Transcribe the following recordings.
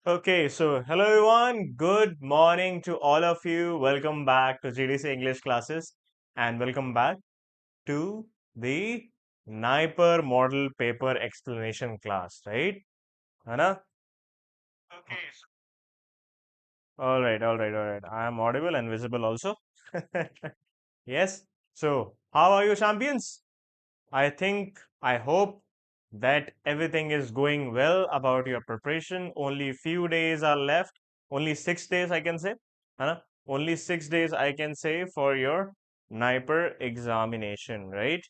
Okay, so hello everyone. Good morning to all of you. Welcome back to GDC English classes and welcome back to the NIPER model paper explanation class, right? Hana? Okay. All right. I am audible and visible also. Yes. So, how are you, champions? I hope that everything is going well about your preparation. Only few days are left. Only 6 days, I can say. है ना? Only 6 days, I can say, for your NIPER examination, right?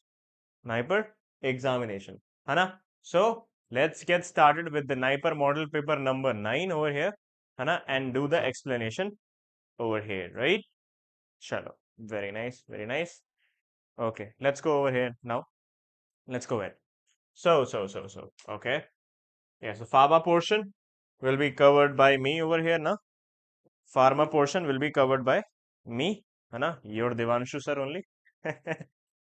NIPER examination. है ना? So, let's get started with the NIPER model paper number 9 over here. है ना? And do the explanation over here, right? Chalo. Very nice, very nice. Okay, let's go over here now. Let's go ahead. So. Okay. Yeah, so pharma portion will be covered by me over here now. Pharma portion will be covered by me. है ना? Your Devanshu sir only. है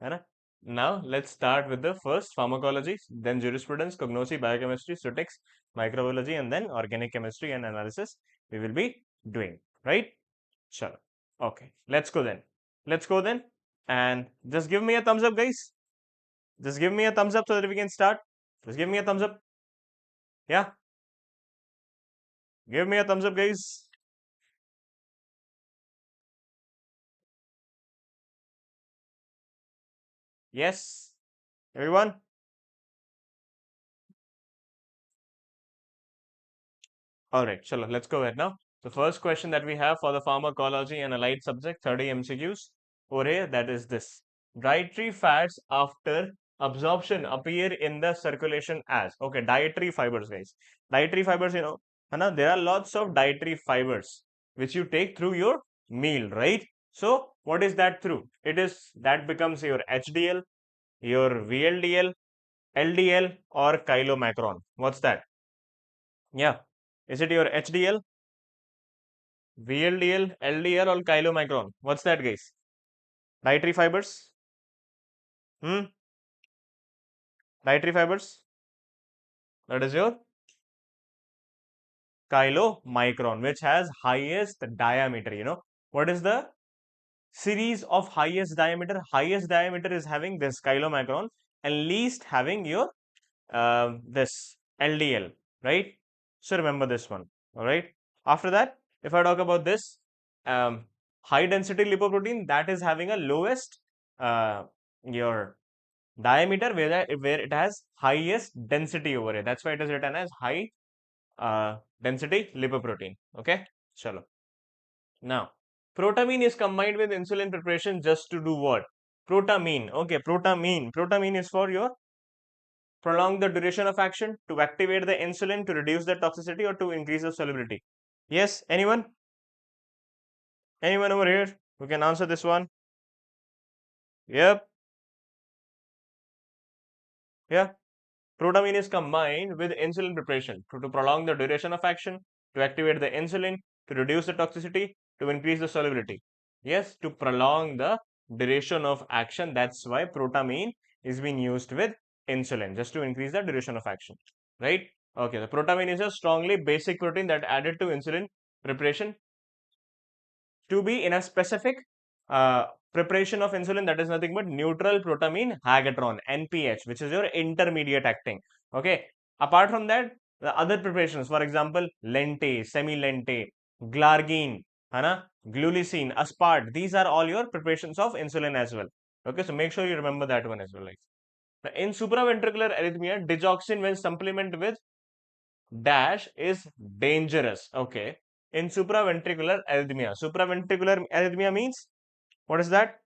ना? Now let's start with the first pharmacology, then jurisprudence, cognosy, biochemistry, statistics, microbiology, and then organic chemistry and analysis we will be doing. Right? Sure. Okay. Let's go then. Let's go then. And just give me a thumbs up, guys. Just give me a thumbs up so that we can start. Just give me a thumbs up. Yeah. Give me a thumbs up, guys. Yes. Everyone? All right. Chalo, let's go ahead now. The first question that we have for the pharmacology and allied subject, 30 MCQs. Over here, that is this. Dietary fats after absorption appear in the circulation as. Okay, dietary fibers, guys. Dietary fibers, Hana, there are lots of dietary fibers which you take through your meal, right? So, what is that through? That becomes your HDL, your VLDL, LDL, or chylomacron. What's that? Yeah. Is it your HDL, VLDL, LDL, or chylomicron? What's that, guys? Dietary fibers? Hmm? Dietary fibers? That is your chylomicron, which has highest diameter. What is the series of highest diameter? Highest diameter is having this chylomicron and least having your this LDL, right? So remember this one. All right. After that, if I talk about this um, high density lipoprotein, that is having a lowest your diameter where it has highest density over it. That's why it is written as high density lipoprotein. Okay. Chalo. Now, protamine is combined with insulin preparation just to do what? Protamine. Okay, protamine. Protamine is for your prolong the duration of action, to activate the insulin, to reduce the toxicity, or to increase the solubility. Yes, anyone? Anyone over here who can answer this one? Yep. Yeah. Protamine is combined with insulin preparation to prolong the duration of action, to activate the insulin, to reduce the toxicity, to increase the solubility. Yes, to prolong the duration of action. That's why protamine is being used with insulin, just to increase the duration of action. Right? Okay, the protamine is a strongly basic protein that added to insulin preparation to be in a specific preparation of insulin, that is nothing but neutral protamine hagatron, NPH, which is your intermediate acting. Okay. Apart from that, the other preparations, for example, lente, semi-lente, glargine, glulicine, aspart, these are all your preparations of insulin as well. Okay, so make sure you remember that one as well. In supraventricular arrhythmia, digoxin when supplemented with dash is dangerous. Okay. In supraventricular arrhythmia. Supraventricular arrhythmia means what is that?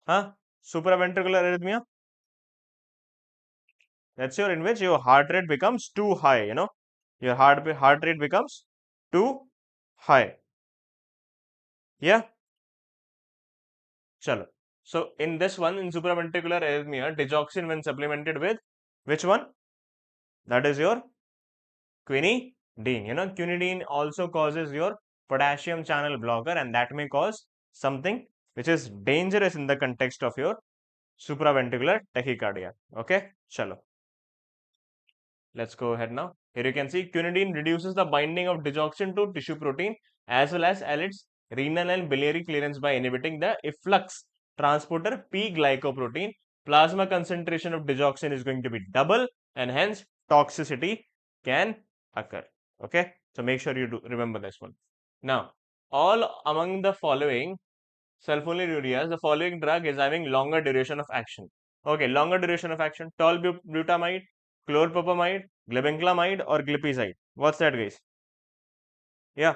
Supraventricular arrhythmia. That's in which your heart rate becomes too high. Your heart rate becomes too high. Yeah. Chalo. So in this one, in supraventricular arrhythmia, digoxin when supplemented with which one? That is your quinidine. Quinidine also causes your potassium channel blocker, and that may cause something which is dangerous in the context of your supraventricular tachycardia. Okay, chalo. Let's go ahead now. Here you can see quinidine reduces the binding of digoxin to tissue protein as well as its renal and biliary clearance by inhibiting the efflux transporter P-glycoprotein. Plasma concentration of digoxin is going to be double and hence toxicity can occur. Okay, so make sure you do remember this one. Now, all among the following sulfonylureas, the following drug is having longer duration of action. Okay, longer duration of action: tolbutamide, chlorpropamide, glibenclamide, or glipizide. What's that, guys? Yeah,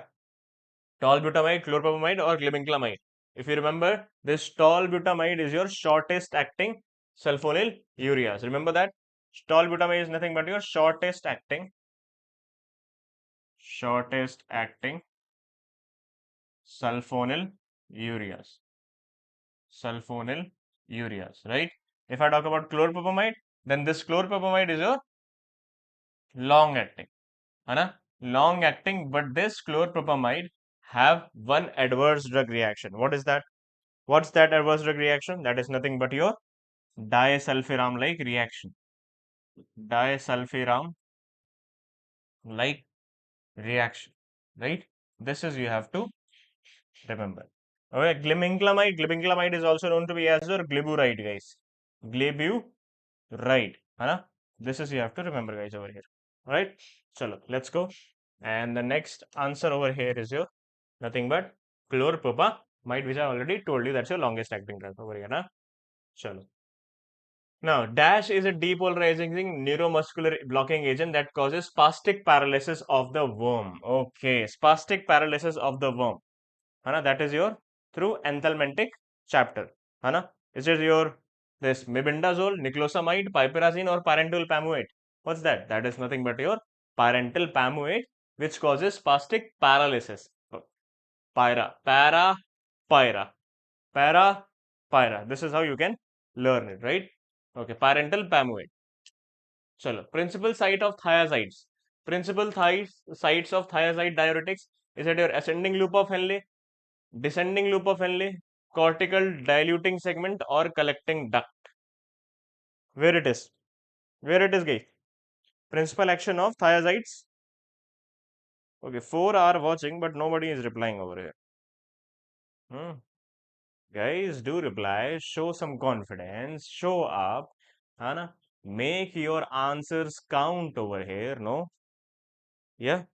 tolbutamide, chlorpropamide, or glibenclamide. If you remember, this tolbutamide is your shortest acting sulfonylureas. Remember that tolbutamide is nothing but your shortest acting sulfonylureas. Sulfonylureas, right? If I talk about chlorpropamide, then this chlorpropamide is your long acting, long acting, but this chlorpropamide have one adverse drug reaction. What is that? What's that adverse drug reaction? That is nothing but your disulfiram like reaction. Disulfiram like reaction, right? This is you have to remember. Okay, glibenclamide is also known to be as your glyburide, guys. Glyburide, this is you have to remember, guys, over here. All right, chalo, let's go. And the next answer over here is your nothing but chlorpropamide, which I already told you that's your longest acting drug over here, chalo. Now, DASH is a depolarizing neuromuscular blocking agent that causes spastic paralysis of the worm. Okay, spastic paralysis of the worm. That is your through enthelmintic chapter. Is it your this mebendazole, niclosamide, piperazine, or parental pamuate? What's that? That is nothing but your parental pamuate, which causes spastic paralysis. Pyra, para, pyra, para, pyra. This is how you can learn it, right? Okay, parental pamuate. Chalo, principal site of thiazides. Principal sites of thiazide diuretics is at your ascending loop of Henle, descending loop of Henle, cortical diluting segment, or collecting duct. Where it is? Where it is, guys? Principal action of thiazides. Okay, 4 are watching, but nobody is replying over here. Guys, do reply. Show some confidence. Show up. Make your answers count over here. No? Yeah.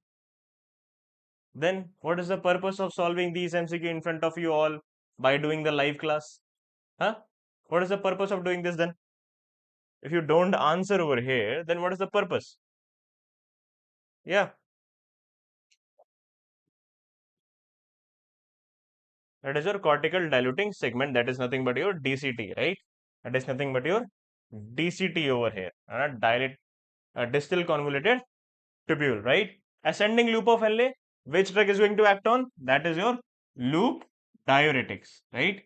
Then what is the purpose of solving these MCQ in front of you all by doing the live class? What is the purpose of doing this then? If you don't answer over here, then what is the purpose? Yeah. That is your cortical diluting segment. That is nothing but your DCT, right? That is nothing but your DCT over here. Distal convoluted tubule, right? Ascending loop of Henle, which drug is going to act on? That is your loop diuretics, right?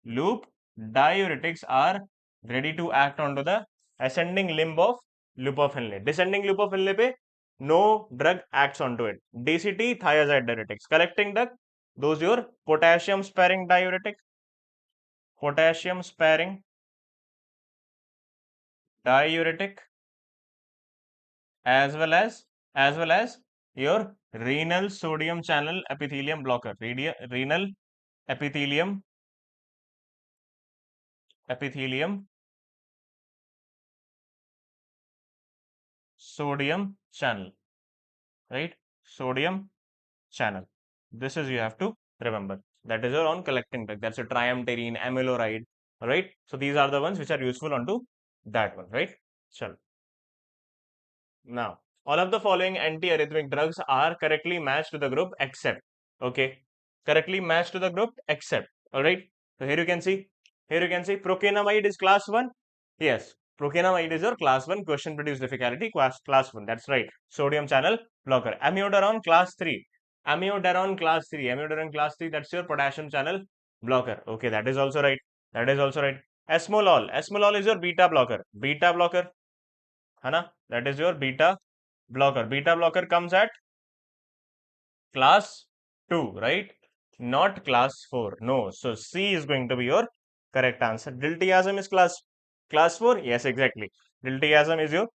Loop diuretics are ready to act onto the ascending limb of loop of Henle. Descending loop of Henle pe no drug acts onto it. DCT, thiazide diuretics. Collecting duct, those your potassium sparing diuretic. Potassium sparing diuretic, as well as your renal sodium channel epithelium blocker. Renal epithelium sodium channel, right? Sodium channel. This is you have to remember. That is your on collecting drug. That's a triamterene, amiloride, right? So these are the ones which are useful onto that one, right? Sure. Now, all of the following antiarrhythmic drugs are correctly matched to the group except, okay, correctly matched to the group except, all right. So here you can see procainamide is class 1. Yes, procainamide is your class 1 question produced difficulty class 1. That's right. Sodium channel blocker. Amiodarone class 3. Amiodarone class 3. That's your potassium channel blocker. Okay, that is also right. Esmolol is your beta blocker. That is your beta blocker. Beta blocker comes at class 2, right? Not class 4. No. So C is going to be your correct answer. 𝘿𝙬𝙎𝘾 is class 4. Yes, exactly. 𝘿𝙬𝙎𝘾 is your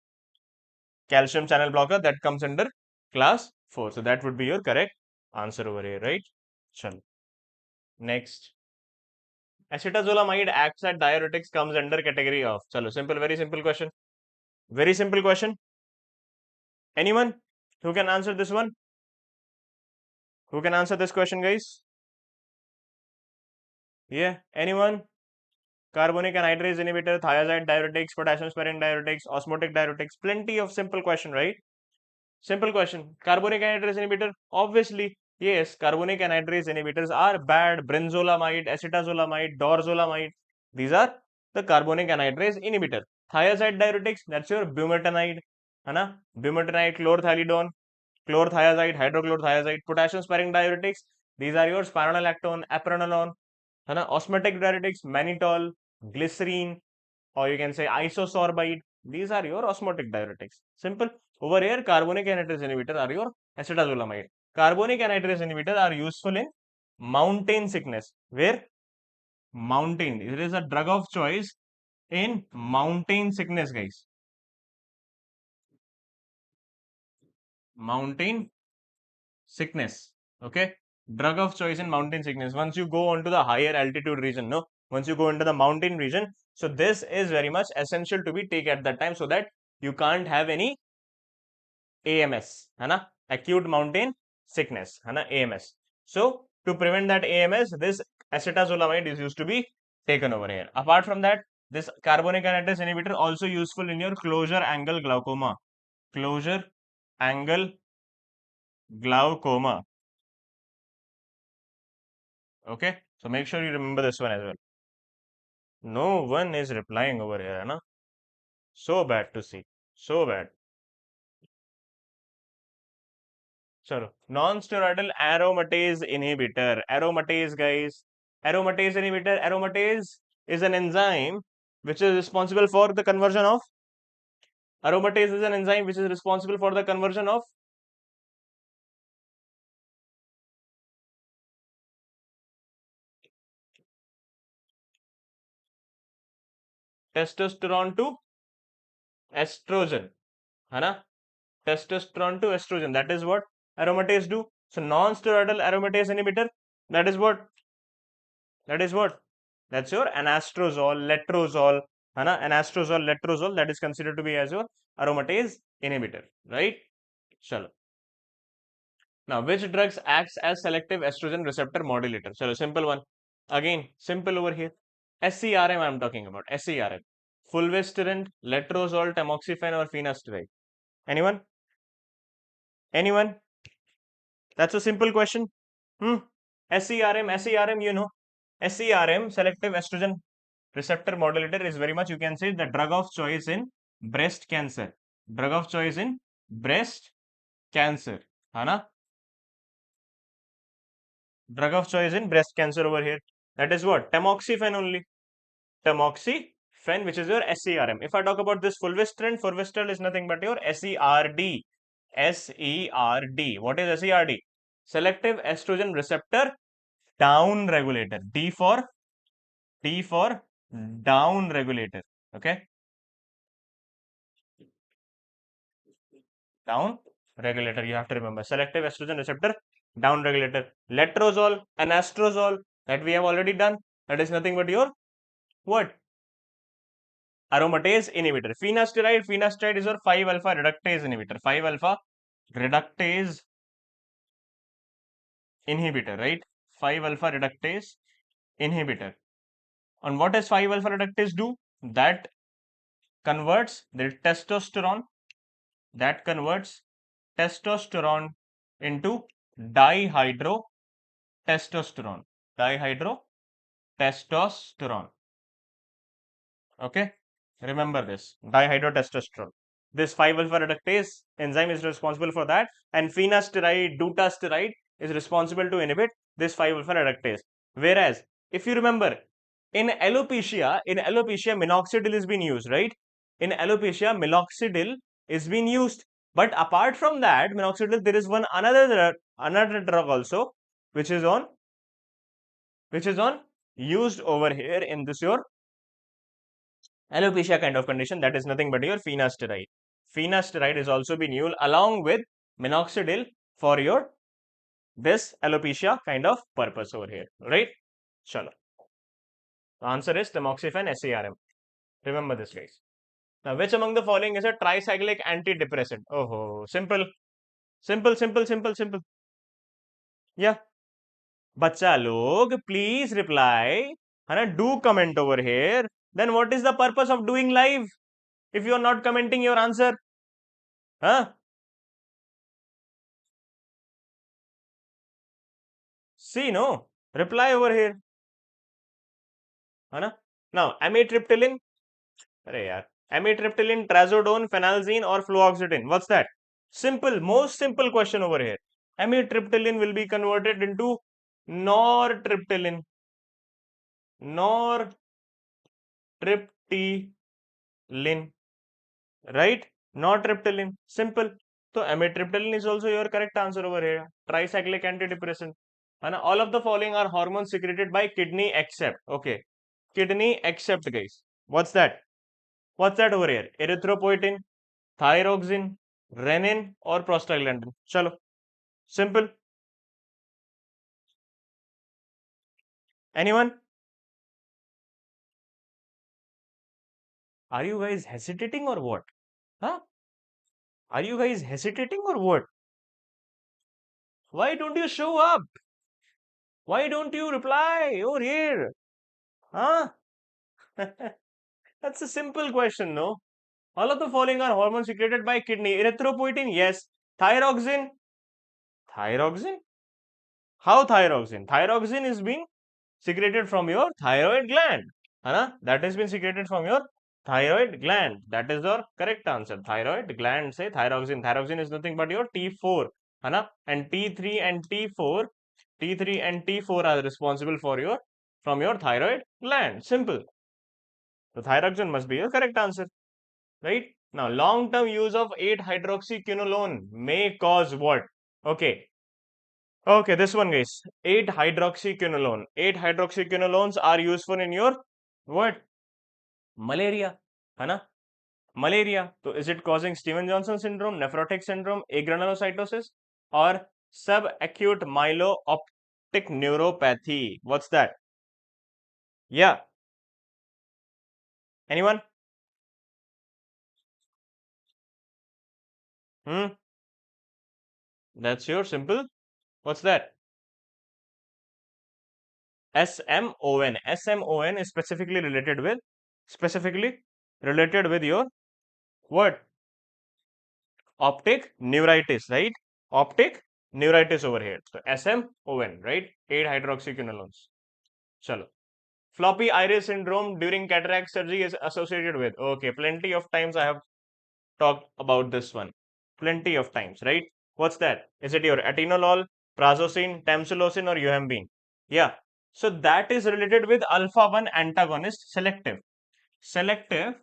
calcium channel blocker, that comes under class 4. So that would be your correct answer over here, right? Chalo. Next. Acetazolamide acts as diuretics, comes under category of. Chalo, simple, very simple question. Very simple question. Anyone who can answer this one? Who can answer this question, guys? Yeah, anyone? Carbonic anhydrase inhibitor, thiazide diuretics, potassium sparing diuretics, osmotic diuretics. Plenty of simple question, right? Simple question. Carbonic anhydrase inhibitor, obviously, yes, carbonic anhydrase inhibitors are bad. Brinzolamide, acetazolamide, dorzolamide. These are the carbonic anhydrase inhibitor. Thiazide diuretics, that's your bumetanide, है ना? Bumetanide, chlorthalidone, chlorothiazide, hydrochlorothiazide. Potassium sparing diuretics, these are your spironolactone, aprenolone, है ना? Osmotic diuretics, mannitol, glycerine, or you can say isosorbide. These are your osmotic diuretics. Simple. Over here, carbonic anhydrase inhibitor are your acetazolamide. Carbonic anhydrase inhibitor are useful in mountain sickness. Where? Mountain. It is a drug of choice in mountain sickness, guys. Mountain sickness. Okay. Drug of choice in mountain sickness. Once you go on to the higher altitude region, no? Once you go into the mountain region, so this is very much essential to be taken at that time so that you can't have any AMS, है ना? Acute mountain sickness, है ना? AMS. So to prevent that AMS, this acetazolamide is used to be taken over here. Apart from that, this carbonic anhydrase inhibitor also useful in your closure angle glaucoma. Closure angle glaucoma. Okay, so make sure you remember this one as well. No one is replying over here, है ना? So bad to see. So bad. Chalo. Non-steroidal aromatase inhibitor. Aromatase, guys. Aromatase inhibitor. Aromatase is an enzyme which is responsible for the conversion of. Aromatase is an enzyme which is responsible for the conversion of testosterone to estrogen. है ना? Testosterone to estrogen. That is what aromatase do. So non-steroidal aromatase inhibitor. That is what. That is what. That's your anastrozole, letrozole, है ना? Anastrozole, letrozole. That is considered to be as your aromatase inhibitor, right? Chalo. Now, which drugs acts as selective estrogen receptor modulator? Chalo, simple one. Again, simple over here. SCRM I am talking about. SCRM. Fulvestrant, letrozole, tamoxifen, or finasteride. Anyone? Anyone? That's a simple question. SCRM, you know. SCRM, selective estrogen receptor modulator, is very much, you can say, the drug of choice in breast cancer. Drug of choice in breast cancer. है ना? Drug of choice in breast cancer over here. That is what? Tamoxifen only. Tamoxifen, which is your SCRM. If I talk about this fulvestrant, fulvestrant is nothing but your SERD. SERD. What is SERD? Selective estrogen receptor down regulator. D for down regulator. Okay. Down regulator. You have to remember. Selective estrogen receptor down regulator. Letrozole, anastrozole, that we have already done. That is nothing but your what? Aromatase inhibitor. Finasteride is your 5-alpha reductase inhibitor. 5-alpha reductase inhibitor, right? 5-alpha reductase inhibitor. And what does 5-alpha reductase do? That converts the testosterone. That converts testosterone into dihydrotestosterone. Dihydrotestosterone. Okay, remember this dihydrotestosterone. This 5-alpha reductase enzyme is responsible for that, and finasteride, dutasteride is responsible to inhibit this 5-alpha reductase. Whereas, if you remember, in alopecia, minoxidil is being used, right? In alopecia, minoxidil is being used. But apart from that, minoxidil, there is another drug also, which is on used over here in this your alopecia kind of condition. That is nothing but your finasteride. finasteride is also been used along with minoxidil for your this alopecia kind of purpose over here, right? Chalo. The answer is tamoxifen SARM. Remember this, guys. Now, which among the following is a tricyclic antidepressant? Oh, simple. Simple. Yeah. Bacha log, please reply. And do comment over here. Then what is the purpose of doing live if you are not commenting your answer? Huh? See, no? Reply over here. Now, amitriptyline. Arey yaar. Amitriptyline, trazodone, phenelzine or fluoxetine. What's that? Simple, most simple question over here. Amitriptyline will be converted into nortriptyline. Nortriptyline. Right? Nortriptyline. Simple. So amitriptyline is also your correct answer over here. Tricyclic antidepressant. And all of the following are hormones secreted by kidney except. Okay. Kidney except, guys. What's that? What's that over here? Erythropoietin, thyroxine, renin or prostaglandin. Chalo. Simple. Anyone? Are you guys hesitating or what? Huh? Are you guys hesitating or what? Why don't you show up? Why don't you reply over here? Huh? That's a simple question, no? All of the following are hormones secreted by kidney. Erythropoietin, yes. Thyroxine. Thyroxine? How thyroxine? Thyroxine is being secreted from your thyroid gland. That has been secreted from your thyroid gland. That is your correct answer. Thyroid gland say thyroxine. Thyroxine is nothing but your T4. And T3 and T4, T3 and T4 are responsible for your from your thyroid gland. Simple. So thyroxine must be your correct answer. Right? Now, long-term use of 8-hydroxyquinolone may cause what? Okay. Okay, this one, guys. 8-hydroxyquinolone. 8-hydroxyquinolones are useful in your what? Malaria. Malaria. So, is it causing Steven-Johnson syndrome, nephrotic syndrome, agranulocytosis, or subacute myelooptic neuropathy? What's that? Yeah. Anyone? That's your simple. What's that? SMON. SMON is specifically related with your what? Optic neuritis, right? Optic neuritis over here. So SMON, right? 8-hydroxyquinolones. Chalo. Floppy iris syndrome during cataract surgery is associated with. Okay, plenty of times I have talked about this one. Plenty of times, right? What's that? Is it your atenolol, prazosin, tamsulosin, or euhambine? Yeah. So that is related with alpha 1 antagonist selective. Selective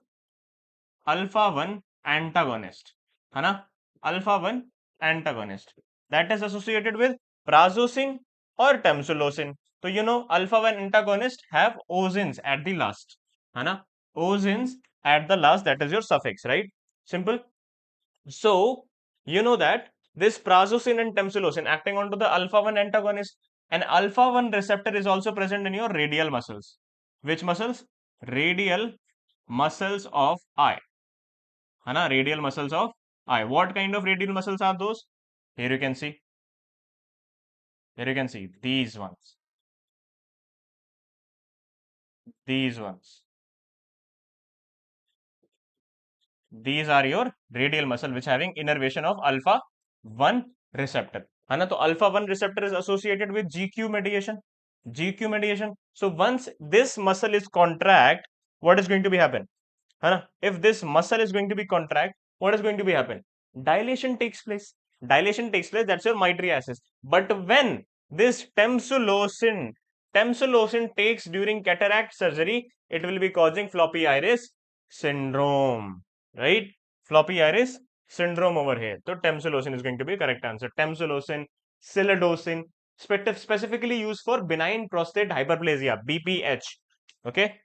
alpha 1 antagonist. Alpha 1 antagonist. That is associated with prazosin or tamsulosin. So you know alpha 1 antagonist have ozins at the last. Ozins at the last, that is your suffix, right? Simple. So you know that this prazosin and tamsulosin acting onto the alpha 1 antagonist, and alpha 1 receptor is also present in your radial muscles. Which muscles? Radial muscles of eye. Radial muscles of eye. What kind of radial muscles are those? Here you can see. Here you can see these ones. These ones. These are your radial muscle which having innervation of alpha 1 receptor. So alpha 1 receptor is associated with GQ mediation. GQ mediation. So once this muscle is contract, what is going to be happen? If this muscle is going to be contract, what is going to be happen? Dilation takes place. Dilation takes place. That's your mydriasis. But when this tamsulosin takes during cataract surgery, it will be causing floppy iris syndrome. Right? Floppy iris syndrome over here. So tamsulosin is going to be correct answer. Tamsulosin, silodosin, specifically used for benign prostate hyperplasia, BPH. Okay.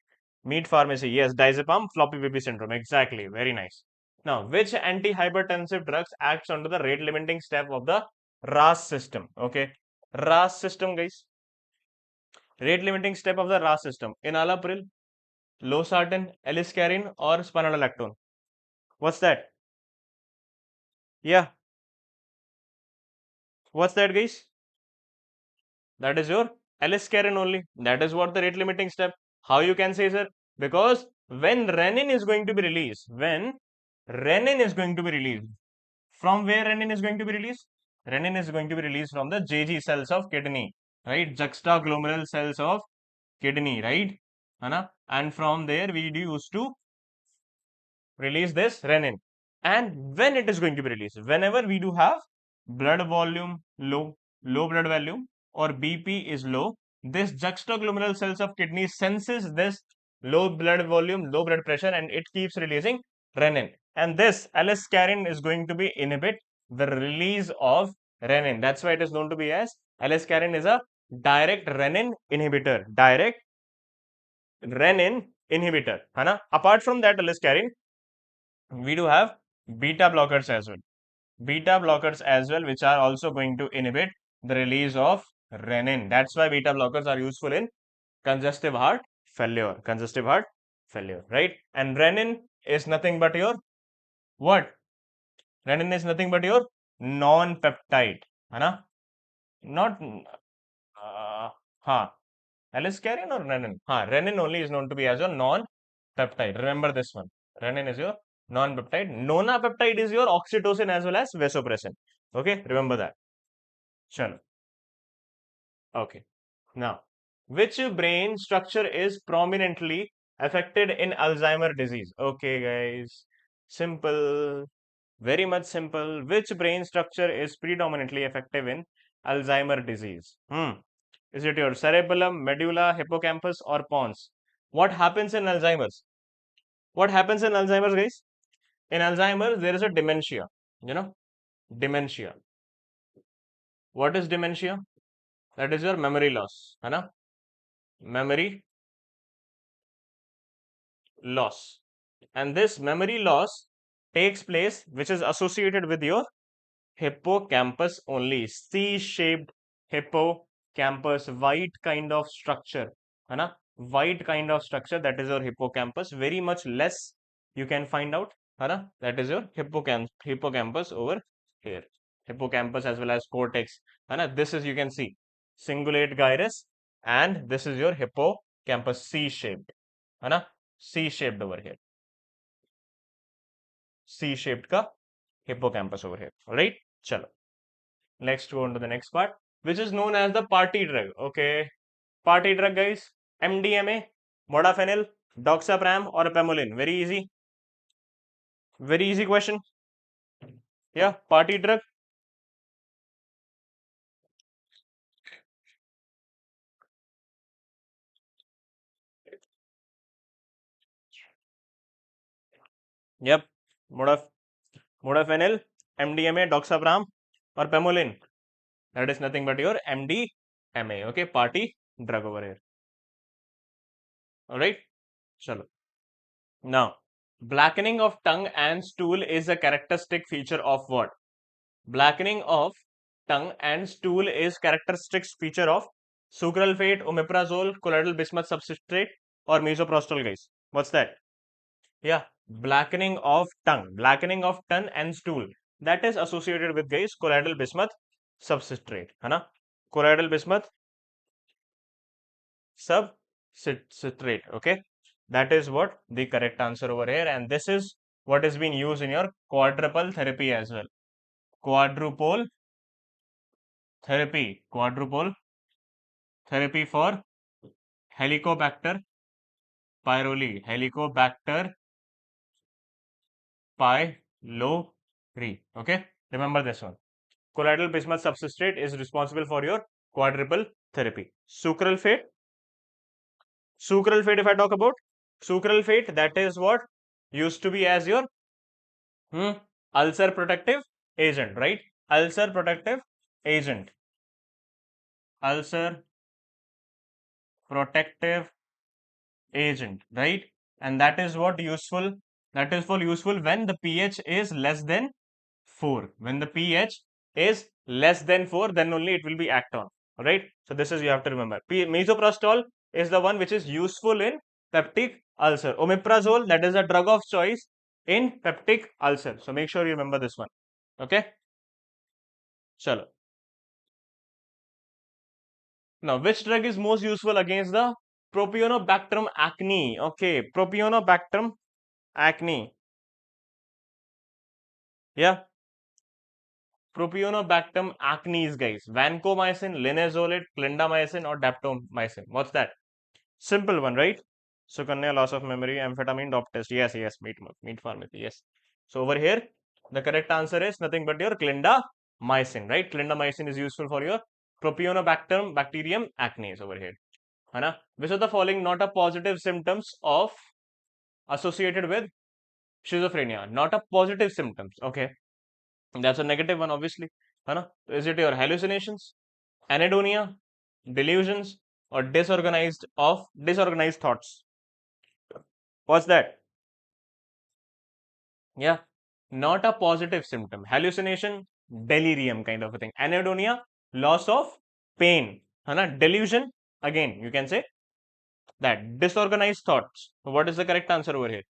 Meat pharmacy, yes, diazepam, floppy baby syndrome, exactly, very nice. Now, which antihypertensive drugs acts under the rate limiting step of the RAS system? Okay, RAS system, guys. Rate limiting step of the RAS system: enalapril, losartan, 𝘿𝙂𝘋𝑟𝑖N, or spironolactone. What's that? Yeah, what's that, guys? That is your 𝘿𝙂𝘋𝑟𝑖N only. That is what the rate limiting step. How you can say, sir? Because when renin is going to be released, from where renin is going to be released? Renin is going to be released from the 𝑗𝑗 cells of kidney, right? Juxtaglomerular cells of kidney, right? And from there we used to release this renin. And when it is going to be released? Whenever we do have blood volume low, low blood volume, or BP is low, this juxtaglomerular cells of kidney senses this low blood volume, low blood pressure, and it keeps releasing renin. And this 𝘿𝙂𝘋𝑟𝑖N is going to be inhibit the release of renin. That's why it is known to be as 𝘿𝙂𝘋𝑟𝑖N is a direct renin inhibitor. Direct renin inhibitor. Apart from that 𝘿𝙂𝘋𝑟𝑖N, we do have beta blockers as well. Beta blockers as well, which are also going to inhibit the release of renin. That's why beta blockers are useful in congestive heart failure. Congestive heart failure, right? And renin is nothing but your what? Renin is nothing but your non-peptide. Not 𝘿𝙂𝘋𝑟𝑖N or renin? Renin only is known to be as your non-peptide. Remember this one. Renin is your non-peptide. Nona-peptide is your oxytocin as well as vasopressin. Okay, remember that. Chalo. Okay. Now, which brain structure is prominently affected in Alzheimer's disease? Okay, guys. Simple. Very much simple. Which brain structure is predominantly effective in Alzheimer's disease? Is it your cerebellum, medulla, hippocampus, or pons? What happens in Alzheimer's? What happens in Alzheimer's, guys? In Alzheimer's, there is a dementia. Dementia. What is dementia? That is your memory loss. Memory loss. And this memory loss takes place, which is associated with your hippocampus only. C-shaped hippocampus, white kind of structure. White kind of structure, that is your hippocampus. Very much less you can find out. That is your hippocampus over here. Hippocampus as well as cortex. This is, you can see, cingulate gyrus, and this is your hippocampus, C-shaped. C-shaped over here. C-shaped ka hippocampus over here. Alright? Chalo. Let's go on to the next part, which is known as the party drug. Okay. Party drug, guys. MDMA, modafinil, doxapram, or pamolin. Very easy. Very easy question. Yeah, party drug. Yep. Modafinil, MDMA, doxapram, or pamolin. That is nothing but your MDMA. Okay, party drug over here. Alright. Chalo. Now, blackening of tongue and stool is a characteristic feature of what? Blackening of tongue and stool is characteristic feature of sucralfate, omeprazole, colloidal bismuth substrate, or misoprostol, guys. What's that? Yeah, blackening of tongue and stool. That is associated with, guys, colloidal bismuth substrate. Colloidal bismuth substrate. Okay, that is what the correct answer over here, and this is what has been used in your quadruple therapy as well. Quadruple therapy for Helicobacter pylori. Helicobacter pylori. Okay, remember this one. Colloidal bismuth substrate is responsible for your quadruple therapy. Sucralfate. If I talk about sucralfate, that is what used to be as your ulcer protective agent, right? Ulcer protective agent. Ulcer protective agent, right? And that is what useful That is for useful when the pH is less than 4. When the pH is less than 4, then only it will be act on. Alright. So this is you have to remember. Misoprostol is the one which is useful in peptic ulcer. Omeprazole, that is a drug of choice in peptic ulcer. So make sure you remember this one. Okay. Chalo. Now, which drug is most useful against the Propionibacterium acne? Okay, Propionibacterium acne. Yeah, Propionibacterium acnes, guys. Vancomycin, linezolid, clindamycin, or daptomycin. What's that? Simple one, right? Sukanya, loss of memory, amphetamine, dop test. Yes, yes, meat pharmacy. Yes. So over here, the correct answer is nothing but your clindamycin, right? Clindamycin is useful for your Propionibacterium bacterium acnes over here. Hana? Which of the following not a positive symptoms of associated with schizophrenia? Not a positive symptoms. Okay, that's a negative one, obviously. Hana? Is it your hallucinations, anhedonia, delusions, or disorganized thoughts? What's that? Yeah, not a positive symptom. Hallucination, delirium kind of a thing. Anhedonia, loss of pain. Hana? Delusion, again, you can say that disorganized thoughts. What is the correct answer over here?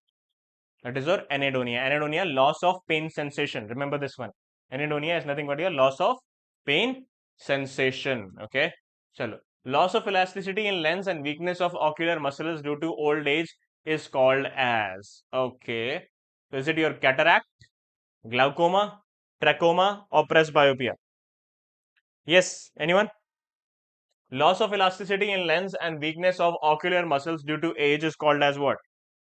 That is your anhedonia. Anhedonia, loss of pain sensation. Remember this one. Anhedonia is nothing but your loss of pain sensation. Okay. Chalo. Loss of elasticity in lens and weakness of ocular muscles due to old age is called as. Okay. So is it your cataract, glaucoma, trachoma, or presbyopia? Yes. Anyone? Loss of elasticity in lens and weakness of ocular muscles due to age is called as what?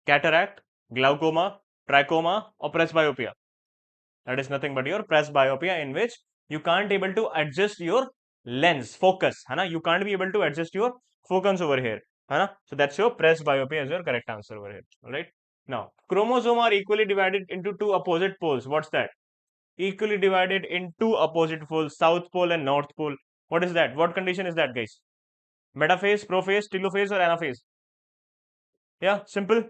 Cataract, glaucoma, trachoma, or presbyopia? That is nothing but your presbyopia, in which you can't able to adjust your lens focus. Hana? You can't be able to adjust your focus over here. Hana? So that's your presbyopia is your correct answer over here. Alright. Now, chromosome are equally divided into two opposite poles. What's that? Equally divided in two opposite poles, south pole and north pole. What is that? What condition is that, guys? Metaphase, prophase, telophase, or anaphase? Yeah, simple.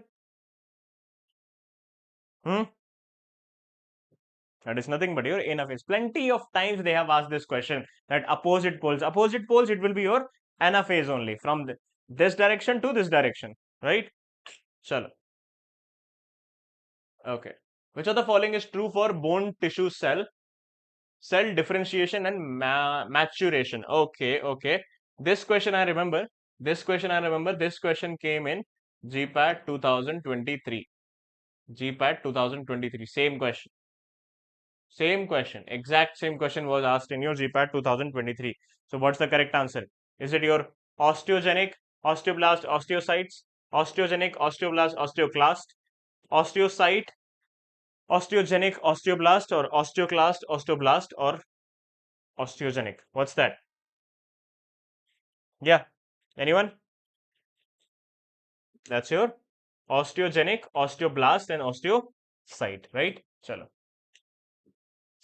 Hmm. That is nothing but your anaphase. Plenty of times they have asked this question that opposite poles. Opposite poles, it will be your anaphase only from this direction to this direction, right? Chalo. Okay. Which of the following is true for bone tissue cell differentiation and maturation? Okay, okay. This question I remember. This question I remember. This question came in GPAT 2023. GPAT 2023. Same question. Same question, exact same question was asked in your GPAT 2023. So what's the correct answer? Is it your osteogenic, osteoblast, osteocytes, osteogenic, osteoblast, osteoclast, osteocyte, osteogenic, osteoblast, or osteoclast, osteoblast, or osteogenic? What's that? Yeah, anyone? That's your osteogenic, osteoblast, and osteocyte, right? Chalo.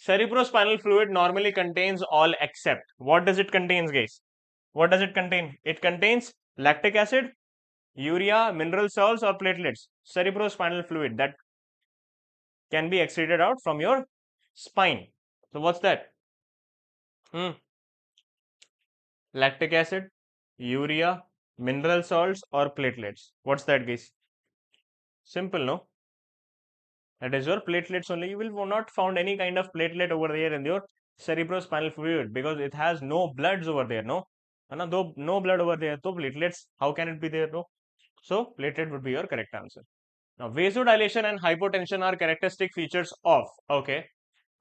Cerebrospinal fluid normally contains all except. What does it contain, guys? What does it contain? It contains lactic acid, urea, mineral salts, or platelets. Cerebrospinal fluid that can be excreted out from your spine. So what's that? Lactic acid, urea, mineral salts, or platelets. What's that, guys? Simple, no? That is your platelets only. You will not found any kind of platelet over there in your cerebrospinal fluid because it has no bloods over there, no? And though no blood over there, so platelets, how can it be there, no? So platelet would be your correct answer. Now, vasodilation and hypotension are characteristic features of, okay,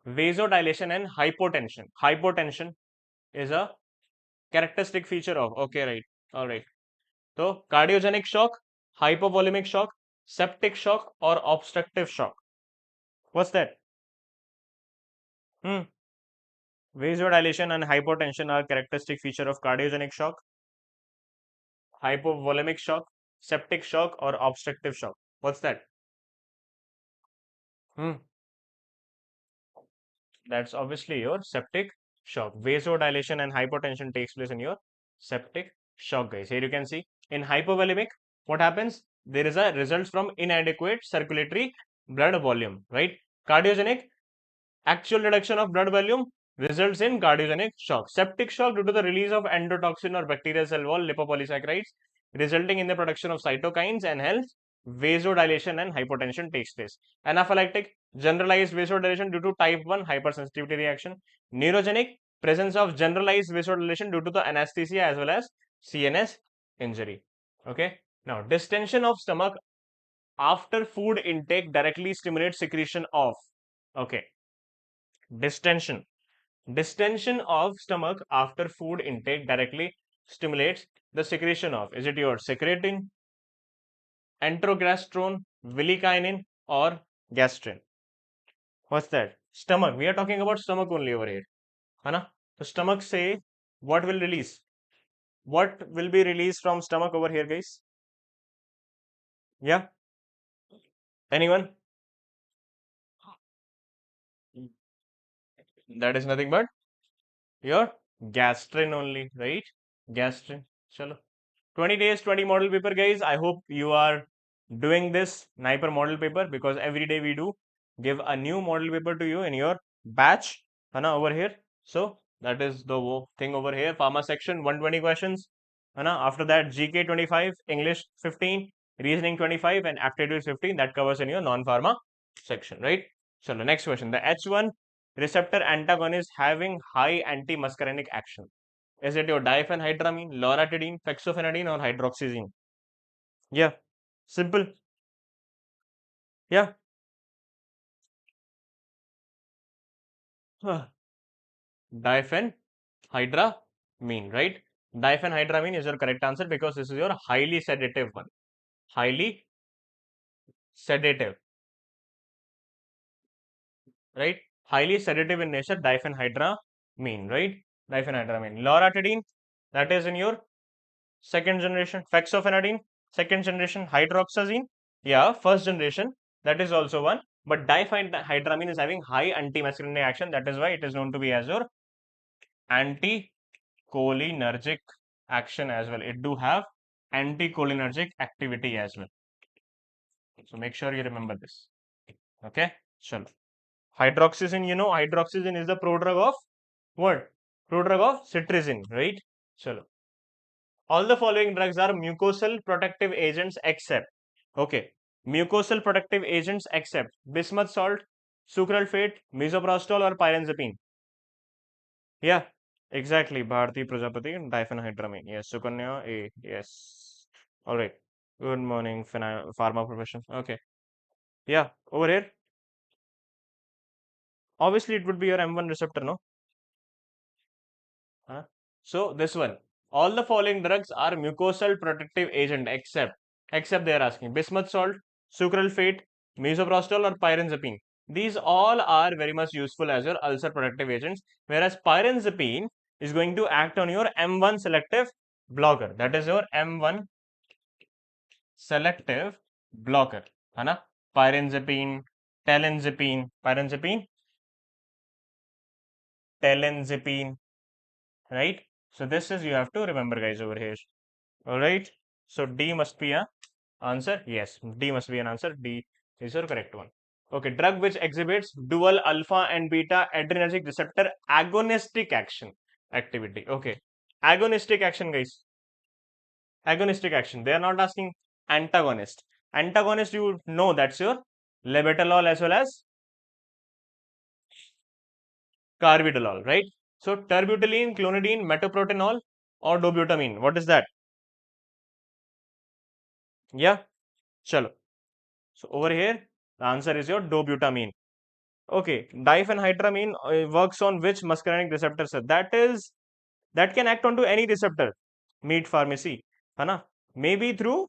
vasodilation and hypotension. Hypotension is a characteristic feature of, okay, right, all right. So, cardiogenic shock, hypovolemic shock, septic shock, or obstructive shock. What's that? Vasodilation and hypotension are characteristic feature of cardiogenic shock, hypovolemic shock, septic shock, or obstructive shock. What's that? That's obviously your septic shock. Vasodilation and hypotension takes place in your septic shock, guys. Here you can see in hypovolemic, what happens? There is a result from inadequate circulatory blood volume, right? Cardiogenic, actual reduction of blood volume results in cardiogenic shock. Septic shock due to the release of endotoxin or bacterial cell wall lipopolysaccharides, resulting in the production of cytokines, and hence vasodilation and hypotension takes place. Anaphylactic, generalized vasodilation due to type 1 hypersensitivity reaction. Neurogenic, presence of generalized vasodilation due to the anesthesia as well as CNS injury. Okay. Now, distension of stomach after food intake directly stimulates secretion of, okay, distension of stomach after food intake directly stimulates the secretion of, is it your secretin, enterogastrone, villikinin, or gastrin? What's that? Stomach. We are talking about stomach only over here. Hana? The stomach say what will release? What will be released from stomach over here, guys? Yeah? Anyone? That is nothing but your gastrin only, right? Gastrin. Chalo. 20 days, 20 model paper, guys. I hope you are doing this NIPER model paper, because every day we do give a new model paper to you in your batch, Hana, over here. So that is the thing over here. Pharma section, 120 questions. Hana. After that, GK 25, English 15, reasoning 25, and aptitude 15. That covers in your non-pharma section, right? So the next question, the H1 receptor antagonist having high anti-muscarinic action. Is it your diphenhydramine, loratadine, fexofenadine, or hydroxyzine? Yeah, simple. Yeah. Diphenhydramine, right? Diphenhydramine is your correct answer, because this is your highly sedative one. Highly sedative, right? Highly sedative in nature, diphenhydramine, right? Diphenhydramine. Loratadine, that is in your second generation. Fexofenadine, second generation. Hydroxyzine, yeah, first generation, that is also one. But diphenhydramine is having high anti-muscarinic action. That is why it is known to be as your anticholinergic action as well. It do have anticholinergic activity as well. So make sure you remember this. Okay. Chalo. Hydroxyzine, hydroxyzine is the prodrug of what? Prodrug of cetirizine, right? Chalo. All the following drugs are mucosal protective agents except, okay, mucosal protective agents except bismuth salt, sucralfate, misoprostol, or pyrenzapine. Yeah, exactly. Bharti Prajapati and diphenhydramine. Yes, Sukanya A. Yes. All right. Good morning, pharma profession. Okay. Yeah, over here. Obviously, it would be your M1 receptor, no? Huh? So this one, all the following drugs are mucosal protective agent except they are asking bismuth salt, sucralfate, misoprostol, or pyrenzapine. These all are very much useful as your ulcer protective agents, whereas pyrenzapine is going to act on your M1 selective blocker. That is your M1 selective blocker. है ना? Pyrenzapine, telenzapine, right? So this is, you have to remember, guys, over here. All right. So D must be a answer. Yes, D must be an answer. D is your correct one. Okay, drug which exhibits dual alpha and beta adrenergic receptor agonistic action activity. Okay, agonistic action, guys. Agonistic action. They are not asking antagonist. Antagonist, you know, that's your labetalol as well as carvedilol, right? So terbutaline, clonidine, metoprolol, or dobutamine. What is that? Yeah, chalo. So over here, the answer is your dobutamine. Okay, diphenhydramine works on which muscarinic receptor, sir? That can act onto any receptor. Meet pharmacy, Hana? Maybe through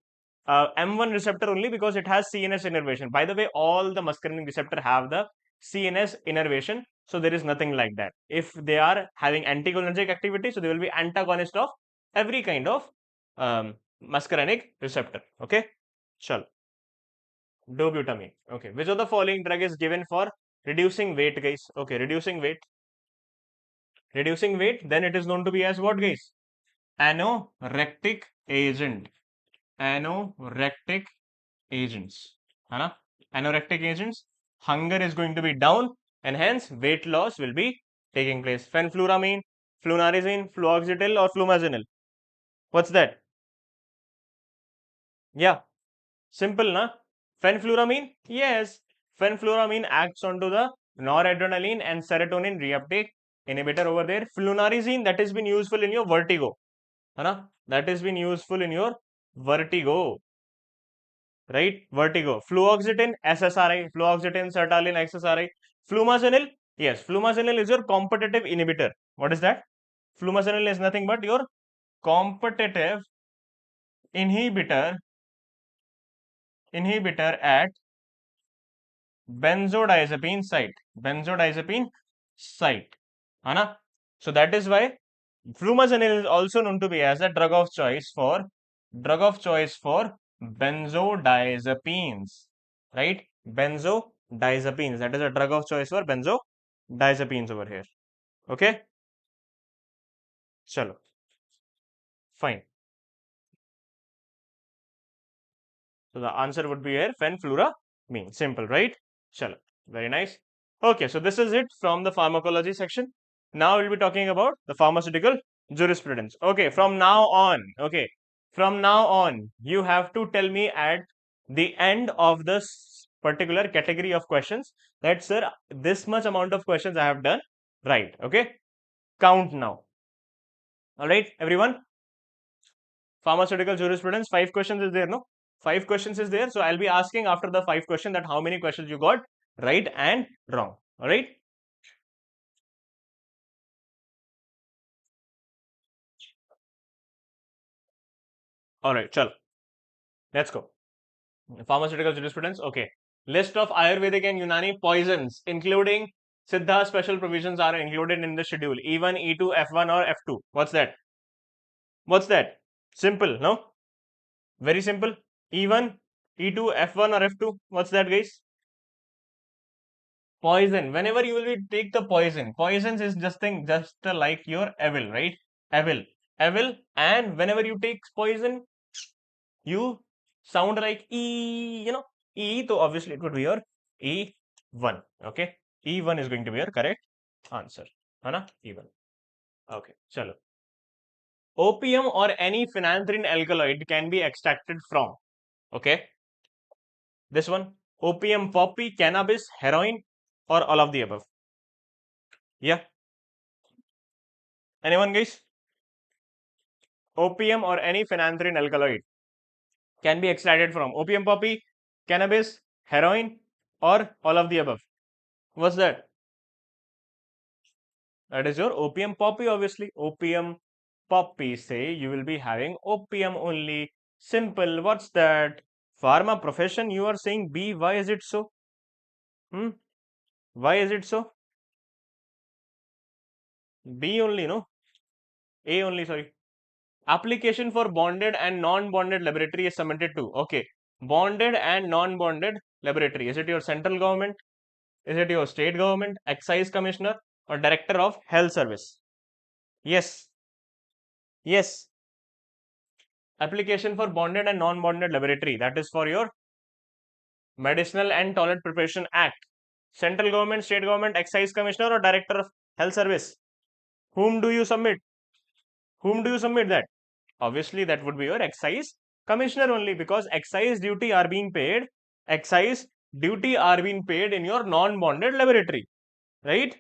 M1 receptor only, because it has CNS innervation. By the way, all the muscarinic receptor have the CNS innervation, so there is nothing like that. If they are having anticholinergic activity, so they will be antagonist of every kind of muscarinic receptor. Okay, chal. Dobutamine. Okay, which of the following drug is given for reducing weight, guys? Okay, reducing weight. Then it is known to be as what, guys? Anorectic agent. Anorectic agents. है ना? anorectic agents, hunger is going to be down, and hence weight loss will be taking place. Fenfluramine, flunarizine, fluoxetil, or flumazenil. What's that? Yeah, simple, na? Fenfluramine? Yes. Fenfluramine acts onto the noradrenaline and serotonin reuptake inhibitor over there. Flunarizine, that has been useful in your vertigo. Hai, that has been useful in your vertigo. Right? Vertigo. Fluoxetine, SSRI. Fluoxetine, sertraline, SSRI. Flumazenil? Yes. Flumazenil is your competitive inhibitor. What is that? Flumazenil is nothing but your competitive inhibitor at benzodiazepine site. Ana? So that is why flumazenil is also known to be as a drug of choice for benzodiazepines, right? Benzodiazepines, that is a drug of choice for benzodiazepines over here. Okay, chalo, fine. So the answer would be here fenfluramine. Simple, right? Chalo, very nice. Okay, so this is it from the pharmacology section. Now we'll be talking about the pharmaceutical jurisprudence. Okay, from now on, you have to tell me at the end of this particular category of questions that, sir, this much amount of questions I have done right. Okay, count now. All right, everyone. Pharmaceutical jurisprudence, 5 questions is there, no? 5 questions is there. So I'll be asking after the 5 questions that how many questions you got right and wrong. All right. All right, chalo. Let's go. Pharmaceutical jurisprudence. Okay. List of Ayurvedic and Unani poisons, including Siddha special provisions, are included in the schedule. E1, E2, F1, or F2. What's that? What's that? Simple, no? Very simple. E1, E2, F1, or F2. What's that, guys? Poison. Whenever you will take the poisons is just like your evil, right? Evil. And whenever you take poison, you sound like E, E, so obviously it would be your E1. Okay, E1 is going to be your correct answer. Hai, E1. Okay, chalo. Opium or any phenanthrene alkaloid can be extracted from. Okay, this one, opium, poppy, cannabis, heroin, or all of the above. Yeah, anyone, guys? Opium or any phenanthrene alkaloid can be extracted from opium, poppy, cannabis, heroin, or all of the above. What's that? That is your opium poppy, obviously. Opium poppy, say you will be having opium only. Simple. What's that? Pharma profession, you are saying B. Why is it so? Why is it so? B only, no? A only, sorry. Application for bonded and non-bonded laboratory is submitted to. Okay. Bonded and non-bonded laboratory. Is it your central government? Is it your state government, excise commissioner, or director of health service? Yes. Yes. Application for bonded and non-bonded laboratory. That is for your Medicinal and Toilet Preparation Act. Central government, state government, excise commissioner, or director of health service. Whom do you submit? Whom do you submit that? Obviously, that would be your excise commissioner only, because excise duty are being paid. Excise duty are being paid in your non-bonded laboratory, right?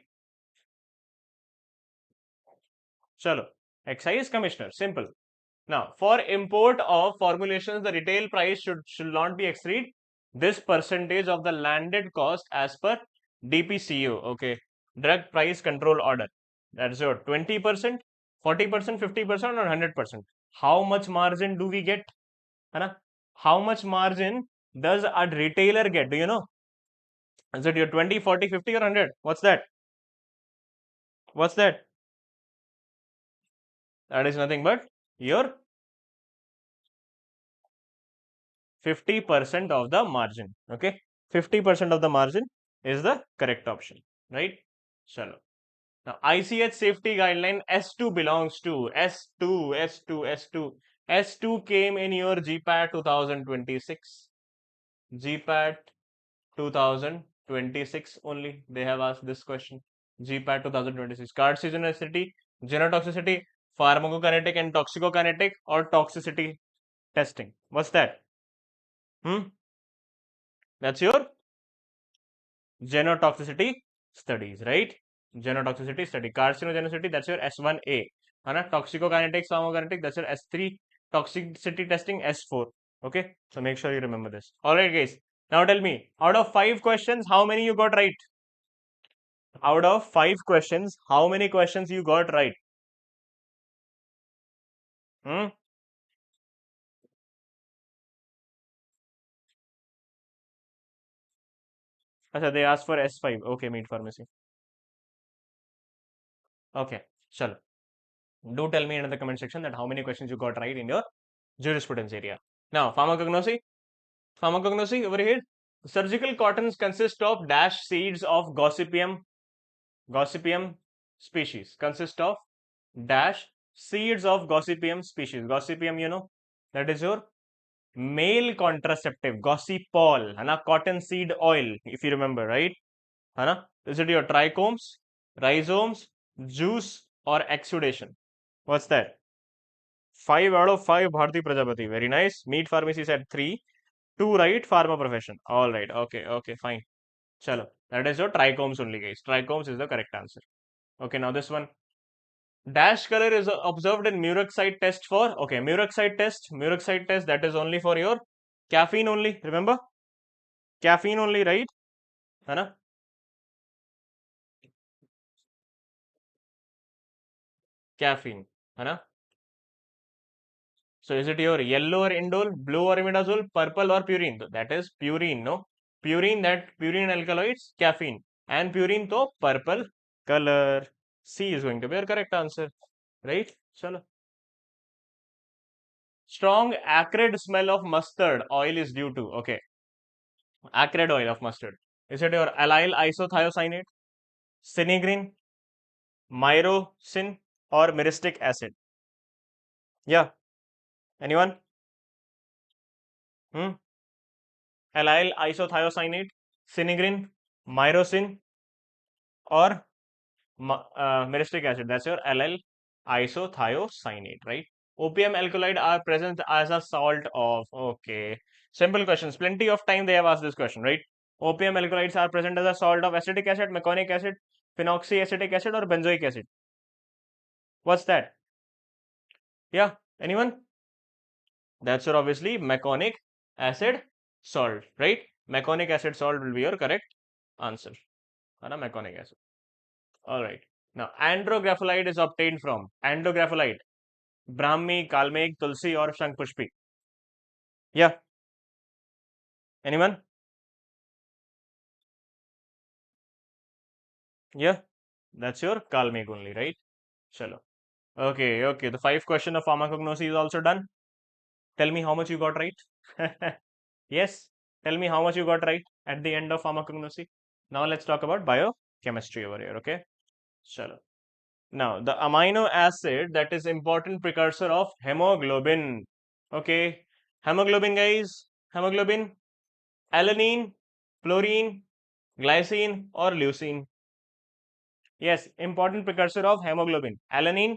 Chalo, excise commissioner, simple. Now, for import of formulations, the retail price should not be exceed this percentage of the landed cost as per DPCO. Okay, Drug Price Control Order. That's your 20%, 40%, 50%, or 100%. How much margin do we get? Hai, how much margin does a retailer get? Do you know? Is it your 20, 40, 50, or 100? What's that? What's that? That is nothing but your 50% of the margin. Okay, 50% of the margin is the correct option, right? Chalo. Now, ICH safety guideline S2 belongs to S2 came in your GPAT 2026. GPAT 2026 only. They have asked this question. GPAT 2026. Carcinogenicity, genotoxicity, pharmacokinetic and toxicokinetic, or toxicity testing. What's that? That's your genotoxicity studies, right? Genotoxicity study. Carcinogenicity, that's your S1A. Toxicokinetics, pharmacokinetic, that's your S3. Toxicity testing, S4. Okay, so make sure you remember this. All right, guys. Now tell me, out of 5 questions, how many you got right? Out of 5 questions, how many questions you got right? Hmm? Achha, they asked for S5. Okay, meat pharmacy. Okay, chalo. Do tell me in the comment section that how many questions you got right in your jurisprudence area. Now, pharmacognosy. Pharmacognosy over here. Surgical cottons consist of dash seeds of Gossypium species. Consist of dash seeds of Gossypium species. Gossypium, you know, that is your male contraceptive. Gossipol, cotton seed oil, if you remember, right? Is it your trichomes, rhizomes, juice, or exudation? What's that? 5 out of 5, Bharti Prajapati. Very nice. Meat pharmacy said 3. 2 right, pharma profession. All right. Okay, fine. Chalo. That is your trichomes only, guys. Trichomes is the correct answer. Okay, now this one. Dash color is observed in Murex test for, okay, Murex test, that is only for your caffeine only. Remember? Caffeine only, right? Hana? Caffeine. Hana? So is it your yellow or indole, blue or imidazole, purple or purine? That is purine, no? Purine, that purine alkaloids, caffeine. And purine to purple color. C is going to be your correct answer. Right? Chalo. Strong acrid smell of mustard oil is due to, okay, acrid oil of mustard. Is it your allyl isothiocyanate, sinigrin, myrosin, or myristic acid? Yeah. Anyone? Allyl isothiocyanate, sinigrin, myrosin, or myristic acid. That's your allyl isothiocyanate, right? Opium alkaloid are present as a salt of, okay. Simple questions. Plenty of time they have asked this question, right? Opium alkaloids are present as a salt of acetic acid, meconic acid, phenoxyacetic acid, or benzoic acid. What's that? Yeah, anyone? That's your obviously meconic acid salt, right? Meconic acid salt will be your correct answer. Meconic acid. All right. Now, andrographolite is obtained from andrographolite, Brahmi, Kalmeg, Tulsi, or Shankpushpi. Yeah. Anyone? Yeah. That's your Kalmeg only, right? Chalo. Okay. The 5 question of pharmacognosy is also done. Tell me how much you got right. Yes. Tell me how much you got right at the end of pharmacognosy. Now let's talk about biochemistry over here. Okay. Chalo. Now, the amino acid that is important precursor of hemoglobin. Okay, hemoglobin, guys. Hemoglobin, alanine, fluorine, glycine, or leucine. Yes, important precursor of hemoglobin. Alanine,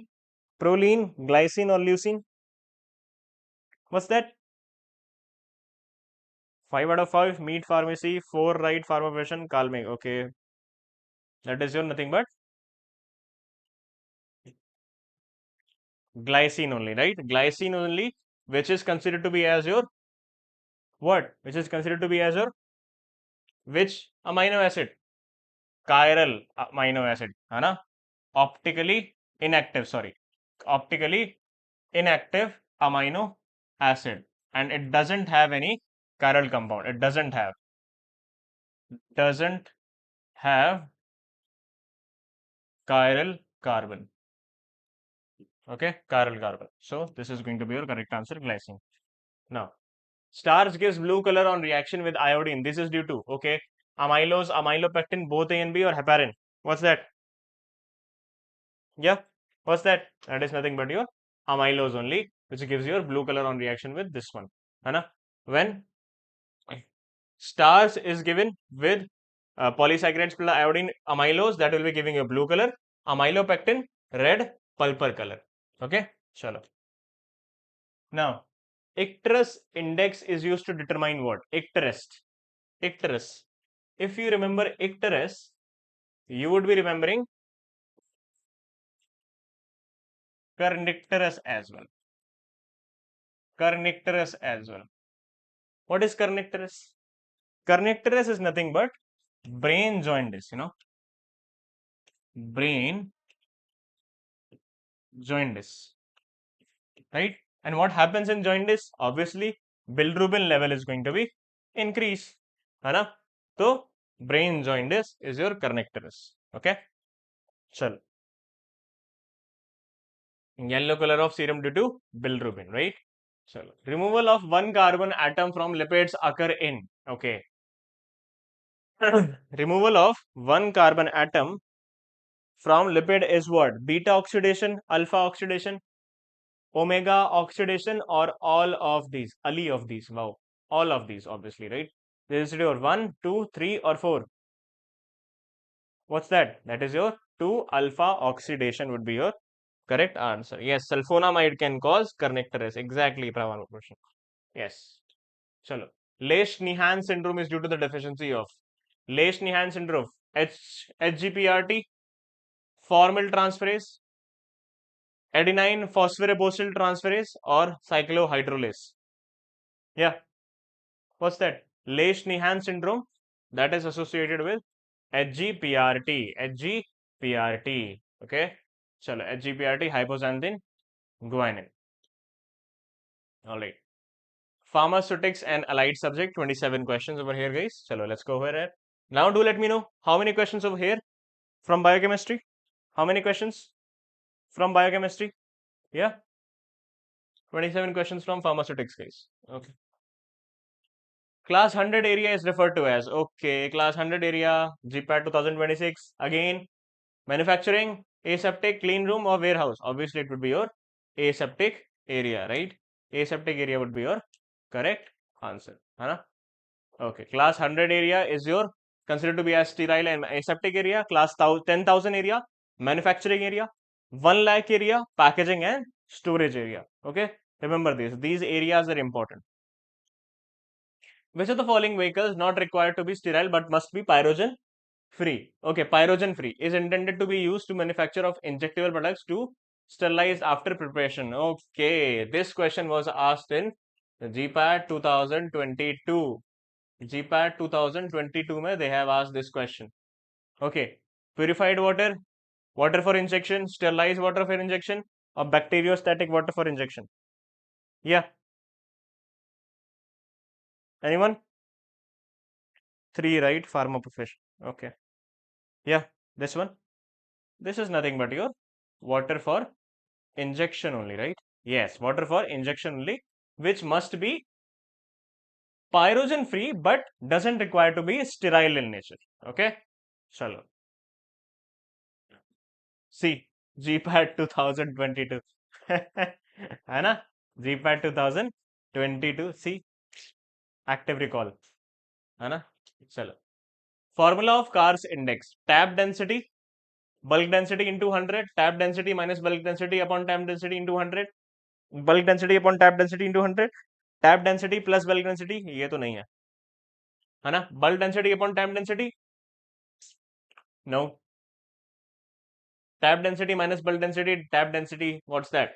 proline, glycine, or leucine. What's that? 5 out of 5. Meat pharmacy. 4 right. Pharma profession. Calming. Okay, that is your nothing but glycine only, right? Glycine only, which is considered to be as your what? Which is considered to be as your which amino acid? Chiral amino acid, है ना? Optically inactive, sorry. Optically inactive amino acid, and it doesn't have any chiral compound. It doesn't have chiral carbon. Okay, chiral carbon. So this is going to be your correct answer, glycine. Now, starch gives blue color on reaction with iodine. This is due to, okay, amylose, amylopectin, both A and B, or heparin. What's that? Yeah, what's that? That is nothing but your amylose only, which gives your blue color on reaction with this one. When Stars is given with polysaccharides plus iodine amylose, that will be giving you blue color. Amylopectin, red purple color. Okay, chalo. Now, icterus index is used to determine what? Icterus. Icterus. If you remember icterus, you would be remembering kernicterus as well. Kernicterus as well. What is kernicterus? Kernicterus is nothing but brain jaundice, brain jaundice, right? And what happens in jaundice? Obviously, bilirubin level is going to be increase, है ना? So, brain jaundice is your kernicterus. Okay, chalo. Yellow color of serum due to bilirubin, right? Chalo. Removal of one carbon atom from lipids occur in, okay. Removal of one carbon atom from lipid is what? Beta oxidation, alpha oxidation, omega oxidation, or all of these? Ali of these. Wow. All of these, obviously, right? This is your 1, 2, 3, or 4. What's that? That is your 2 alpha oxidation would be your correct answer. Yes, sulfonamide can cause kernicterus. Exactly, Pravan. Yes. Chalo. Laysch-Nihan syndrome is due to the deficiency of Laysch-Nihan syndrome, HGPRT, formyl transferase, adenine phosphoribosyl transferase, or cyclohydrolase. Yeah. What's that? Laysch-Nihan syndrome, that is associated with HGPRT. HGPRT. Okay. Chalo. HGPRT, hypoxanthine guanine. All right. Pharmaceutics and allied subject, 27 questions over here, guys. Chalo, let's go over it. Now do let me know how many questions over here from biochemistry. How many questions from biochemistry? Yeah, 27 questions from pharmaceutics, guys. Okay. Class 100 area is referred to as, okay, class 100 area, GPAT 2026. Again, manufacturing, aseptic, clean room, or warehouse. Obviously, it would be your aseptic area, right? Aseptic area would be your correct answer. Okay, class 100 area is your considered to be as sterile and aseptic area. Class 10,000 area, manufacturing area. 1 lakh area, packaging and storage area. Okay, remember this. These areas are important. Which of the following vehicles not required to be sterile but must be pyrogen free? Okay, pyrogen free is intended to be used to manufacture of injectable products to sterilize after preparation. Okay, this question was asked in GPAT 2022. GPAT 2022 में they have asked this question. Okay, purified water, water for injection, sterilized water for injection, or bacteriostatic water for injection? Yeah. Anyone? 3, right? Pharma profession. Okay. Yeah, this one. This is nothing but your water for injection only, right? Yes, water for injection only, which must be pyrogen free but doesn't require to be sterile in nature. Okay. Chalo. See, GPAT 2022. है ना? GPAT 2022. See, active recall. है ना? चलो. Formula of Carr's index. Tap density, bulk density into 100. Tap density minus bulk density upon tap density into 100. Bulk density upon tap density into 100. Tap density plus bulk density. ये तो नहीं है ना? Bulk density upon tap density. No. Tap density minus bulk density. Tap density. What's that?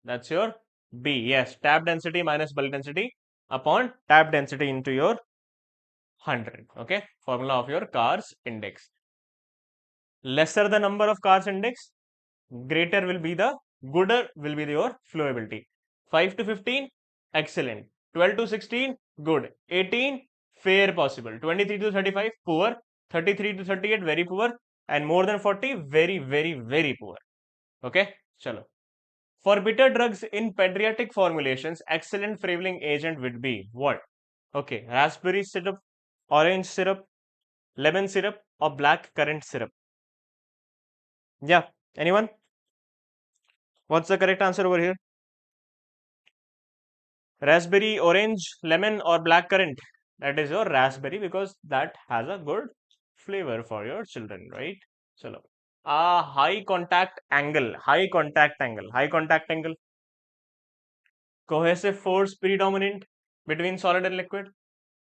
That's your B. Yes, tap density minus bulk density upon tap density into your 100. Okay, formula of your Carr's index. Lesser the number of Carr's index, greater will be the gooder will be your flowability. 5 to 15, excellent. 12 to 16, good. 18, fair possible. 23 to 35, poor. 33 to 38, very poor. And more than 40, very, very, very poor. Okay, chalo. For bitter drugs in pediatric formulations, excellent flavoring agent would be what? Okay, raspberry syrup, orange syrup, lemon syrup, or black currant syrup. Yeah, anyone? What's the correct answer over here? Raspberry, orange, lemon, or black currant? That is your raspberry, because that has a good flavor for your children, right? Chalo. High contact angle. High contact angle. High contact angle. Cohesive force predominant between solid and liquid.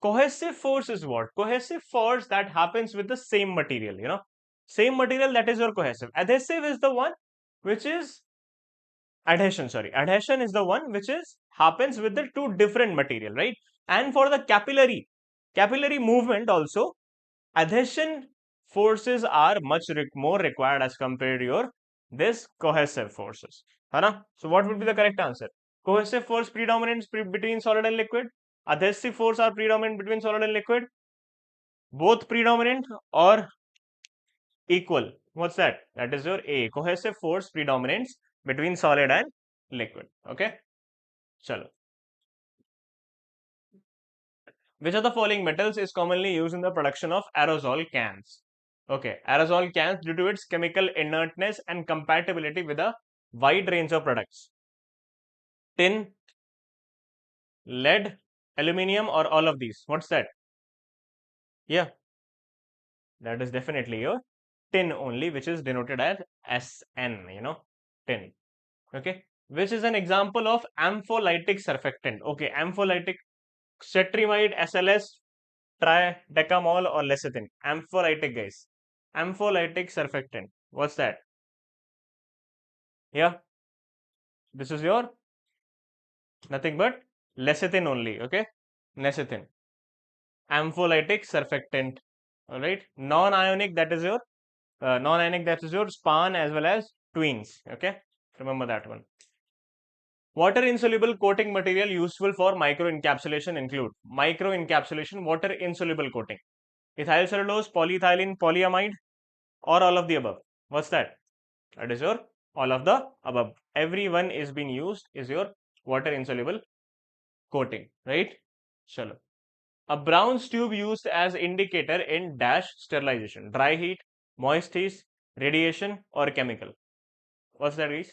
Cohesive force is what? Cohesive force that happens with the same material, same material, that is your cohesive. Adhesive is the one which is adhesion, sorry. Adhesion is the one which is happens with the two different material, right? And for the capillary movement also, adhesion forces are much more required as compared to your this cohesive forces. Hai. So what would be the correct answer? Cohesive force predominant between solid and liquid. Adhesive force are predominant between solid and liquid. Both predominant or equal. What's that? That is your A. Cohesive force predominates between solid and liquid. Okay. Chalo. Which of the following metals is commonly used in the production of aerosol cans? Okay, aerosol cans, due to its chemical inertness and compatibility with a wide range of products. Tin, lead, aluminium, or all of these? What's that? Yeah, that is definitely your tin only, which is denoted as SN, tin. Okay, which is an example of ampholytic surfactant. Okay, ampholytic, cetrimide, SLS, tridecamol, or lecithin. Ampholytic, guys. Ampholytic surfactant. What's that? Yeah, this is your nothing but lecithin only. Okay, lecithin. Ampholytic surfactant. All right. Non-ionic, that is your span as well as twins. Okay, remember that one. Water insoluble coating material useful for microencapsulation include microencapsulation, water insoluble coating, ethyl cellulose, polyethylene, polyamide, or all of the above. What's that? That is your all of the above. Every one is being used is your water insoluble coating, right? Chalo. A Brown's tube used as indicator in dash sterilization, dry heat, moist heat, radiation, or chemical. What's that, guys?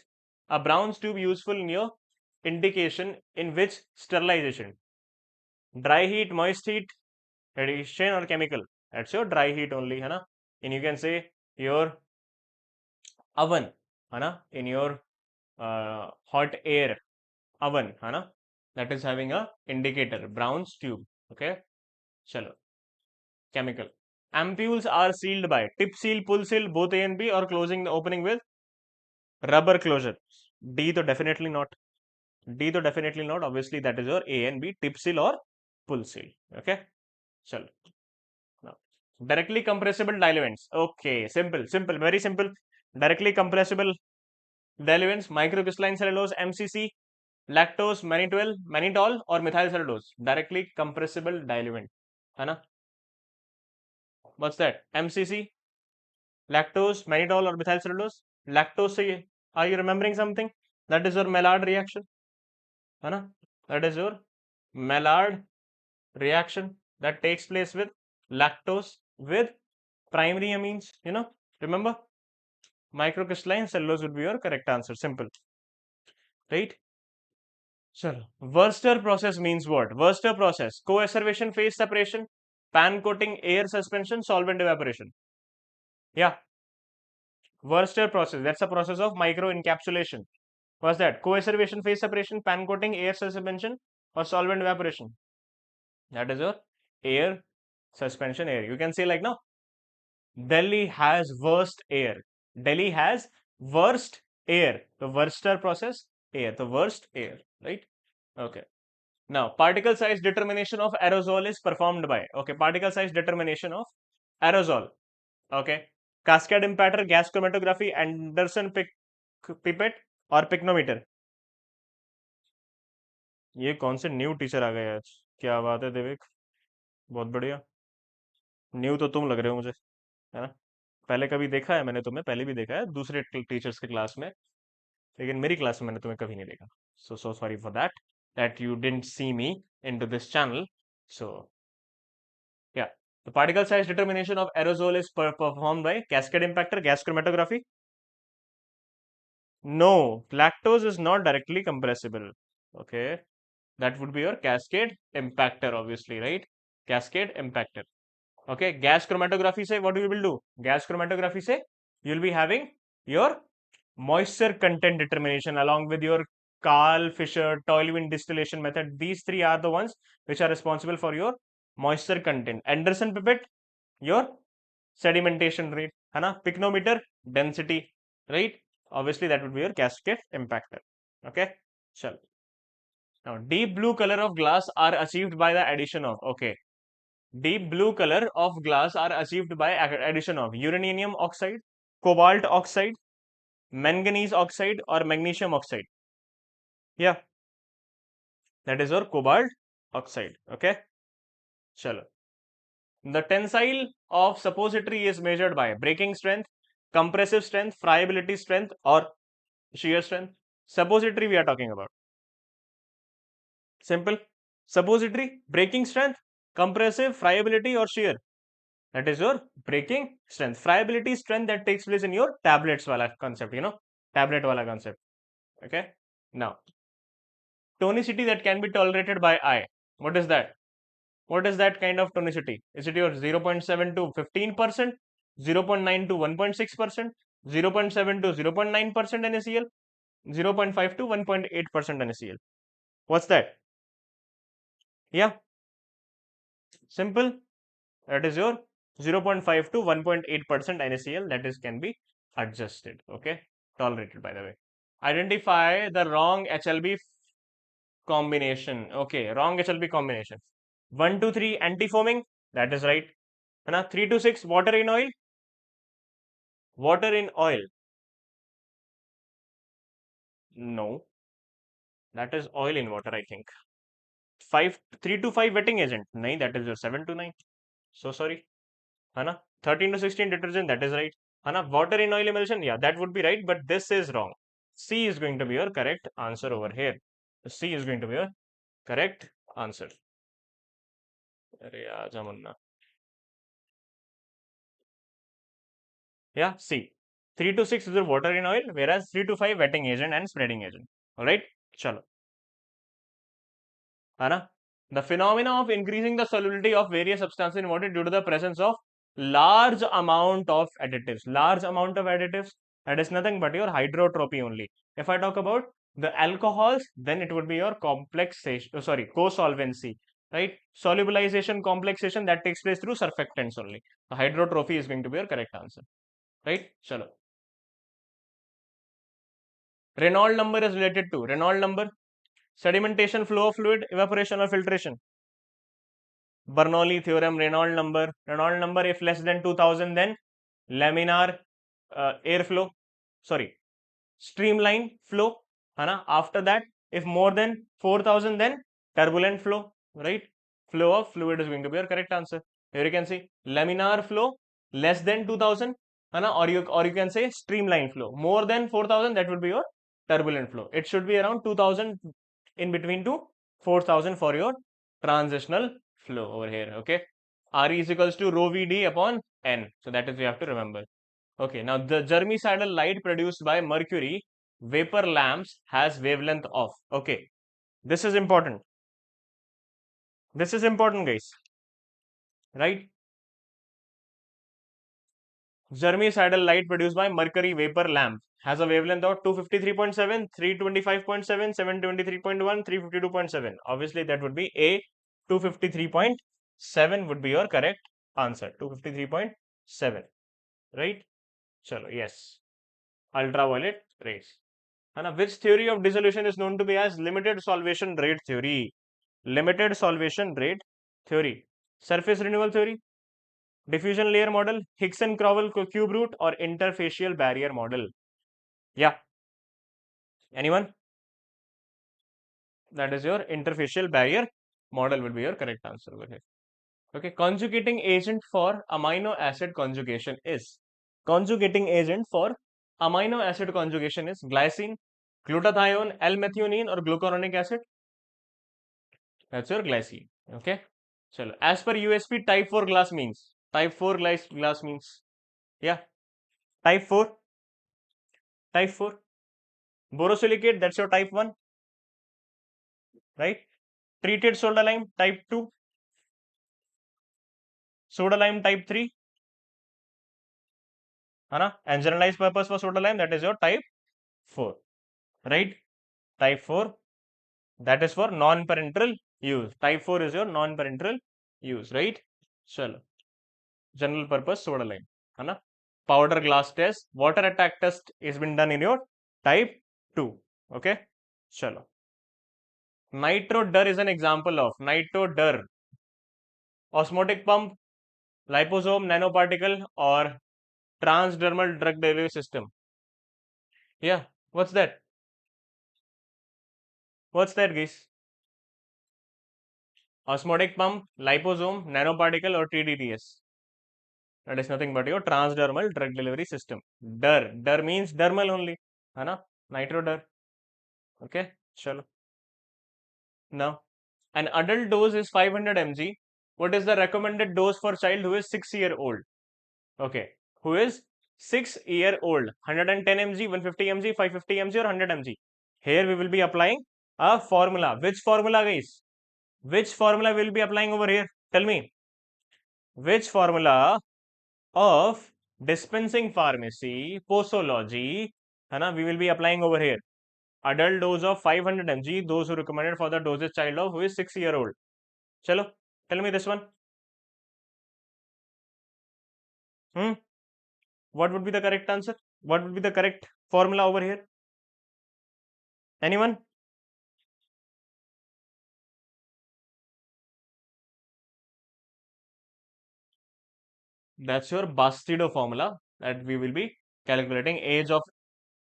A Brown's tube useful in your indication in which sterilization? Dry heat, moist heat, radiation, or chemical? That's your dry heat only, है ना? And you can say your oven, है ना? In your hot air oven, है ना? That is having a indicator, Brown's tube. Okay, chalo. Chemical. Ampules are sealed by tip seal, pull seal, both A and B, or closing the opening with rubber closure. D to definitely not. D to definitely not. Obviously, that is your A and B, tip seal or pull seal. Okay, chalo. Now, directly compressible diluents. Okay, simple, very simple. Directly compressible diluents, microcrystalline cellulose, MCC, lactose, mannitol, or methyl cellulose. Directly compressible diluent. है ना? What's that? MCC, lactose, mannitol, or methyl cellulose? Lactose, are you remembering something? That is your Maillard reaction. है ना? That is your Maillard reaction that takes place with lactose with primary amines. Remember? Microcrystalline cellulose would be your correct answer. Simple. Right? Sure. Wurster process means what? Wurster process. Co-acervation phase separation, pan coating, air suspension, solvent evaporation. Yeah. Wurster process. That's a process of microencapsulation. What's that? Co-acervation phase separation, pan coating, air suspension, or solvent evaporation. That is your air suspension air. You can say like now, Delhi has worst air. Delhi has worst air. The Wurster process, air. The worst air. Right? Okay. Now, particle size determination of aerosol is performed by, okay, particle size determination of aerosol, okay, cascade impactor, gas chromatography, Anderson pipette और pycnometer. ये कौन से new teacher आ गए आज? क्या बात है देविक, बहुत बढ़िया. न्यू तो तुम लग रहे हो मुझे, है ना? पहले कभी देखा है मैंने तुम्हें, पहले भी देखा है दूसरे टीचर्स के क्लास में, लेकिन मेरी क्लास में मैंने तुम्हें कभी नहीं देखा. So sorry for that you didn't see me into this channel. So yeah, the particle size determination of aerosol is performed by cascade impactor, gas chromatography. No, lactose is not directly compressible. Okay, that would be your cascade impactor, obviously, right? cascade impactor. Okay, gas chromatography say what you will do? Gas chromatography say you will be having your moisture content determination along with your 𝚋𝙗, toluene distillation method. These three are the ones which are responsible for your moisture content. Anderson pipette, your sedimentation rate, है ना? Pycnometer, density, right? Obviously that would be your cascade impactor. Okay, chalo. Now deep blue color of glass are achieved by the addition of, okay, deep blue color of glass are achieved by addition of uranium oxide, cobalt oxide, manganese oxide, or magnesium oxide. Yeah, that is your cobalt oxide. Okay, chalo. The tensile of suppository is measured by breaking strength, compressive strength, friability strength, or shear strength. Suppository we are talking about. Simple. Suppository, breaking strength, compressive, friability, or shear. That is your breaking strength. Friability strength that takes place in your tablets wala concept, tablet wala concept. Okay. Now, tonicity that can be tolerated by eye. What is that? What is that kind of tonicity? Is it your 0.7 to 15%, 0.9 to 1.6%, 0.7 to 0.9% NaCl, 0.5 to 1.8% NaCl? What's that? Yeah, simple. That is your 0.5 to 1.8% NaCl that is can be adjusted. Okay, tolerated by the way. Identify the wrong HLB combination. Okay, wrong HLB combination. 1 to 3 anti-foaming, that is right. 3 to 6 water in oil. Water in oil. No, that is oil in water, I think. 3 to 5 wetting agent. No, that is your 7 to 9. So sorry. 13 to 16 detergent, that is right. Water in oil emulsion, yeah, that would be right, but this is wrong. C is going to be your correct answer over here. C is going to be your correct answer. Yeah, C. 3 to 6 is the water in oil, whereas 3 to 5 wetting agent and spreading agent. Alright, chalo. The phenomena of increasing the solubility of various substances in water due to the presence of large amount of additives. Large amount of additives, that is nothing but your hydrotropy only. If I talk about the alcohols, then it would be your co-solvency, right? Solubilization, complexation that takes place through surfactants only. The hydrotrophy is going to be your correct answer, right? Chalo. Reynolds number is related to Reynolds number, sedimentation, flow of fluid, evaporation or filtration. Bernoulli theorem, Reynolds number if less than 2000, then laminar airflow, streamline flow. After that, if more than 4000, then turbulent flow, right? Flow of fluid is going to be your correct answer. Here you can see laminar flow less than 2000, or you can say streamline flow more than 4000, that would be your turbulent flow. It should be around 2000 in between to 4000 for your transitional flow over here. Okay, Re is equals to rho Vd upon N. So that is we have to remember. Okay, now the germicidal light produced by mercury vapor lamps has wavelength of. Okay, this is important. This is important, guys. Right? Germicidal light produced by mercury vapor lamp has a wavelength of 253.7, 325.7, 723.1, 352.7. Obviously, that would be A. 253.7 would be your correct answer. 253.7. Right? Chalo, yes. Ultraviolet rays. Which theory of dissolution is known to be as limited solvation rate theory? Limited solvation rate theory. Surface renewal theory, diffusion layer model, Higgs-Crowell cube root, or interfacial barrier model? Yeah. Anyone? That is your interfacial barrier model will be your correct answer over here. Okay, conjugating agent for amino acid conjugation is glycine, glutathione, L-methionine, or glucuronic acid. That's your glycine. Okay. Chalo. As per USP, type 4 glass means. Type 4 glass means. Yeah. Type 4. Type 4. Borosilicate, that's your type 1. Right. Treated soda lime, type 2. Pseudolyme type 3, है ना, and generalized purpose for pseudolyme, that is your type 4, right? Type 4, that is for non-parenteral use. Type 4 is your non-parenteral use, right? चलो, general purpose pseudolyme, है ना? Powder glass test, water attack test is been done in your type 2, okay? चलो, nitro-dur is an example of nitro-dur, osmotic pump, liposome, nanoparticle, or transdermal drug delivery system. Yeah, what's that? What's that, guys? Osmotic pump, liposome, nanoparticle, or TDDS? That is nothing but your transdermal drug delivery system. DER. DER means dermal only. है ना? Nitro-dur. Okay, chalo. Now, an adult dose is 500 mg. What is the recommended dose for child who is 6-year-old? Okay, who is 6-year-old? 110 mg, 150 mg, 550 mg, or 100 mg? Here we will be applying a formula. Which formula, guys? Which formula will be applying over here? Tell me. Which formula of dispensing pharmacy, posology, है ना, we will be applying over here? Adult dose of 500 mg, those who recommended for the dosage child of who is 6-year-old. Chalo, tell me this one. What would be the correct answer? What would be the correct formula over here? Anyone? That's your Bastido formula that we will be calculating age of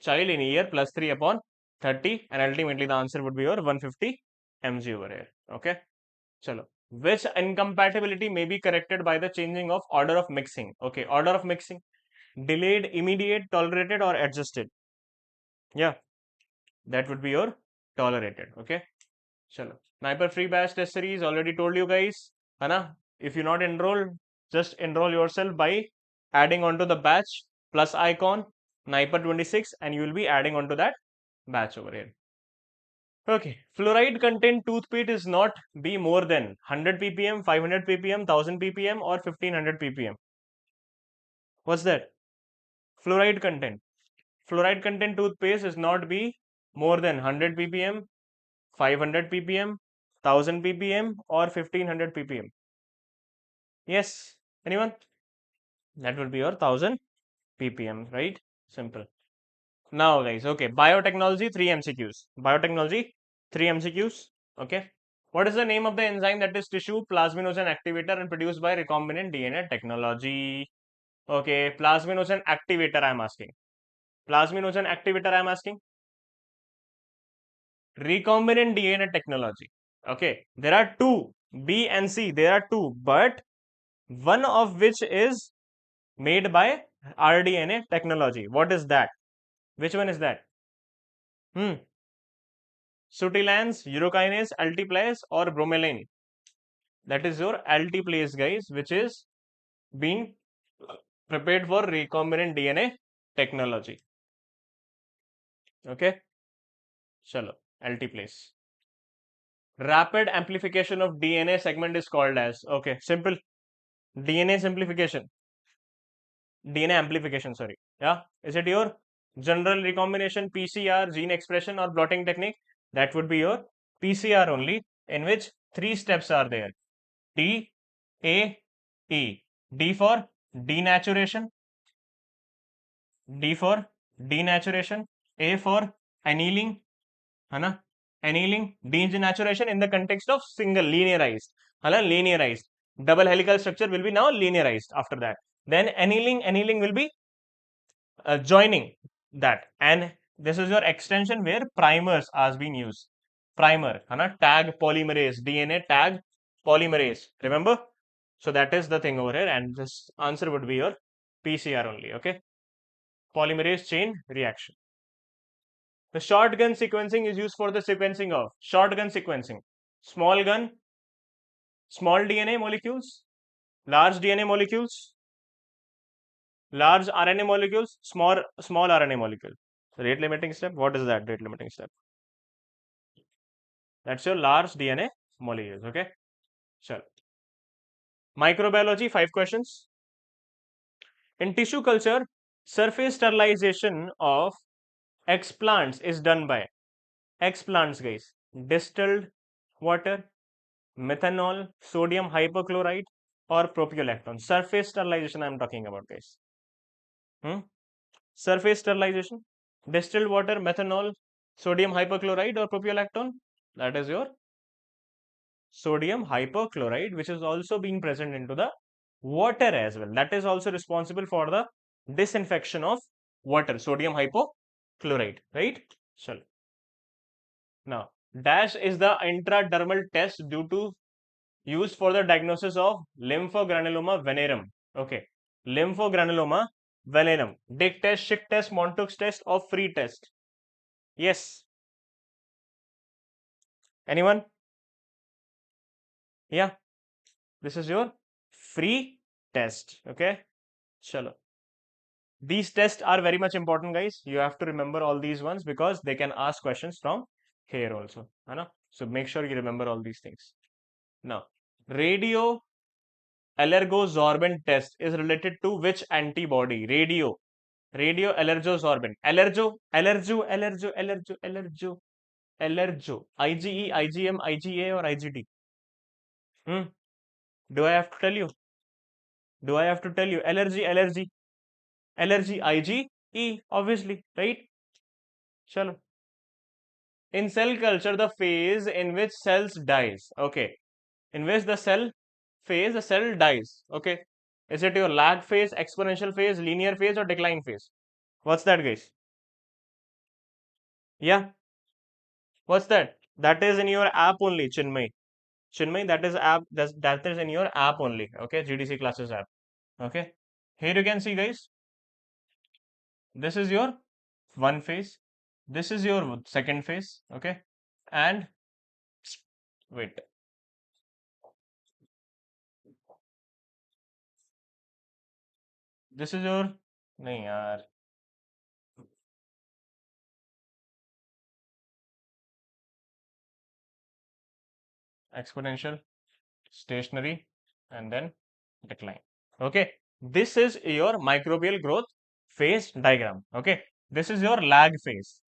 child in a year plus 3 upon 30, and ultimately the answer would be your 150 mg over here. Okay, chalo. Which incompatibility may be corrected by the changing of order of mixing? Okay, order of mixing: delayed, immediate, tolerated, or adjusted? Yeah, that would be your tolerated. Okay, chalo. NIPER free batch test series, already told you guys, है ना? If you're not enrolled, just enroll yourself by adding onto the batch plus icon NIPER 26, and you will be adding onto that batch over here. Okay, fluoride content toothpaste is not be more than 100 ppm, 500 ppm, 1000 ppm, or 1500 ppm. What's that? Fluoride content. Fluoride content toothpaste is not be more than 100 ppm, 500 ppm, 1000 ppm, or 1500 ppm. Yes, anyone? That will be your 1000 ppm, right? Simple. Now, guys, okay, biotechnology 3 MCQs. Biotechnology 3 MCQs. Okay. What is the name of the enzyme that is tissue plasminogen activator and produced by recombinant DNA technology? Okay, plasminogen activator I am asking. Plasminogen activator I am asking. Recombinant DNA technology. Okay, there are two, B and C. There are two, but one of which is made by rDNA technology. What is that? Which one is that? Sutilans, urokinase, altiplase, or bromelain? That is your altiplase, guys, which is being prepared for recombinant DNA technology. Okay, chalo, altiplase. Rapid amplification of DNA segment is called as, okay, simple, DNA simplification, DNA amplification, sorry. Yeah, is it your general recombination, PCR, gene expression, or blotting technique? That would be your PCR only, in which 3 steps are there: D, A, E. D for denaturation, D for denaturation, A for annealing, है ना? Annealing, denaturation in the context of single linearized, है ना? Linearized. Double helical structure will be now linearized after that. Then annealing will be joining that, and this is your extension where primers has been used. Primer, है ना? Tag polymerase, DNA tag polymerase. Remember? So that is the thing over here, and this answer would be your PCR only. Okay, polymerase chain reaction. The shotgun sequencing is used for the sequencing of shotgun sequencing: small gun, small DNA molecules, large DNA molecules, large RNA molecules, small RNA molecule. Rate limiting step. What is that rate limiting step? That's your large DNA molecules. Okay, sure. Microbiology, 5 questions. In tissue culture, surface sterilization of explants is done by explants, guys. Distilled water, methanol, sodium hypochlorite, or propiolactone. Surface sterilization I am talking about, guys. Surface sterilization, distilled water, methanol, sodium hypochlorite, or propiolactone. That is your sodium hypochlorite, which is also being present into the water as well. That is also responsible for the disinfection of water, sodium hypochlorite, right? So now dash is the intradermal test due to used for the diagnosis of lymphogranuloma venereum. Okay, lymphogranuloma venereum. Dick test, Schick test, Montauk's test, or free test. Yes. Anyone? Yeah. This is your free test. Okay. Chalo. These tests are very much important, guys. You have to remember all these ones because they can ask questions from here also. So make sure you remember all these things. Now, radio allergosorbent test is related to which antibody? Radio allergosorbent. Allergo. IgE, IgM, IgA, or IgD? Do I have to tell you? Allergy, IgE, obviously, right? Chalo. In cell culture, the phase in which cells dies. Okay. In which the cell dies. Okay. Is it your lag phase, exponential phase, linear phase, or decline phase? What's that, guys? Yeah. What's that? That is in your app only, Chinmay. That is app. That is in your app only. Okay, GDC classes app. Okay. Here you can see, guys. This is your one phase. This is your second phase. Okay. And wait. This is your nahi yaar. Exponential, stationary, and then decline. Okay, this is your microbial growth phase diagram. Okay, this is your lag phase.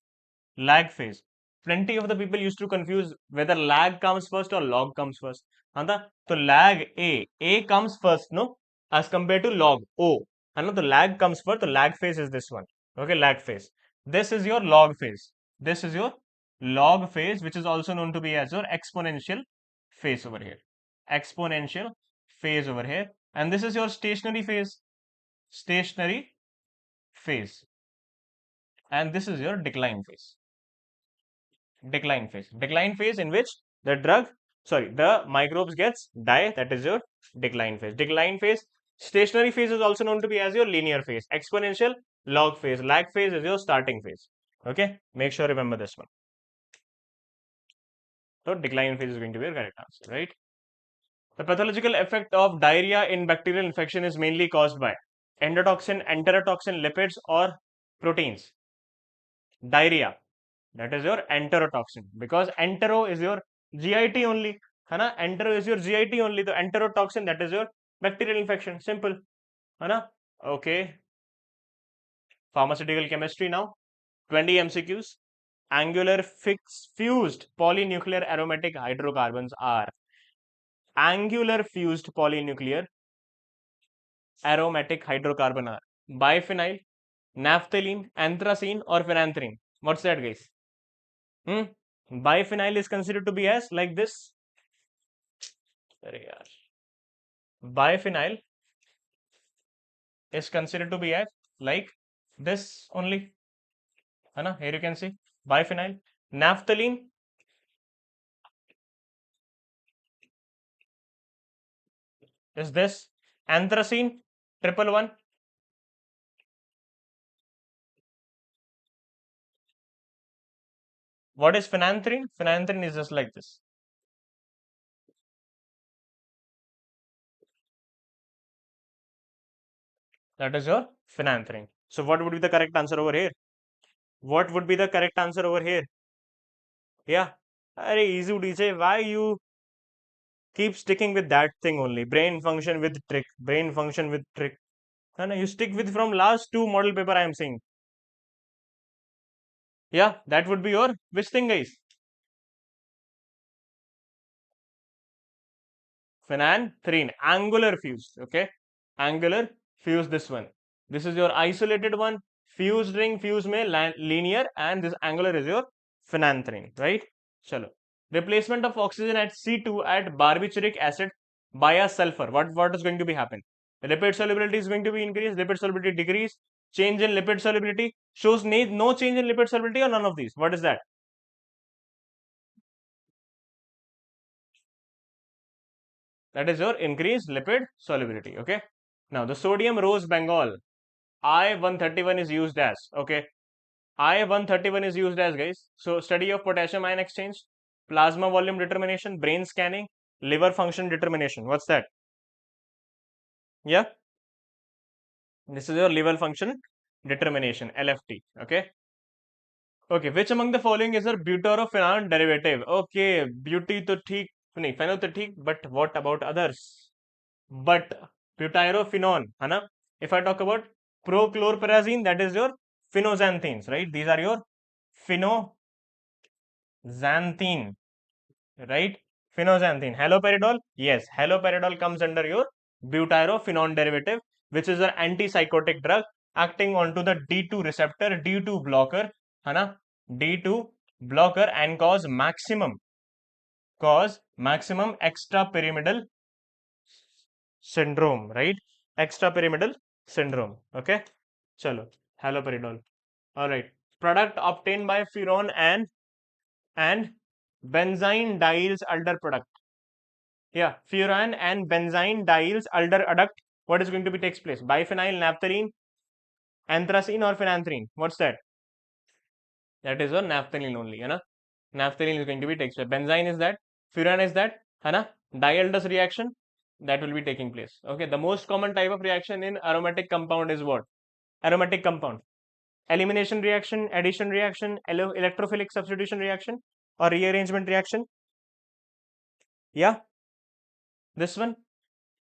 Plenty of the people used to confuse whether lag comes first or log comes first. So lag A comes first, no, as compared to log O. The lag comes first. The lag phase is this one. Okay, lag phase. This is your log phase. This is your log phase, which is also known to be as your exponential phase over here. Exponential phase over here. And this is your stationary phase. Stationary phase. And this is your decline phase. Decline phase in which the microbes gets die. That is your decline phase. Stationary phase is also known to be as your linear phase. Exponential, log phase. Lag phase is your starting phase. Okay, make sure remember this one. So decline phase is going to be your correct answer, right? The pathological effect of diarrhea in bacterial infection is mainly caused by endotoxin, enterotoxin, lipids, or proteins. Diarrhea, that is your enterotoxin, because entero is your GIT only. Entero is your GIT only. The enterotoxin, that is your bacterial infection. Simple. Okay. Pharmaceutical chemistry now. 20 MCQs. Angular fused polynuclear aromatic hydrocarbons are angular fused polynuclear aromatic hydrocarbon are biphenyl, naphthalene, anthracene, or phenanthrene. What's that, guys? Biphenyl is considered to be as like this. Biphenyl is considered to be as like this only. Here you can see biphenyl. Naphthalene is this. Anthracene, 111. What is phenanthrene? Phenanthrene is just like this. That is your phenanthrene. So what would be the correct answer over here? What would be the correct answer over here? Yeah. Easy, DJ. Why you keep sticking with that thing only. Brain function with trick, brain function with trick. And you stick with from last two model paper I am saying. Yeah, that would be your which thing, guys? Phenanthrene, angular fused. Okay, angular fused. This one. This is your isolated one. Fused ring, fuse में linear, and this angular is your phenanthrene, right? Chalo. Replacement of oxygen at C2 at barbituric acid by a sulfur. What is going to be happen? Lipid solubility is going to be increased. Lipid solubility decrease. Change in lipid solubility shows no change in lipid solubility or none of these. What is that? That is your increased lipid solubility. Okay. Now the sodium rose Bengal I-131 is used as. Okay. I-131 is used as, guys. So study of potassium ion exchange, plasma volume determination, brain scanning, liver function determination. What's that? Yeah. This is your liver function determination, LFT. Okay. Okay. Which among the following is your butyrophenol derivative? Okay. Beauty to theek, nahi, phenol to theek, but what about others? But butyrophenol, है ना? If I talk about prochlorperazine, that is your phenoxanthines, right? These are your phenoxanthine, right? Phenoxanthine. Haloperidol, yes, haloperidol comes under your butyrophenol derivative, which is an antipsychotic drug acting onto the D2 receptor, D2 blocker, है ना? D2 blocker and cause maximum extrapyramidal syndrome, right? Extrapyramidal syndrome. Okay. Chalo. Haloperidol. All right. Product obtained by furan and benzyne dihydrols alder product. Yeah, furan and benzyne dihydrols alder adduct. What is going to be takes place? Biphenyl naphthalene, anthracene or phenanthrene? What's that? That is a naphthalene only, है ना? Naphthalene is going to be takes place. Benzyne is that. Furan is that, है ना? Dihydrous reaction that will be taking place. Okay, the most common type of reaction in aromatic compound is what? Aromatic compound. Elimination reaction, addition reaction, electrophilic substitution reaction, or rearrangement reaction. Yeah, this one.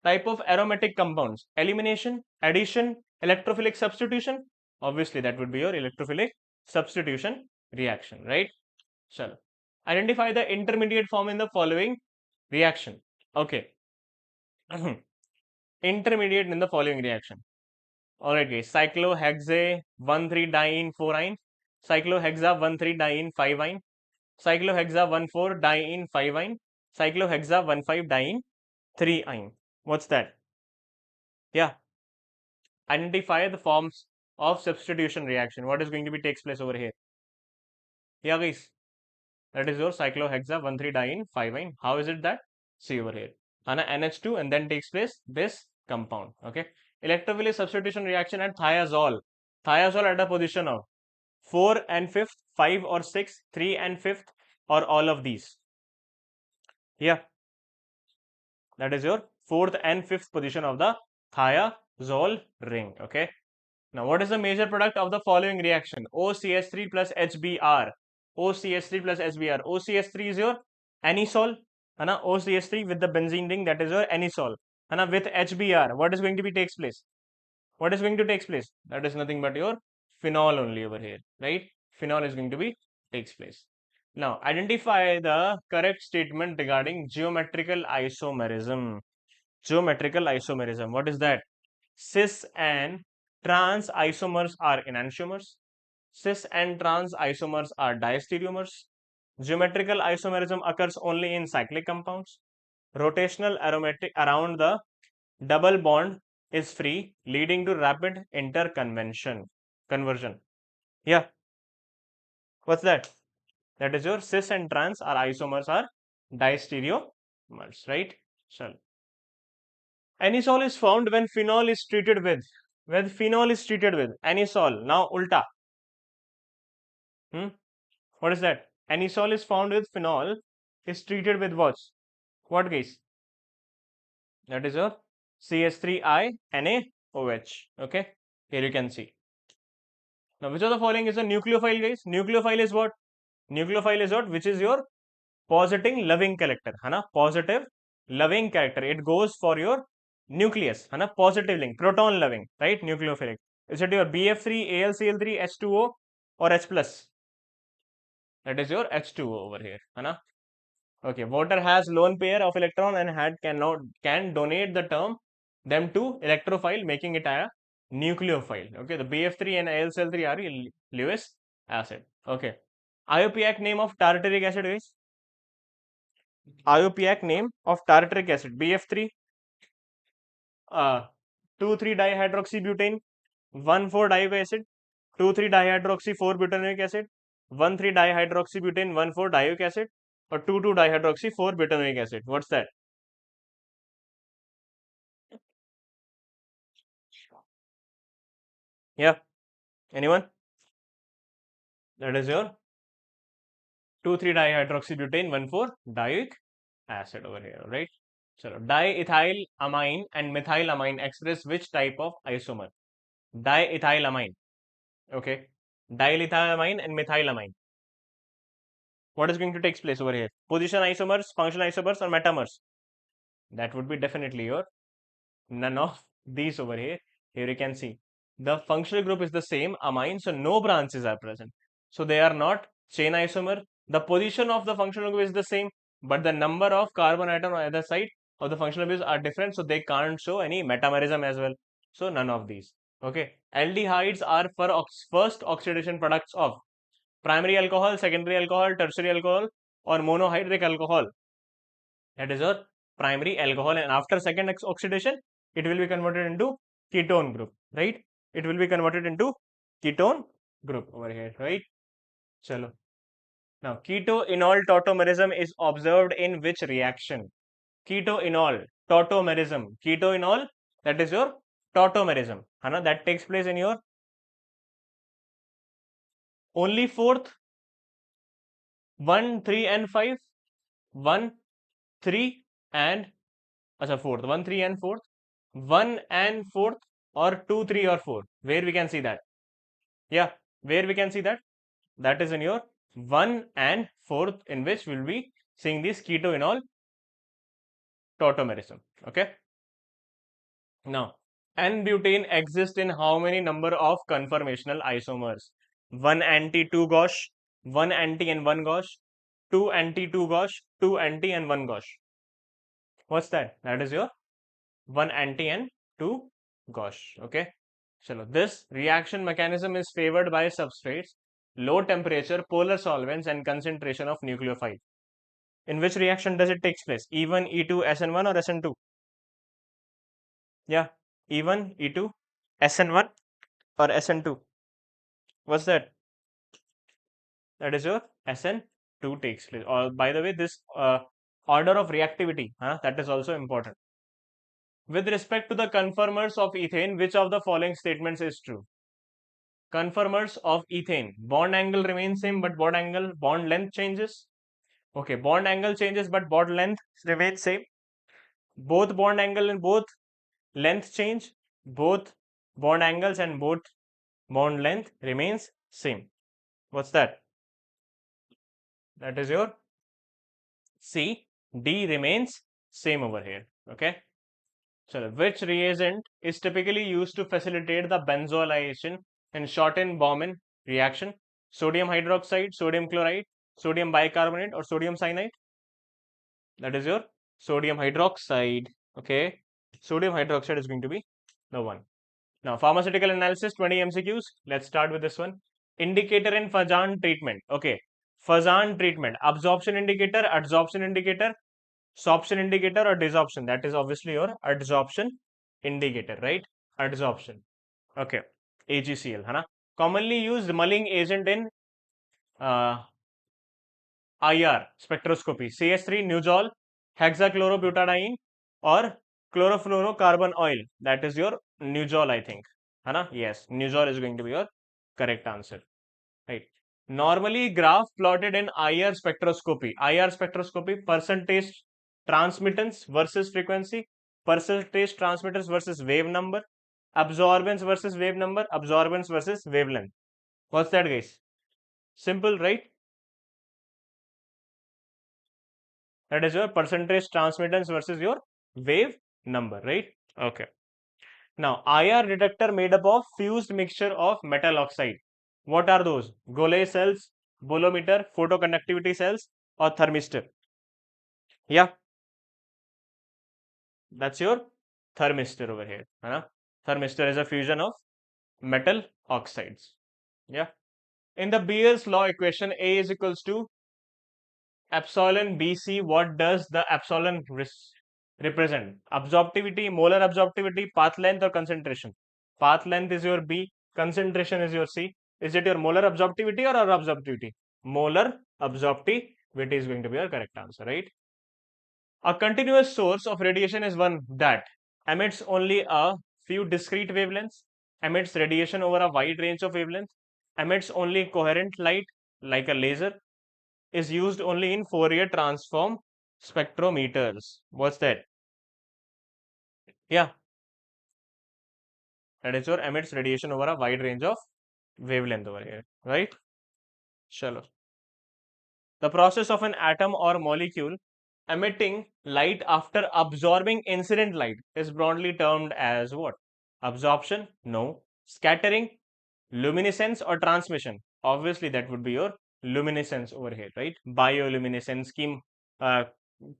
Type of aromatic compounds: elimination, addition, electrophilic substitution. Obviously, that would be your electrophilic substitution reaction, right? So, identify the intermediate form in the following reaction. Okay. Intermediate in the following reaction. Alright, guys. Cyclohexa 1,3-diene 4-ine, cyclohexa 1,3-diene 5-ine, cyclohexa 1,4-diene 5-ine, cyclohexa 1,5-diene 3-ine. What's that? Yeah. Identify the forms of substitution reaction. What is going to be takes place over here? Yeah, guys. That is your cyclohexa 1,3-diene 5-ine. How is it that? See over here. NH2 and then takes place this compound. Okay. Electrophilic substitution reaction at thiazole. Thiazole at a position of 4 and 5th, 5 or 6, 3 and 5th, or all of these. Yeah. That is your 4th and 5th position of the thiazole ring. Okay. Now, what is the major product of the following reaction? OCH3 plus HBr. OCH3 plus HBr. OCH3 is your anisole. OCH3 with the benzene ring, that is your anisole. With HBr, what is going to be takes place? What is going to takes place? That is nothing but your phenol only over here, right? Phenol is going to be takes place. Now, identify the correct statement regarding geometrical isomerism. Geometrical isomerism. What is that? Cis and trans isomers are enantiomers. Cis and trans isomers are diastereomers. Geometrical isomerism occurs only in cyclic compounds. Rotational aromatic around the double bond is free, leading to rapid interconversion. Yeah. What's that? That is your cis and trans are isomers are diastereomers, right? So, anisole is formed when phenol is treated with. When phenol is treated with anisole. Now ulta. What is that? Anisole is found with phenol is treated with what? What, guys? That is a CH3I NaOH. Okay. Here you can see. Now, which of the following is a nucleophile, guys? Nucleophile is what? Nucleophile is what? Which is your positive loving collector. है ना? Positive loving character, it goes for your nucleus, है ना, positive link, proton loving, right, nucleophilic. Is it your BF3, AlCl3, H2O or H plus? That is your H2O over here, है ना. Okay, water has lone pair of electron and can donate the term them to electrophile, making it a nucleophile. Okay, the BF3 and AlCl3 are Lewis acid. Okay, IUPAC name of tartaric acid is IUPAC name of tartaric acid BF3 2,3-dihydroxybutane 1,4-dioic acid 2,3-dihydroxy-4-butanoic acid 1,3-dihydroxybutane 1,4-dioic acid or 2,2-dihydroxy-4-butanoic acid. What's that? Yeah, anyone? That is your 2,3-dihydroxybutane 1,4-dioic acid over here, right? So diethylamine and methylamine express which type of isomer? Diethylamine. Okay, diethylamine and methylamine. What is going to take place over here? Position isomers, functional isomers, or metamers? That would be definitely your none of these over here. Here you can see the functional group is the same, amine, so no branches are present. So they are not chain isomer. The position of the functional group is the same, but the number of carbon atom on either side of the functional groups are different, so they can't show any metamerism as well. So none of these. Okay, aldehydes are first oxidation products of primary alcohol, secondary alcohol, tertiary alcohol, or monohydric alcohol. That is your primary alcohol, and after second oxidation, it will be converted into ketone group, right? It will be converted into ketone group over here, right? Chalo. Now, keto-enol tautomerism is observed in which reaction? Keto-enol tautomerism. Keto-enol, that is your tautomerism. Hana, that takes place in your only fourth, 1, 3, and 5, 1, 3, and fourth, 1, 3, and fourth, 1 and fourth, or 2, 3, or 4. Where we can see that? Yeah, where we can see that? That is in your 1 and fourth, in which we'll be seeing this keto-enol tautomerism. Okay. Now, N-butane exists in how many number of conformational isomers? 1 anti, 2 gauche, 1 anti and 1 gauche, 2 anti, 2 gauche, 2 anti and 1 gauche. What's that? That is your 1 anti and 2 gauche. Okay. So this reaction mechanism is favored by substrates, low temperature, polar solvents, and concentration of nucleophile. In which reaction does it take place? E1, E2, SN1 or SN2? Yeah, E1, E2, SN1 or SN2. What's that? That is your SN2 takes place. Or by the way, this order of reactivity, that is also important. With respect to the conformers of ethane, which of the following statements is true? Conformers of ethane, bond angle remains same, but bond length changes. Okay, bond angle changes, but bond length remains same. Both bond angle and both length change. Both bond angles and both bond length remains same. What's that? That is your C. D remains same over here. Okay. So which reagent is typically used to facilitate the benzolization and shorten Baumann reaction? Sodium hydroxide, sodium chloride, sodium bicarbonate, or sodium cyanide? That is your sodium hydroxide. Okay, sodium hydroxide is going to be the one. Now, pharmaceutical analysis, 20 MCQs. Let's start with this one. Indicator in Fazan treatment. Okay, Fazan treatment. Absorption indicator, adsorption indicator, sorption indicator, or desorption. That is obviously your adsorption indicator, right? Adsorption. Okay, AgCl. Hana. Commonly used mulling agent in IR spectroscopy. CH3, Nuzol, hexachlorobutadiene, or chlorofluorocarbon oil. That is your Nuzol, I think. Hana? Yes, Nuzol is going to be your correct answer. Right. Normally, graph plotted in IR spectroscopy. IR spectroscopy, percentage transmittance versus frequency, percentage transmittance versus wave number, absorbance versus wave number, absorbance versus wavelength. What's that, guys? Simple, right? That is your percentage transmittance versus your wave number, right? Okay. Now, IR detector made up of fused mixture of metal oxide. What are those? 𝙂𝙎 cells, bolometer, photoconductivity cells, or thermistor? Yeah, that's your thermistor over here. Thermistor is a fusion of metal oxides. Yeah. In the Beer's law equation, A is equals to epsilon BC. What does the epsilon represent? Absorptivity, molar absorptivity, path length, or concentration? Path length is your B, concentration is your C. Is it your molar absorptivity or absorptivity? Molar absorptivity is going to be your correct answer, right? A continuous source of radiation is one that emits only a few discrete wavelengths, emits radiation over a wide range of wavelengths, emits only coherent light like a laser, is used only in Fourier transform spectrometers. What's that? Yeah, that is your emits radiation over a wide range of wavelength over here, right? Chalo. The process of an atom or molecule emitting light after absorbing incident light is broadly termed as what? Absorption? No. Scattering? Luminescence or transmission? Obviously, that would be your luminescence over here, right? Bioluminescence,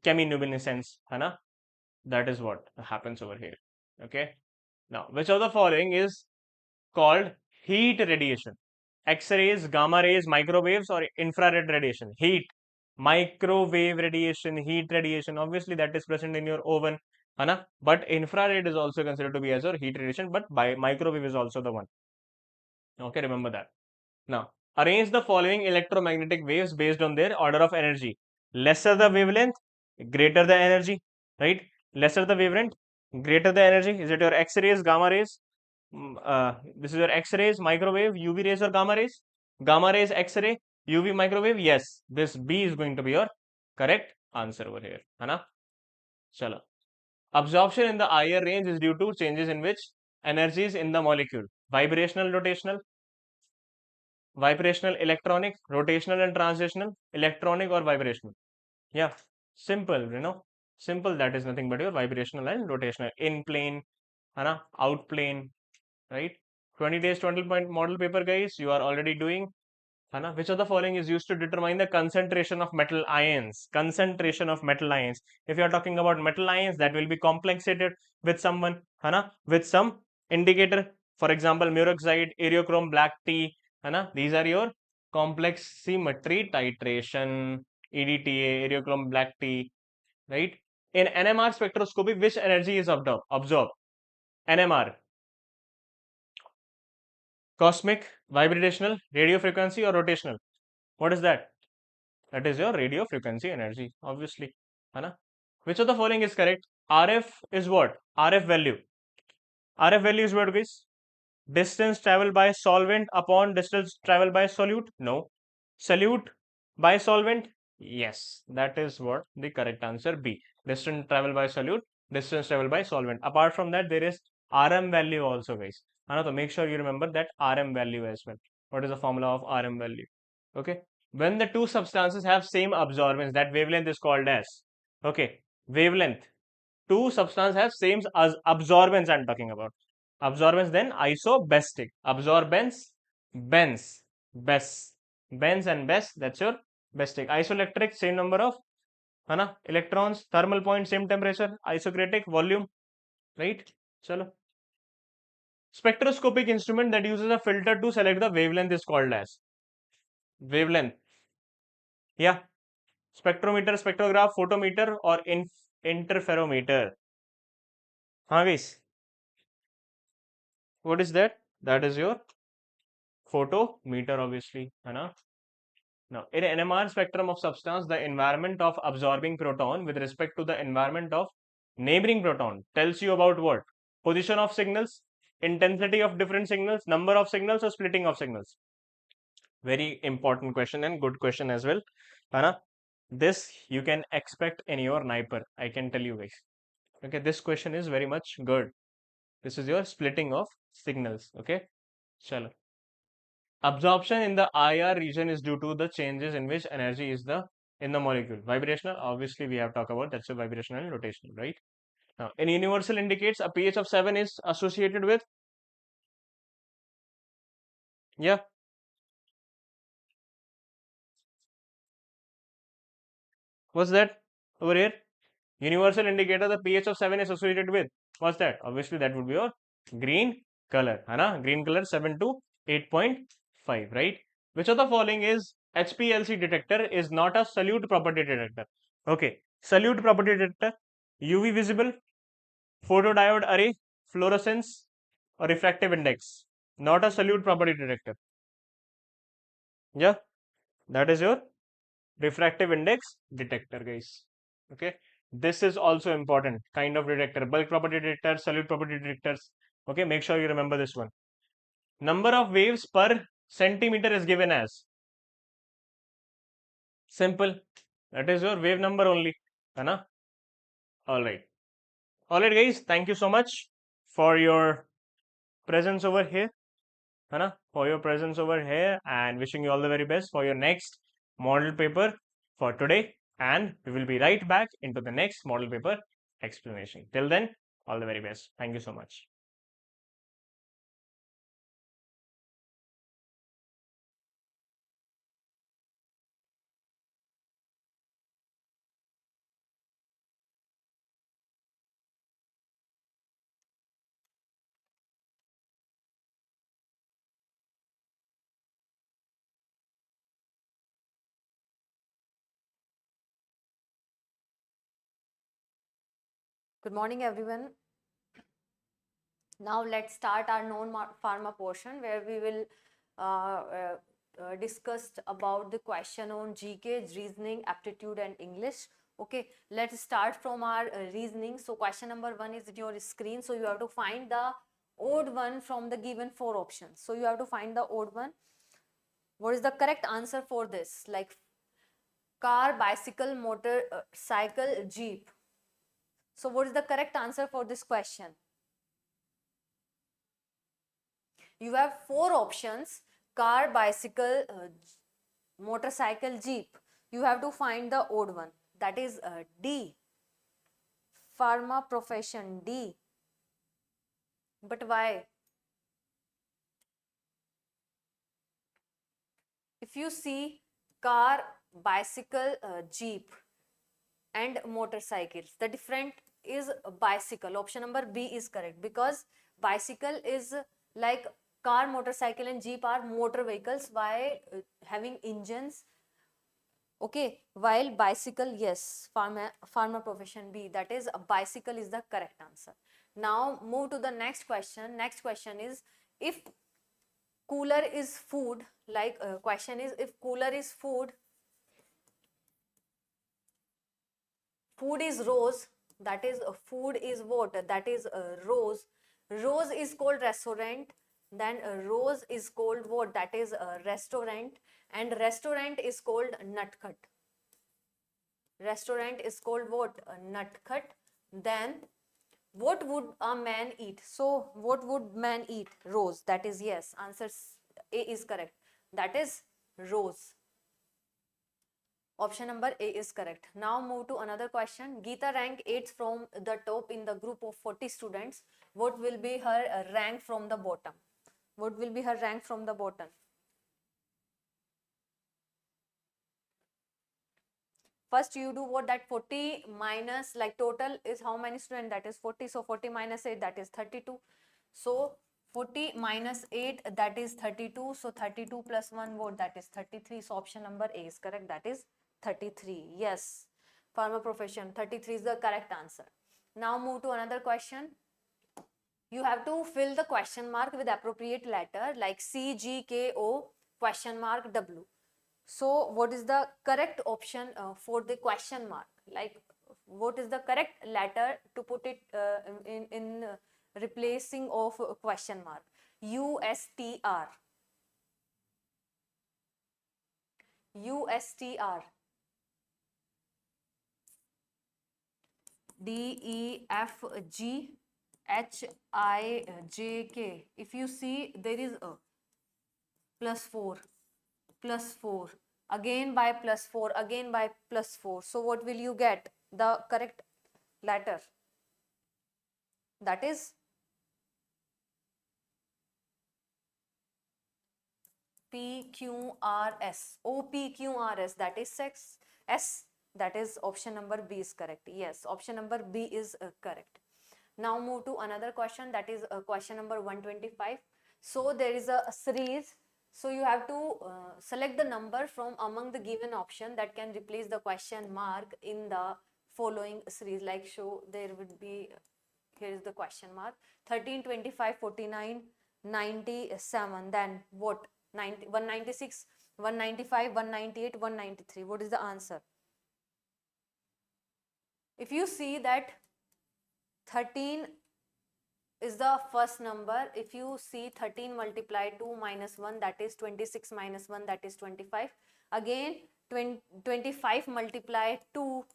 chemiluminescence, है that is what happens over here. Okay. Now, which of the following is called heat radiation? X-rays, gamma rays, microwaves, or infrared radiation? Heat, microwave radiation, heat radiation. Obviously, that is present in your oven, है but infrared is also considered to be as your heat radiation, but by microwave is also the one. Okay, remember that. Now, arrange the following electromagnetic waves based on their order of energy. Lesser the wavelength, greater the energy, right? Lesser the wavelength, greater the energy. Is it your X-rays, gamma rays? This is your X-rays, microwave, UV rays or gamma rays? Gamma rays, X-ray, UV, microwave. Yes, this B is going to be your correct answer over here. है Chalo. Absorption in the IR range is due to changes in which energies in the molecule. Vibrational, electronic, rotational and translational, electronic or vibrational. Yeah, simple, simple. That is nothing but your vibrational and rotational. In plane, out plane, right? 20 days, 20 point model paper, guys. You are already doing. Which of the following is used to determine the concentration of metal ions? Concentration of metal ions. If you are talking about metal ions, that will be complexated with someone, with some indicator. For example, muroxide, iriochrome, black tea. These are your compleximetry titration. EDTA, iriochrome, black tea, right? In NMR spectroscopy, which energy is absorbed? NMR, cosmic, vibrational, radio frequency, or rotational? What is that? That is your radio frequency energy, obviously. Which of the following is correct? RF is what? RF value. RF value is what, guys? Distance traveled by solvent upon distance traveled by solute? No. Solute by solvent? Yes. That is what the correct answer B. Distance traveled by solute, distance traveled by solvent. Apart from that, there is RM value also, guys. So make sure you remember that RM value as well. What is the formula of RM value? Okay. When the two substances have same absorbance, that wavelength is called as, okay, wavelength. Two substances have same as absorbance I'm talking about. Absorbance, then isobestic. Absorbance, Benz, Bess. Benz and Bess, that's your bestic. Isoelectric, same number of electrons, thermal point, same temperature, isocratic, volume, right? Chalo. Spectroscopic instrument that uses a filter to select the wavelength is called as wavelength. Yeah. Spectrometer, spectrograph, photometer, or interferometer. Guys. What is that? That is your photometer, obviously. Now, in NMR spectrum of substance, the environment of absorbing proton with respect to the environment of neighboring proton tells you about what? Position of signals, intensity of different signals, number of signals, or splitting of signals. Very important question and good question as well. This you can expect in your NIPER. I can tell you guys. Okay, this question is very much good. This is your splitting of signals. Okay, chalo. Absorption in the IR region is due to the changes in which energy is the in the molecule? Vibrational, obviously we have talked about, that's a vibrational and rotational, right? Now, in universal indicates a pH of 7 is associated with, yeah, what's that over here? Universal indicator, the pH of 7 is associated with, what's that? Obviously that would be your green color, है green color 7 to 8.5, right? Which of the following is HPLC detector is not a solute property detector? Okay, solute property detector, UV visible, photodiode array, fluorescence, or refractive index. Not a solute property detector. Yeah, that is your refractive index detector, guys. Okay, this is also important kind of detector: bulk property detector, solute property detectors. Okay, make sure you remember this one. Number of waves per centimeter is given as, simple, that is your wave number only, है ना? All right guys, thank you so much for your presence over here, है ना, for your presence over here, and wishing you all the very best for your next model paper for today, and we will be right back into the next model paper explanation. Till then, all the very best. Thank you so much. Good morning, everyone. Now let's start our non-pharma portion, where we will discuss about the question on GK, reasoning, aptitude, and English. Okay, let's start from our reasoning. So question number 1 is in your screen. So you have to find the odd one from the given 4 options. So you have to find the odd one. What is the correct answer for this? Like car, bicycle, motor, cycle, jeep. So what is the correct answer for this question? You have 4 options: car, bicycle, motorcycle, jeep. You have to find the odd one. That is D. Pharma profession, D. But why? If you see car, bicycle, jeep and motorcycles, the different is bicycle. Option number B is correct, because bicycle is like car, motorcycle and jeep are motor vehicles by having engines. Okay, while bicycle, yes, pharma profession B, that is a bicycle is the correct answer. Now move to the next question. Next question is, if cooler is food, like question is, if cooler is food, food is rose, that is food is what? That is rose. Rose is called restaurant. Then rose is called what? That is restaurant. And restaurant is called nutcut. Restaurant is called what? Nutcut. Then what would a man eat? So what would man eat? Rose. That is yes. Answer A is correct. That is rose. Option number A is correct. Now move to another question. Geeta rank 8th from the top in the group of 40 students. What will be her rank from the bottom? What will be her rank from the bottom? First you do what? That 40 minus, like total is how many students? That is 40. So 40 minus 8, that is 32. So 40 minus 8, that is 32. So 32 plus 1, what? That is 33. So option number A is correct. That is 33. Yes, pharma profession, 33 is the correct answer. Now move to another question. You have to fill the question mark with appropriate letter, like C, G, K, O, question mark, W. So what is the correct option for the question mark? Like what is the correct letter to put it in replacing of question mark? USTR. USTR. DEFGHIJK. If you see, there is a +4, +4, again by plus 4, again by plus 4. So what will you get? The correct letter, that is PQRS. OPQRS, that is S. That is option number B is correct. Yes, option number B is correct. Now move to another question, that is question number 125. So there is a series. So you have to select the number from among the given option that can replace the question mark in the following series. Like, so there would be, here is the question mark, 13, 25, 49, 97. Then what? 90, 196, 195, 198, 193. What is the answer? If you see that 13 is the first number, if you see 13 multiply 2 minus 1, that is 26 minus 1, that is 25. Again 25 multiply 2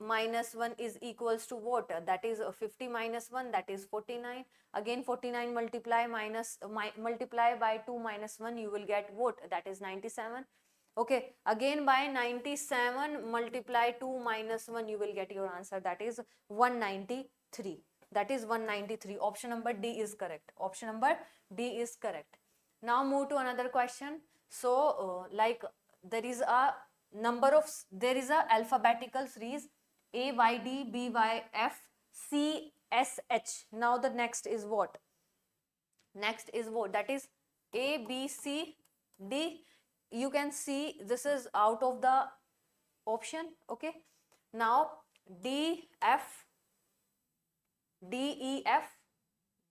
minus 1 is equals to what? That is 50 minus 1, that is 49. Again 49 multiply multiply by 2 minus 1, you will get what? That is 97. Okay, again by 97 multiply 2 minus 1, you will get your answer, that is 193. That is 193. Option number D is correct. Option number D is correct. Now move to another question. So like there is a alphabetical series A, Y, D, B, Y, F, C, S, H. Now the next is what? Next is what? That is A, B, C, D. You can see this is out of the option. Okay. Now D, F, D, E, F,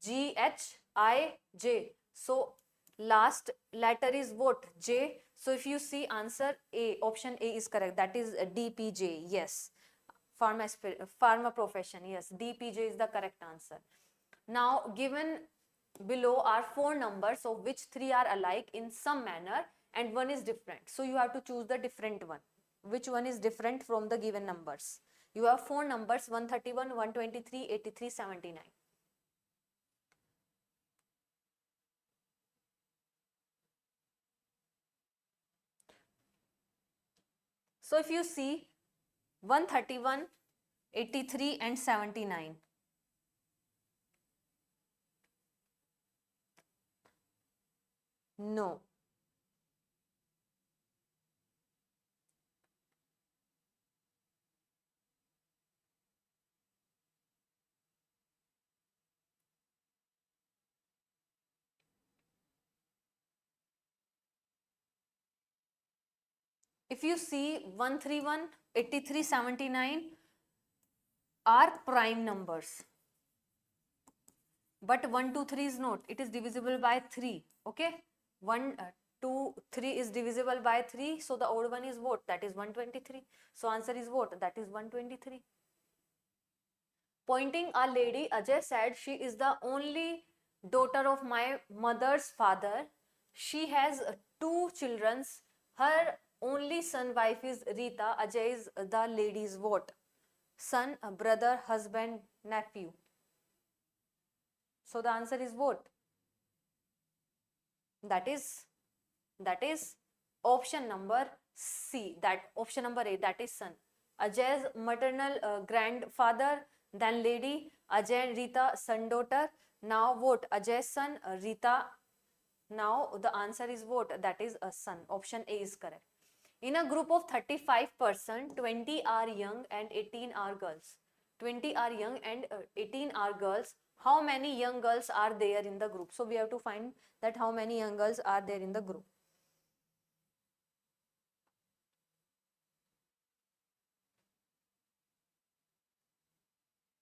G, H, I, J. So last letter is what? J. So if you see answer A, option A is correct. That is DPJ. Yes. Pharma profession. Yes. DPJ is the correct answer. Now given below are 4 numbers, of which 3 are alike in some manner and 1 is different. So you have to choose the different one. Which one is different from the given numbers? You have 4 numbers, 131, 123, 83, 79. So if you see 131, 83 and 79. No. If you see 131, 83, 79 are prime numbers. But 1, 2, 3 is not. It is divisible by 3. Okay. 1, 2, 3 is divisible by 3. So the odd one is what? That is 123. So answer is what? That is 123. Pointing a lady, Ajay said, she is the only daughter of my mother's father. She has 2 children. Her only son wife is Rita. Ajay is the lady's what? Son, brother, husband, nephew. So the answer is what? That is option number C. That option number A, that is son. Ajay's maternal grandfather, then lady, Ajay and Rita, son, daughter. Now what? Ajay's son, Rita. Now the answer is what? That is a son. Option A is correct. In a group of 35%, 20 are young and 18 are girls. 20 are young and 18 are girls. How many young girls are there in the group? So we have to find that how many young girls are there in the group.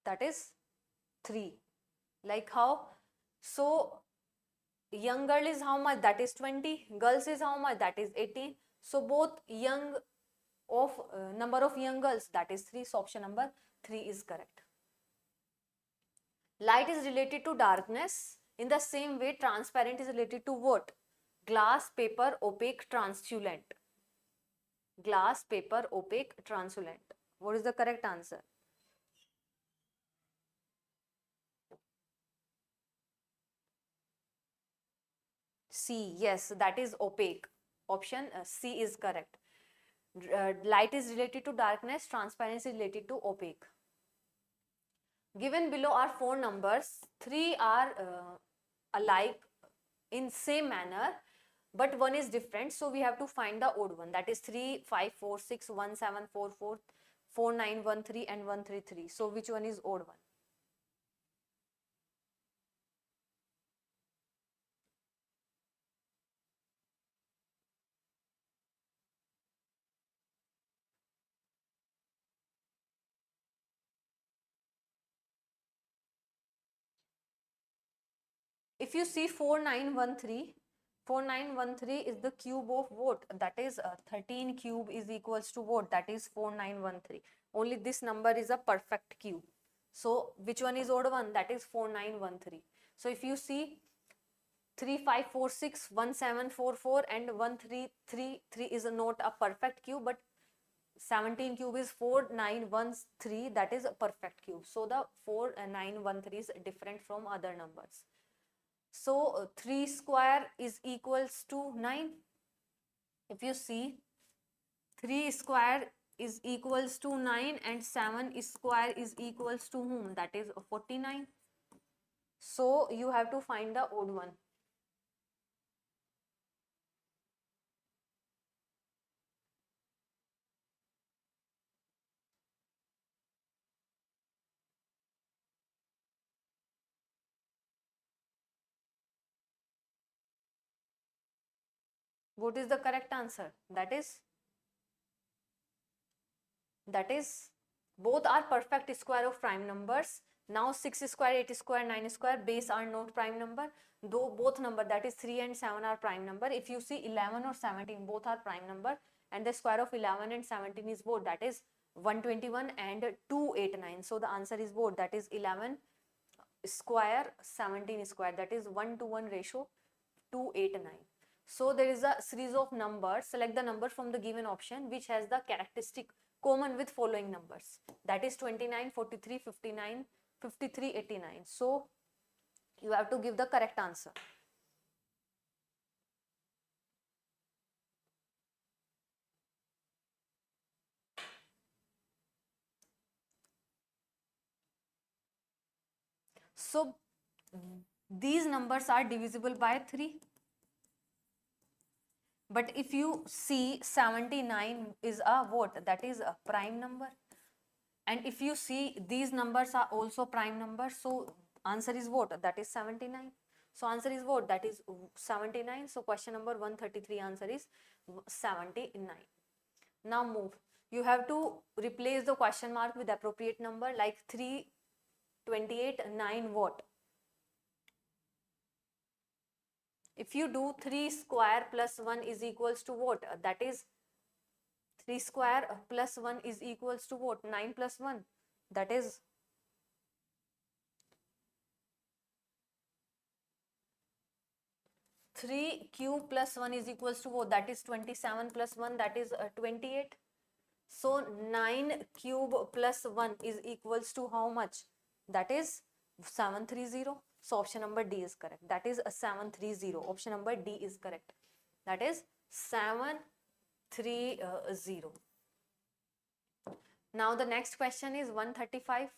That is 3. Like how? So young girl is how much? That is 20. Girls is how much? That is 18. So both young of number of young girls, that is 3. So option number 3 is correct. Light is related to darkness. In the same way, transparent is related to what? Glass, paper, opaque, translucent. Glass, paper, opaque, translucent. What is the correct answer? C. Yes, that is opaque. option C is correct. Light is related to darkness, transparency is related to opaque. Given below are 4 numbers, 3 are alike in same manner, but one is different, so we have to find the odd one, that is 3, 5, 4, 6, 1, 7, 4, 4, 4, 9, 1, 3 and 1, 3, 3. So which one is odd one? If you see 4913, 4913 is the cube of what? That is 13 cube is equals to what? That is 4913. Only this number is a perfect cube. So which one is odd one? That is 4913. So if you see 3546, 1744 and 1333 is not a perfect cube, but 17 cube is 4913, that is a perfect cube. So the 4913 is different from other numbers. So 3 square is equals to 9. If you see 3 square is equals to 9 and 7 square is equals to whom? That is 49. So you have to find the odd one. What is the correct answer? That is both are perfect square of prime numbers. Now 6 square, 8 square, 9 square base are not prime number, though both number, that is 3 and 7 are prime number. If you see 11 or 17, both are prime number, and the square of 11 and 17 is both, that is 121 and 289. So the answer is both, that is 11 square, 17 square, that is 1 to 1 ratio 289. So there is a series of numbers. Select the number from the given option which has the characteristic common with following numbers, that is 29, 43, 59, 53, 89. So you have to give the correct answer. So these numbers are divisible by 3. But if you see 79 is a what? That is a prime number. And if you see these numbers are also prime numbers, so answer is what? That is 79. So answer is what? That is 79. So question number 133 answer is 79. Now move. You have to replace the question mark with appropriate number, like 3, 28, 9 what? If you do 3 square plus 1 is equals to what? That is 3 square plus 1 is equals to what? 9 plus 1. That is 3 cube plus 1 is equals to what? That is 27 plus 1, that is 28. So 9 cube plus 1 is equals to how much? That is 730. So option number D is correct. That is 730. Option number D is correct. That is 730. Now the next question is 135.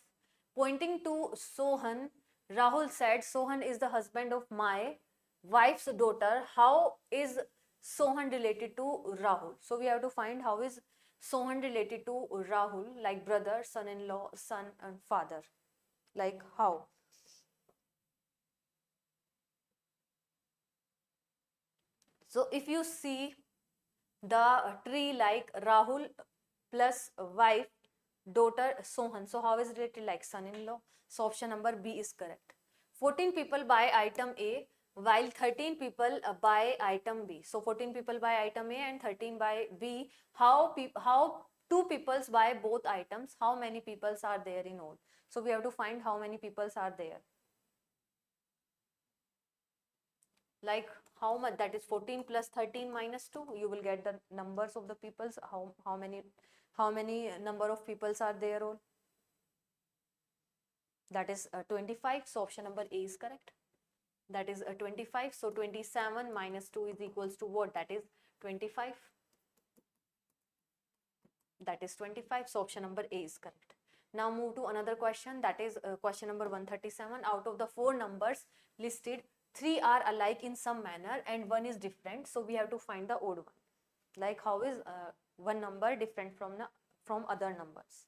Pointing to Sohan, Rahul said, Sohan is the husband of my wife's daughter. How is Sohan related to Rahul? So we have to find how is Sohan related to Rahul, like brother, son-in-law, son and father. Like how? So if you see the tree like Rahul plus wife, daughter, Sohan. So how is it related like son-in-law? So option number B is correct. 14 people buy item A while 13 people buy item B. So 14 people buy item A and 13 buy B. How 2 peoples buy both items? How many peoples are there in all? So we have to find how many peoples are there. Like how much? That is 14 plus 13 minus 2. You will get the numbers of the peoples. How many number of peoples are there all? That is 25. So option number A is correct. That is 25. So 27 minus 2 is equals to what? That is 25. That is 25. So option number A is correct. Now move to another question, that is question number 137. Out of the 4 numbers listed, 3 are alike in some manner and 1 is different. So we have to find the odd one. Like how is one number different from other numbers?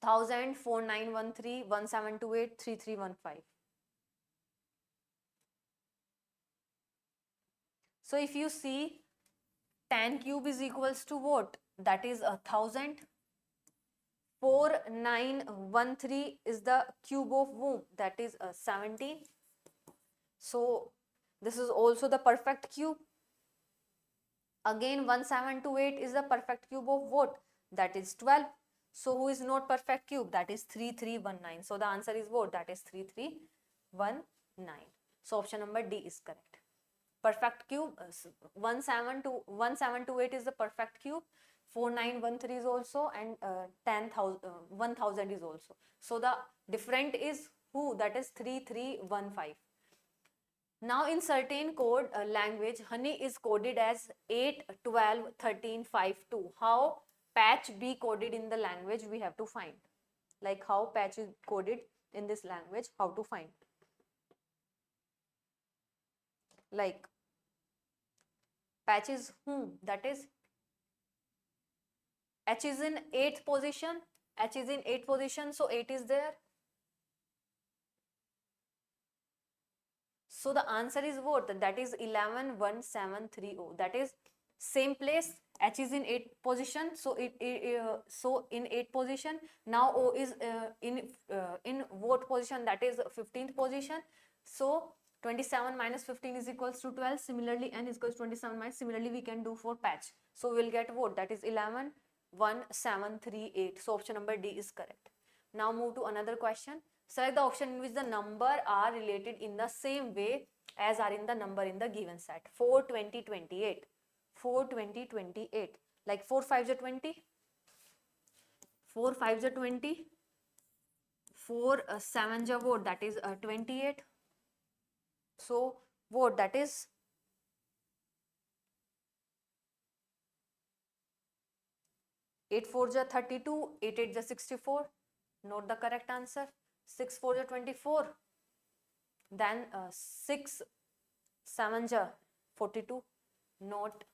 1000, 4913, 1728, 3315. So if you see, 10 cube is equals to what? That is 1000. 4913 is the cube of whom? That is 17. So this is also the perfect cube. Again 1728 is the perfect cube of what? That is 12. So who is not perfect cube? That is 3319. So the answer is what? That is 3319. So option number D is correct. Perfect cube, 1728 is the perfect cube, 4913 is also, and 1000 is also. So the different is who? That is 3315. Now in certain code language, honey is coded as 8, 12, 13, 5, 2. How patch be coded in the language we have to find. Like how patch is coded in this language, how to find. Like patch is whom? That is H is in 8th position. H is in 8th position, so 8 is there. So the answer is what? That is 111730. That is same place. H is in 8th position, so so in 8th position. Now O is in what position? That is 15th position. So 27 minus 15 is equals to 12. Similarly, n is equals to 27 minus. Similarly, we can do for patch. So we'll get what? That is 111738. So option number D is correct. Now move to another question. Select the option in which the number are related in the same way as are in the number in the given set. 4, 20, 28. 4, 20, 28. Like 4 5s are 20. 4 5s are 20. 4 7s are what? That is 28. So what? That is 8 4s are 32. 8 8s are 64. Note the correct answer. 6 4s are 24. Then 6 7s are 42. Note.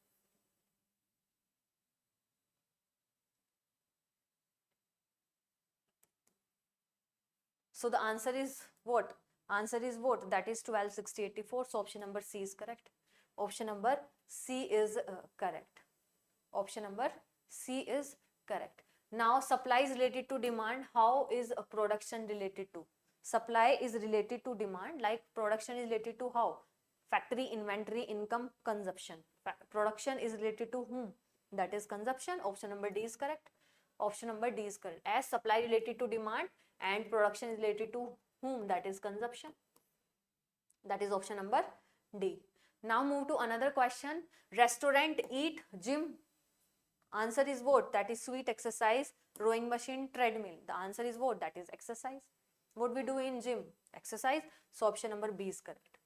So the answer is what? Answer is what? That is 12 60 84. So option number C is correct. Option number C is correct. Option number C is correct. Now supply is related to demand. How is production related to? Supply is related to demand, like production is related to how? Factory, inventory, income, consumption. Production is related to whom? That is consumption. Option number D is correct. Option number D is correct. As supply related to demand and production is related to whom? That is consumption. That is option number D. Now move to another question. Restaurant, eat, gym. Answer is what? That is sweet, exercise, rowing machine, treadmill. The answer is what? That is exercise. What we do in gym? Exercise. So option number B is correct.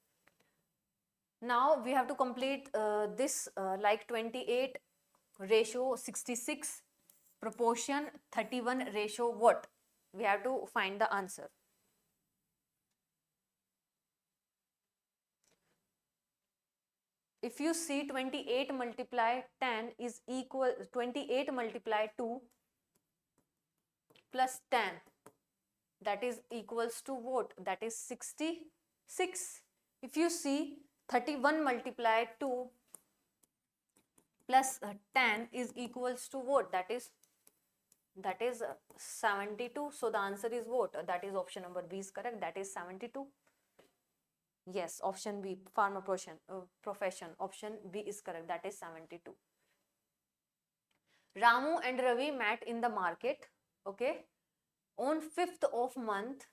Now we have to complete this like 28 ratio 66 proportion 31 ratio what? We have to find the answer. If you see 28 multiply 10 is equal 28 multiply 2 plus 10, that is equals to what? That is 66. If you see 31 multiply 2 plus 10 is equals to what? That is 72. So the answer is what? That is option number B is correct. That is 72. Yes, option B, farmer profession. Option B is correct. That is 72. Ramu and Ravi met in the market. Okay. On 5th of month,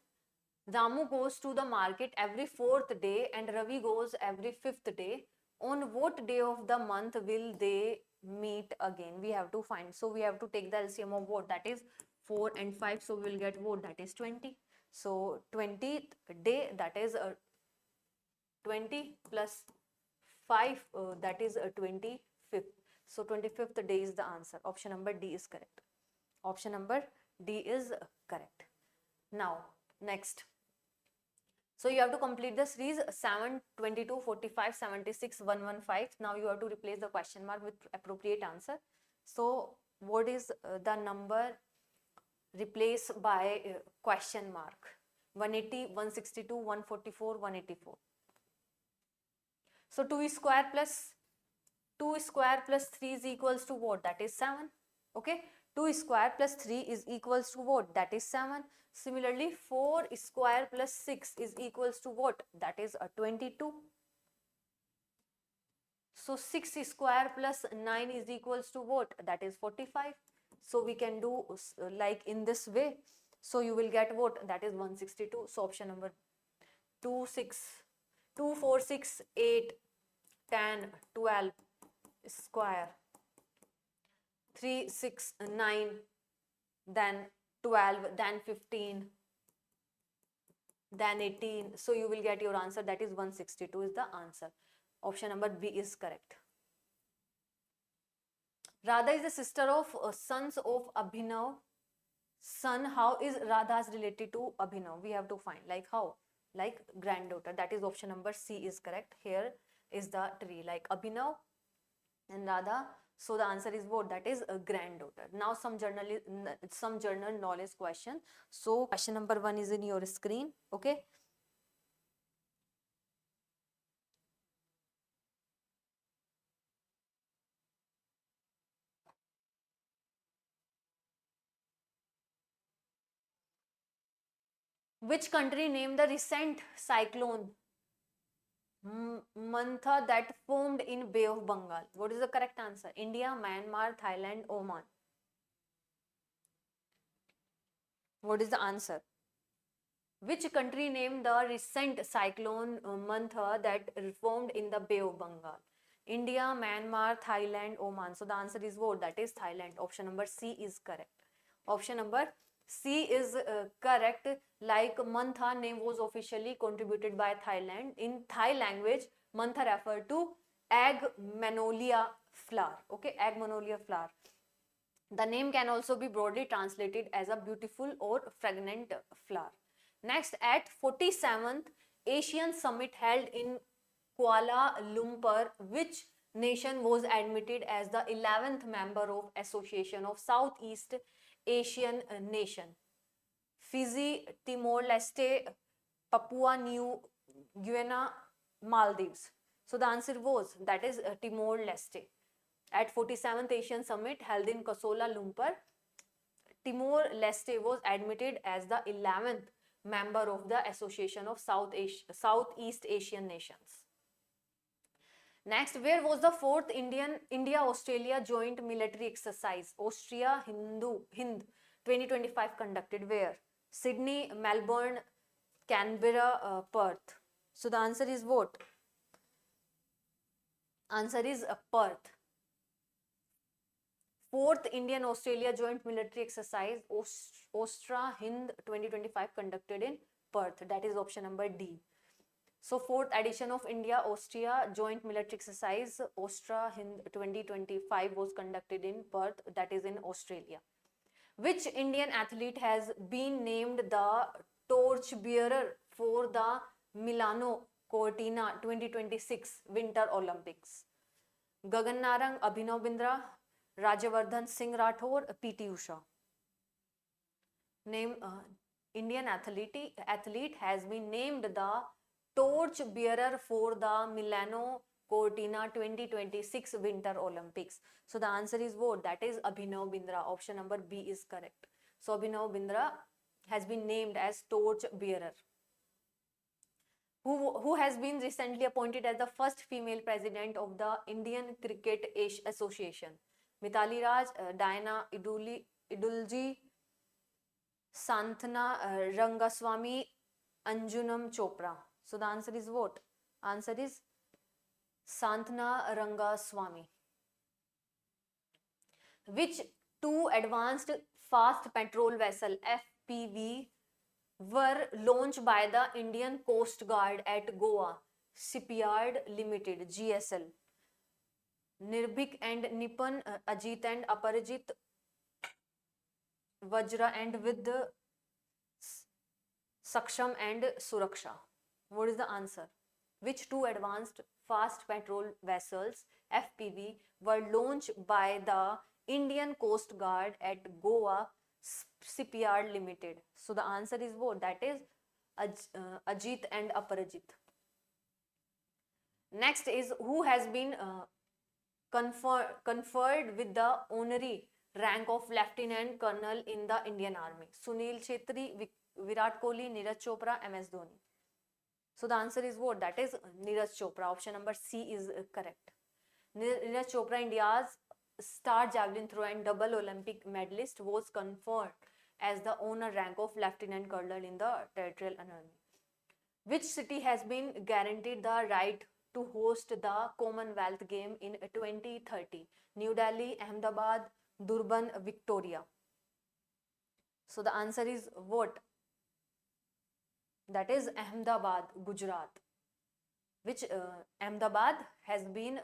Ramu goes to the market every 4th day and Ravi goes every 5th day. On what day of the month will they meet again? We have to find. So we have to take the LCM of what? That is 4 and 5. So we will get what? That is 20. So 20th day, that is 20 plus 5, that is 25th. So 25th day is the answer. Option number D is correct. Option number D is correct. Now, next. So you have to complete the series 7, 22, 45, 76, 115. Now you have to replace the question mark with appropriate answer. So what is the number replaced by question mark? 180, 162, 144, 184. So 2 square plus 3 is equals to what? That is 7. Okay. 2 square plus 3 is equals to what? That is 7. Similarly, 4 square plus 6 is equals to what? That is 22. So 6 square plus 9 is equals to what? That is 45. So we can do like in this way. So you will get what? That is 162. So option number 2, 6, 2, 4, 6, 8, 10, 12 square, 3, 6, 9, then 12, then 15, then 18. So you will get your answer, that is 162 is the answer. Option number B is correct. Radha is the sister of sons of Abhinav. Son, how is Radha's related to Abhinav? We have to find, like how? Like granddaughter. That is option number C is correct. Here is the tree, like Abhinav and Radha. So the answer is what? That is a granddaughter. Now some general knowledge question. So question number 1 is in your screen. Okay. Which country named the recent cyclone Mantha that formed in Bay of Bengal? What is the correct answer? India, Myanmar, Thailand, Oman. What is the answer? Which country named the recent cyclone Mantha that formed in the Bay of Bengal? India, Myanmar, Thailand, Oman. So the answer is what? That is Thailand. Option number C is correct. Option number C is correct. Like Mantha name was officially contributed by Thailand. In Thai language, Mantha refer to egg magnolia flower. Okay, egg magnolia flower. The name can also be broadly translated as a beautiful or fragrant flower. Next, at 47th Asian Summit held in Kuala Lumpur, which nation was admitted as the 11th member of Association of Southeast Asian Nation? Fiji, Timor-Leste, Papua New Guinea, Maldives. So the answer was, that is Timor-Leste. At 47th Asian Summit held in Kuala Lumpur, Timor-Leste was admitted as the 11th member of the Association of Southeast Asian Nations. Next, where was the 4th India-Australia joint military exercise Austria-Hind 2025 conducted? Where? Sydney, Melbourne, Canberra, Perth. So the answer is what? Answer is Perth. 4th Indian-Australia joint military exercise Austria-Hind 2025 conducted in Perth. That is option number D. So 4th edition of India-Austria joint military exercise Austria-Hind 2025 was conducted in Perth, that is in Australia. Which Indian athlete has been named the torchbearer for the Milano Cortina 2026 Winter Olympics? Gagan Narang, Abhinav Bindra, Rajyavardhan Singh Rathore, PT Usha. Name Indian athlete has been named the torch bearer for the Milano Cortina 2026 Winter Olympics. So the answer is what? That is Abhinav Bindra. Option number B is correct. So Abhinav Bindra has been named as torch bearer. Who has been recently appointed as the first female president of the Indian Cricket Association? Mithali Raj, Diana Idulji, Santhana Rangaswamy, Anjunam Chopra. So the answer is what? Answer is Santhana Rangaswamy. Which two advanced fast patrol vessel FPV were launched by the Indian Coast Guard at Goa Shipyard Limited, GSL. Nirbhik and Nipan, Ajit and Aparajit, Vajra and with Saksham and Suraksha. What is the answer? Which two advanced fast patrol vessels FPV were launched by the Indian Coast Guard at Goa Shipyard Limited? So the answer is what? That is Ajit and Aparajit. Next is who has been conferred with the honorary rank of Lieutenant Colonel in the Indian Army? Sunil Chhetri, Virat Kohli, Neeraj Chopra, MS Dhoni. So the answer is what? That is Neeraj Chopra. Option number C is correct. Neeraj Chopra, India's star javelin throw and double Olympic medalist, was conferred as the honor rank of Lieutenant Colonel in the Territorial Army. Which city has been guaranteed the right to host the Commonwealth Game in 2030? New Delhi, Ahmedabad, Durban, Victoria. So the answer is what? That is Ahmedabad, Gujarat. Which Ahmedabad has been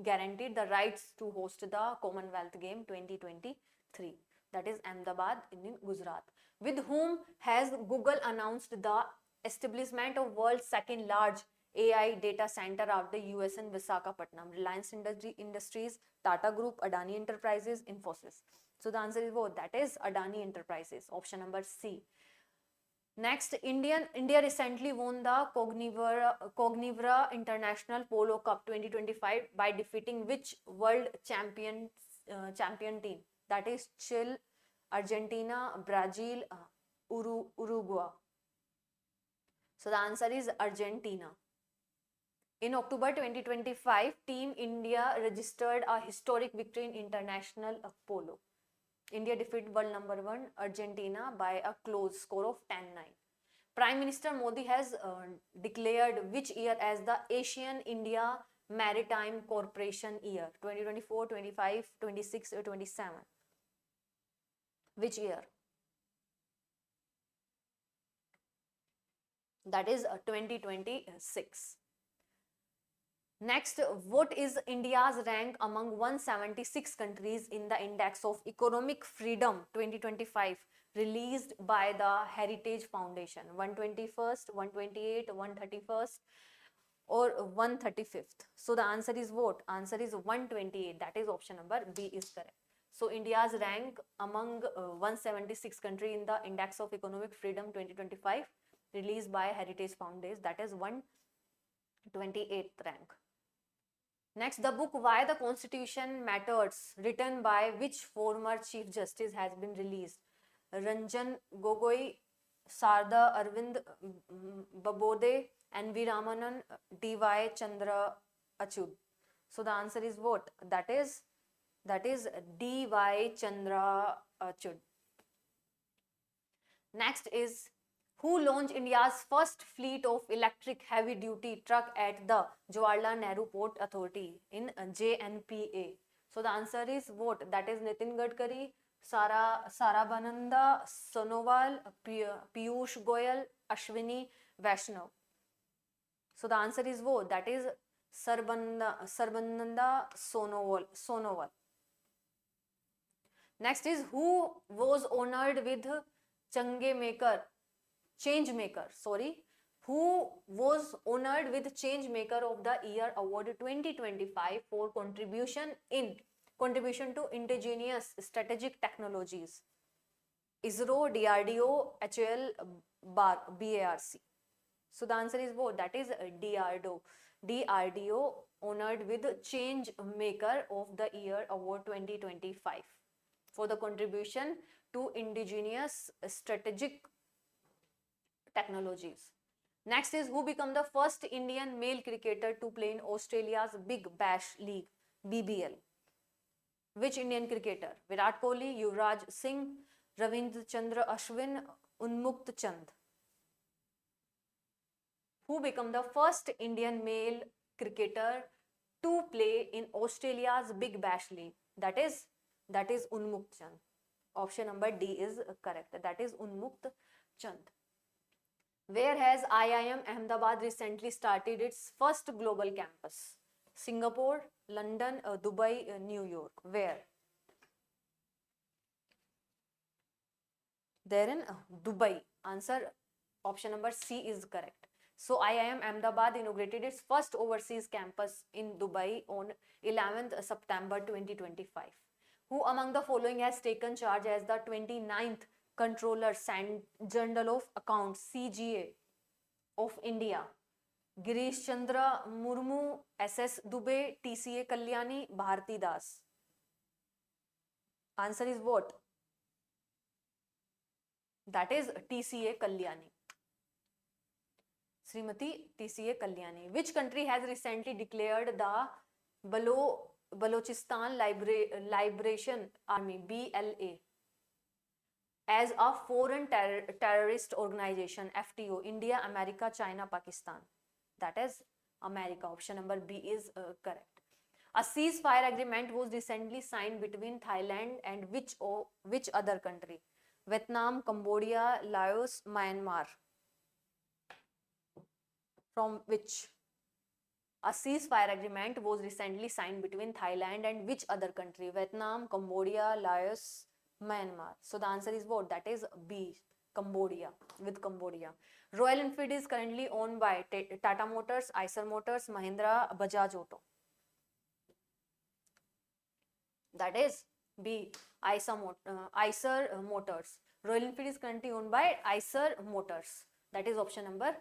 guaranteed the rights to host the Commonwealth Game 2023. That is Ahmedabad in Gujarat. With whom has Google announced the establishment of world's second large AI data center out the US in Visakhapatnam? Reliance Industries, Tata Group, Adani Enterprises, Infosys. So the answer is what? That is Adani Enterprises. Option number C. Next, India recently won the Cognivra International Polo Cup 2025 by defeating which world champion team? That is Chile, Argentina, Brazil, Uruguay. So the answer is Argentina. In October 2025, Team India registered a historic victory in international polo. India defeated world number 1 Argentina by a close score of 10-9. Prime Minister Modi has declared which year as the Asian India Maritime Corporation year? 2024, 25, 26 or 27? Which year? That is 2026. Next, what is India's rank among 176 countries in the Index of Economic Freedom 2025 released by the Heritage Foundation? 121st, 128, 131st or 135th? So the answer is what? Answer is 128. That is option number B is correct. So India's rank among 176 countries in the Index of Economic Freedom 2025 released by Heritage Foundation, that is 128th rank. Next, the book Why the Constitution Matters, written by which former Chief Justice, has been released? Ranjan Gogoi, Sarda Arvind Babode, N.V. Ramanan, 𝙂𝙖 So the answer is what? That is 𝙂𝙖. Next is who launched India's first fleet of electric heavy-duty truck at the Jawaharlal Nehru Port Authority in JNPA? So the answer is what? That is Nitin Gadkari, Sarabhanand Sonowal, Piyush Goyal, Ashwini Vaishnav. So the answer is what? That is Sarbananda Sonowal. Next is who was honored with who was honored with Changemaker of the Year Award 2025 for contribution to indigenous strategic technologies? ISRO, DRDO, HAL, So the answer is what? That is DRDO. DRDO honored with Changemaker of the Year Award 2025 for the contribution to indigenous strategic technologies. Next is who became the first Indian male cricketer to play in Australia's Big Bash League, BBL? Which Indian cricketer? Virat Kohli, Yuvraj Singh, Ravindra Chandra Ashwin, Unmukt Chand. Who became the first Indian male cricketer to play in Australia's Big Bash League? That is Unmukt Chand. Option number D is correct. That is Unmukt Chand. Where has IIM Ahmedabad recently started its first global campus? Singapore, London, Dubai, New York. Where? There in Dubai. Answer option number C is correct. So IIM Ahmedabad inaugurated its first overseas campus in Dubai on 11th September 2025. Who among the following has taken charge as the 29th Controller General of Accounts CGA of India? Girish Chandra Murmu, SS Dubey, TCA Kalyani, Bharti Das. Answer is what? That is TCA Kalyani. Srimati TCA Kalyani. Which country has recently declared the Balochistan Liberation Army BLA as a foreign terrorist organization FTO? India, America, China, Pakistan. That is America. Option number B is correct. A ceasefire agreement was recently signed between Thailand and which other country? Vietnam, Cambodia, Laos, Myanmar. From which? A ceasefire agreement was recently signed between Thailand and which other country? Vietnam, Cambodia, Laos, Myanmar. So the answer is what? That is B, Cambodia, with Cambodia. Royal Enfield is currently owned by Tata Motors, Eicher Motors, Mahindra, Bajaj Auto. That is B, Eicher Motors. Royal Enfield is currently owned by Eicher Motors. That is option number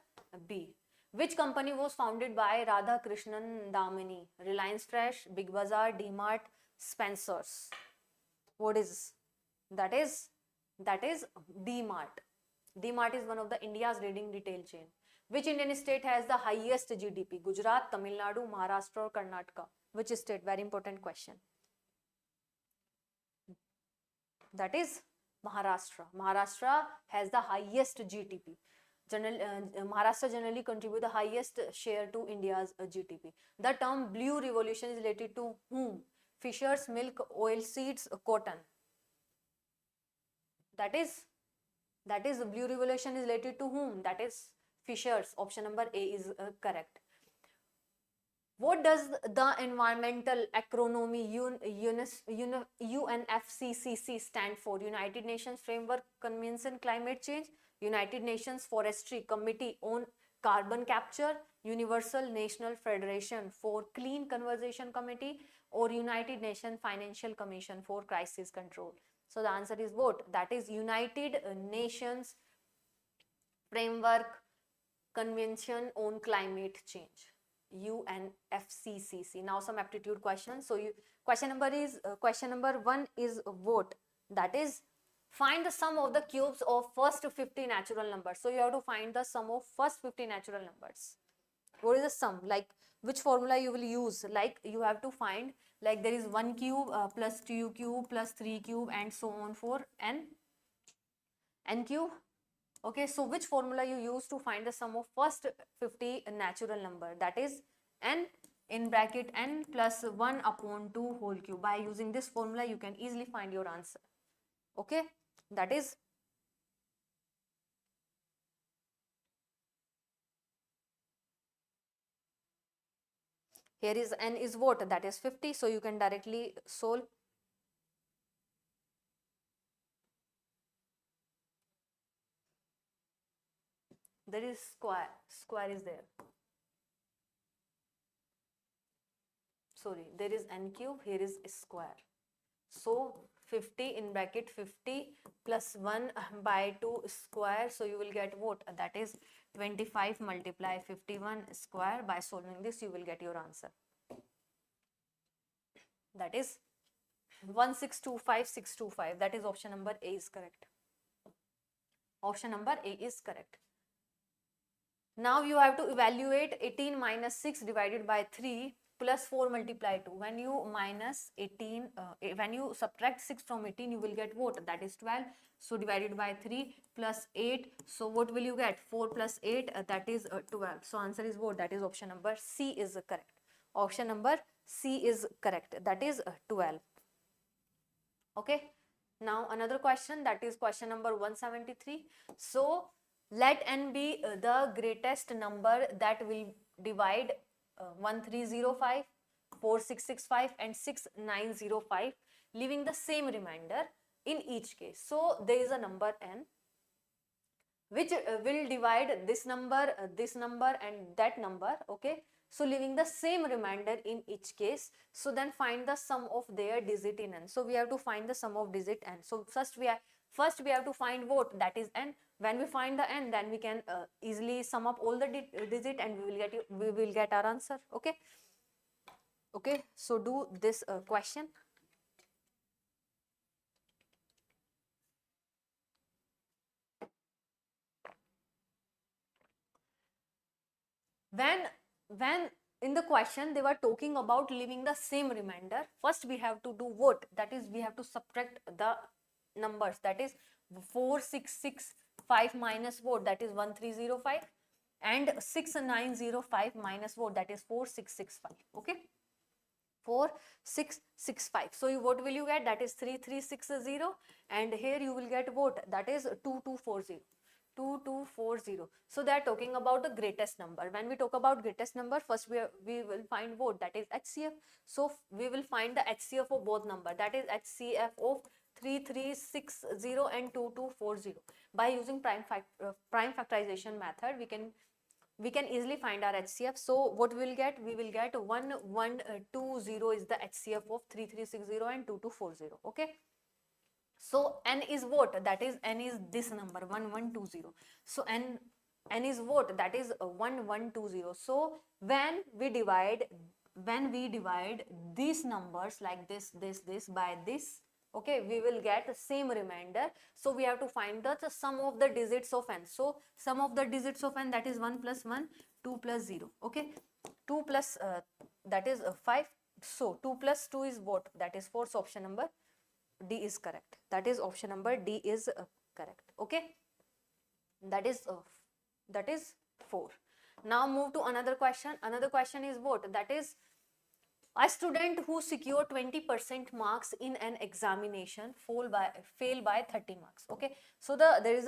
B. Which company was founded by Radha Krishnan Damani? Reliance Fresh, Big Bazaar, D-Mart, Spencer's. What is? That is D-Mart. D-Mart is one of the India's leading retail chain. Which Indian state has the highest GDP? Gujarat, Tamil Nadu, Maharashtra or Karnataka? Which state? Very important question. That is Maharashtra. Maharashtra has the highest GDP. Maharashtra generally contribute the highest share to India's GDP. The term blue revolution is related to whom? Fishers, milk, oil seeds, cotton. That is blue revolution is related to whom? That is Fishers. Option number A is correct. What does the environmental acronym UNFCCC stand for? United Nations Framework Convention Climate Change, United Nations Forestry Committee on Carbon Capture, Universal National Federation for Clean Conservation Committee, or United Nations Financial Commission for Crisis Control. So the answer is what? That is United Nations Framework Convention on Climate Change. UNFCCC. Now some aptitude questions. So question number 1 is what? That is find the sum of the cubes of first 50 natural numbers. So you have to find the sum of first 50 natural numbers. What is the sum? Like which formula you will use? Like you have to find, like there is 1 cube plus 2 cube plus 3 cube and so on for n cube. Okay, so which formula you use to find the sum of first 50 natural number? That is n in bracket n plus 1 upon 2 whole cube. By using this formula, you can easily find your answer. Okay, that is here is n is what? That is 50. So you can directly solve. There is square is there. Sorry, there is n cube, here is square. So 50 in bracket 50 plus 1 by 2 square. So you will get what? That is 25 multiply 51 square. By solving this, you will get your answer. That is 1625625. That is option number A is correct. Option number A is correct. Now you have to evaluate 18 minus 6 divided by 3 plus 4 multiply 2. When you minus 18, when you subtract 6 from 18, you will get what? That is 12. So divided by 3 plus 8. So what will you get? 4 plus 8, that is 12. So answer is what? That is option number C is correct. Option number C is correct. That is 12. Okay. Now another question, that is question number 173. So Let n be the greatest number that will divide 1305, 4665 and 6905, leaving the same remainder in each case. So there is a number n which will divide this number and that number, okay? So leaving the same remainder in each case. So then find the sum of their digit in n. So we have to find the sum of digit n. So first we have to find what, that is n. When we find the n, then we can easily sum up all the digit and we will get our answer, okay? Okay, so do this question. When in the question they were talking about leaving the same remainder, first we have to do what, that is we have to subtract the numbers, that is 4665 minus what, that is 1305, and 6905 minus what, that is 4665, okay? 4665. So what will you get, that is 3360, and here you will get what, that is 2240. 2240. So they are talking about the greatest number. When we talk about greatest number, first we will find what, that is HCF. So we will find the HCF of both number, that is HCF of 3360 and 2240. By using prime factorization method, we can easily find our HCF. So what we will get, we will get 1120 is the HCF of 3360 and 2240, okay? So n is what, that is n is this number 1120. So n is what, that is 1120. So when we divide these numbers like this by this, okay, we will get the same remainder. So we have to find the sum of the digits of n. So sum of the digits of n, that is 1 plus 1, 2 plus 0, okay? 2 plus that is 5. So 2 plus 2 is what, that is 4. So option number D is correct. That is option number D is correct, okay? That is 4. Now move to another question. Another question is what, that is a student who secure 20% marks in an examination fail by 30 marks, okay? So there is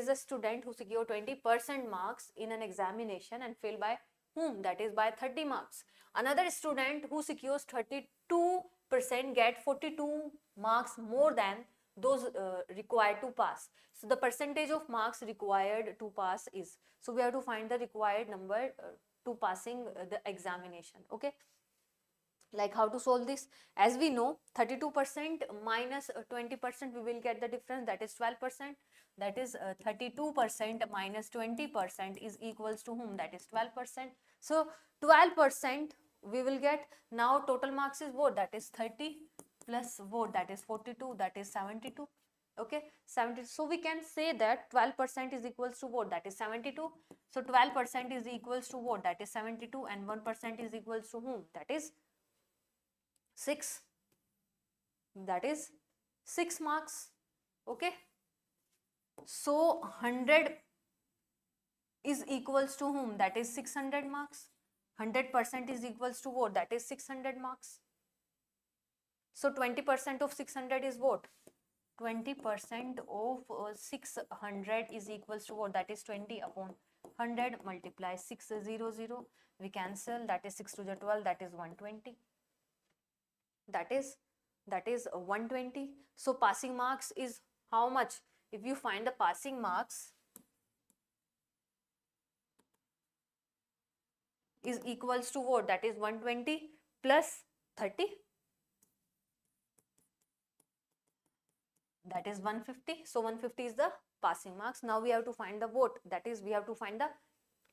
a student who secure 20% marks in an examination and fail by whom, that is by 30 marks. Another student who secures 32% get 42 marks more than those required to pass. So the percentage of marks required to pass is, so we have to find the required number to passing the examination, okay? Like how to solve this? As we know, 32% minus 20%, we will get the difference, that is 12%. That is 32% minus 20% is equals to whom, that is 12%. So 12% we will get. Now total marks is what, that is 30 plus what, that is 42, that is 72, okay? 70. So we can say that 12% is equals to what, that is 72. So 12% is equals to what, that is 72, and 1% is equals to whom, that is 6, that is 6 marks, okay? So 100 is equals to whom, that is 600 marks. 100% is equals to what, that is 600 marks. So 20% of 600 is what, 20% of 600 is equals to what, that is 20 upon 100 multiply 600, we cancel, that is 6 to the 12, that is 120. That is 120. So passing marks is how much? If you find the passing marks is equals to what, that is 120 plus 30, that is 150. So 150 is the passing marks. Now we have to find the what, that is we have to find the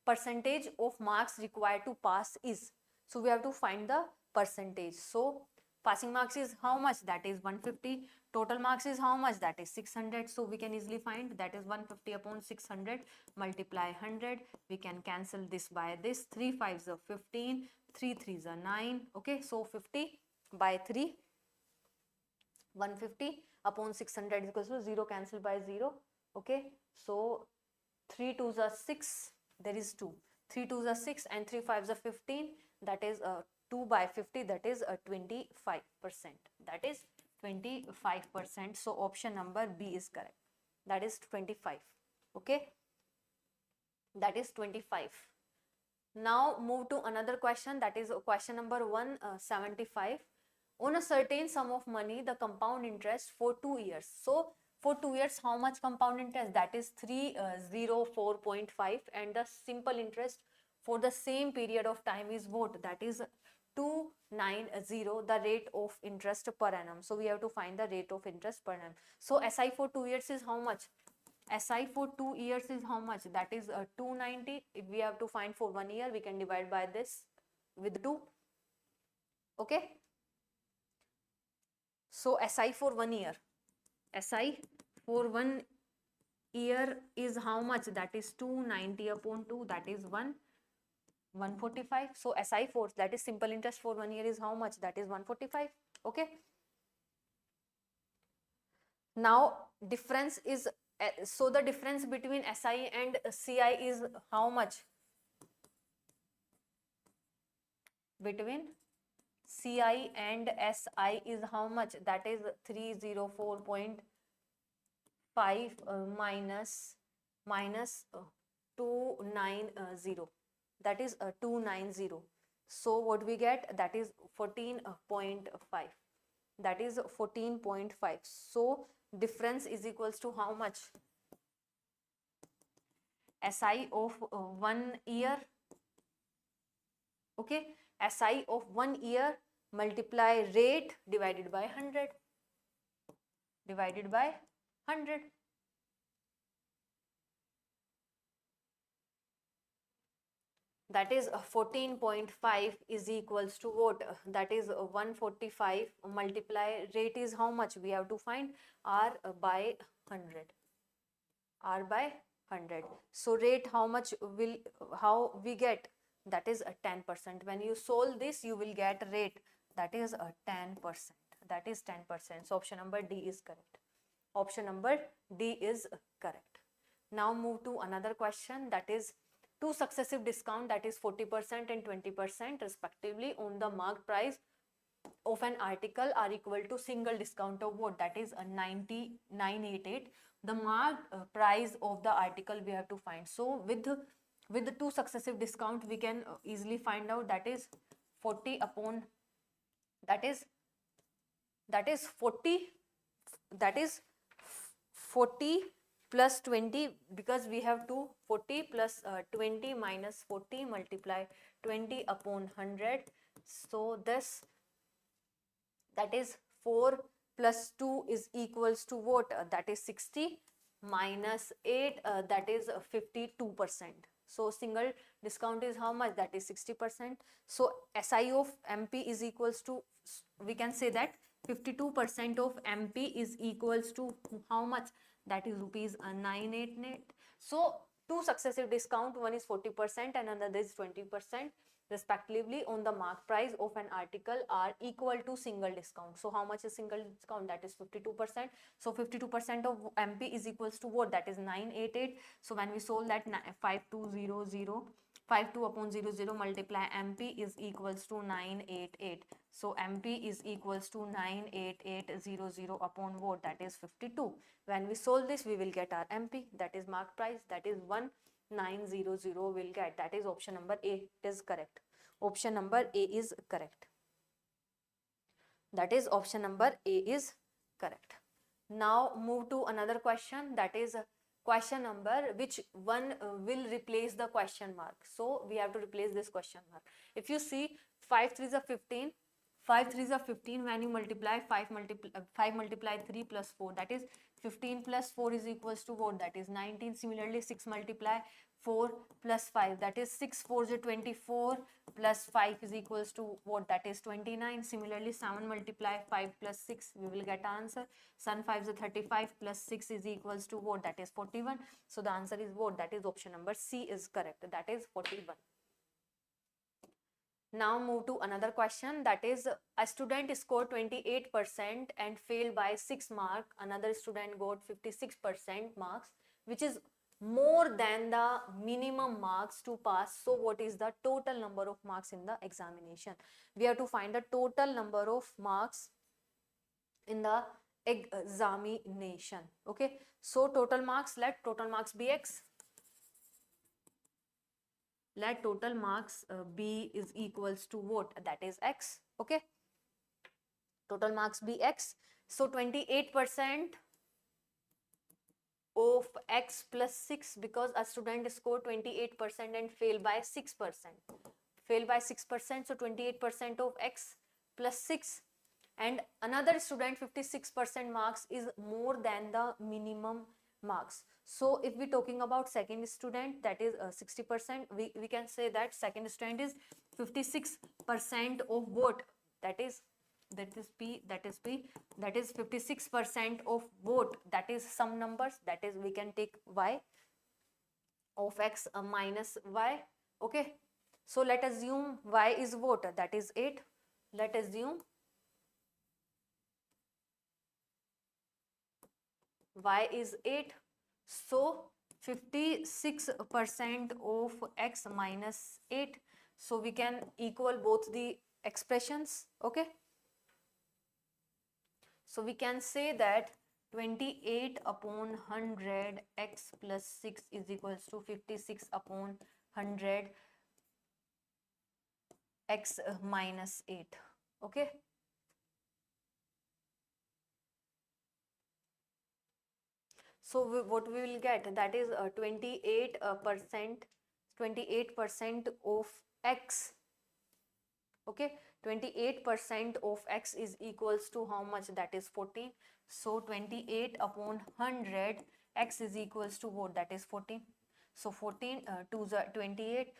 percentage of marks required to pass is. So we have to find the percentage. So passing marks is how much, that is 150. Total marks is how much, that is 600. So we can easily find, that is 150 upon 600 multiply 100. We can cancel this by this. 3 5s are 15, 3 3s are 9, okay? So 50 by 3, 150 upon 600 is equals to 0, cancel by 0, okay? So 3 2s are 6, there is 2. 3 2s are 6 and 3 5s are 15, that is 2 by 50, that is 25%. That is 25%. So option number B is correct. That is 25. Okay. that is 25. Now move to another question, that is question number 175. On a certain sum of money, the compound interest for 2 years. So for 2 years, how much compound interest? That is 304.5, and the simple interest for the same period of time is what? That is 290, the rate of interest per annum. So we have to find the rate of interest per annum. So SI for 2 years is how much? SI for 2 years is how much? That is 290. If we have to find for 1 year, we can divide by this with 2. Okay. So SI for 1 year. SI for 1 year is how much? That is 290 upon 2. That is 145. So SI for, that is simple interest for 1 year, is how much? That is 145. Okay. Now difference is, so the difference between SI and CI is how much? Between CI and SI is how much? That is 304.5 minus 290. That is 290. So what we get? That is 14.5. That is 14.5. So difference is equals to how much? SI of 1 year. Okay, SI of 1 year multiply rate divided by 100. Divided by 100. That is 14.5 is equals to what? That is 145 multiply rate is how much? We have to find R by 100. R by 100. So rate how much will, how we get? That is a 10%. When you solve this, you will get rate, that is a 10%. That is 10%. So option number D is correct. Option number D is correct. Now move to another question, that is two successive discount, that is 40% and 20% respectively on the marked price of an article are equal to single discount of what? That is a 988. The marked price of the article we have to find. So with the two successive discount, we can easily find out, that is 40 upon, that is 40, that is 40 plus 20, because we have to 40 plus 20 minus 40 multiply 20 upon 100. So this, that is 4 plus 2 is equals to what? That is 60 minus 8, that is 52%. So single discount is how much? That is 60%. So SI of MP is equals to, we can say that 52% of MP is equals to how much? That is rupees 988. So two successive discount, one is 40% and another is 20% respectively on the mark price of an article are equal to single discount. So how much is single discount? That is 52%. So 52% of MP is equals to what? That is 988. So when we solve that, 52 upon 00 multiply MP is equals to 988. So MP is equals to 98800 upon what? That is 52. When we solve this, we will get our MP, that is mark price, that is 1900 will get. That is option number A is correct. Option number A is correct. That is option number A is correct. Now move to another question, that is question number which one will replace the question mark. So we have to replace this question mark. If you see 5 3s are 15, 5 3s are 15, when you multiply 5 multiply 3 plus 4, that is 15 plus 4 is equals to what? That is 19. Similarly 6 multiply 4 plus 5, that is 6 4s are 24 plus 5 is equals to what? That is 29. Similarly 7 multiply 5 plus 6, we will get answer. 7 5s are 35 plus 6 is equals to what? That is 41. So the answer is what? That is option number C is correct. That is 41. Now move to another question, that is a student scored 28% and failed by 6 marks. Another student got 56% marks, which is more than the minimum marks to pass. So what is the total number of marks in the examination? We have to find the total number of marks in the examination. Okay, so total marks, let total marks be X. let total marks be is equals to what? That is x. Okay, total marks be x. So 28% of x plus 6, because a student scored 28% and failed by 6%. Failed by 6%, so 28% of x plus 6. And another student 56% marks is more than the minimum marks. So if we talking about second student, that is 60%, we can say that second student is 56% of what? That is p, that is 56% of what? That is some numbers, that is we can take y of x minus y. Okay, so let us assume y is what? That is 8. Let us assume y is 8. So 56% of x minus 8. So we can equal both the expressions. Okay, so we can say that 28 upon 100 x plus 6 is equals to 56 upon 100 x minus 8. Okay, so what we will get, that is 28% of x. Okay, 28% of x is equals to how much? That is 14. So 28 upon 100 x is equals to what? That is 14. So 14 2 is 28,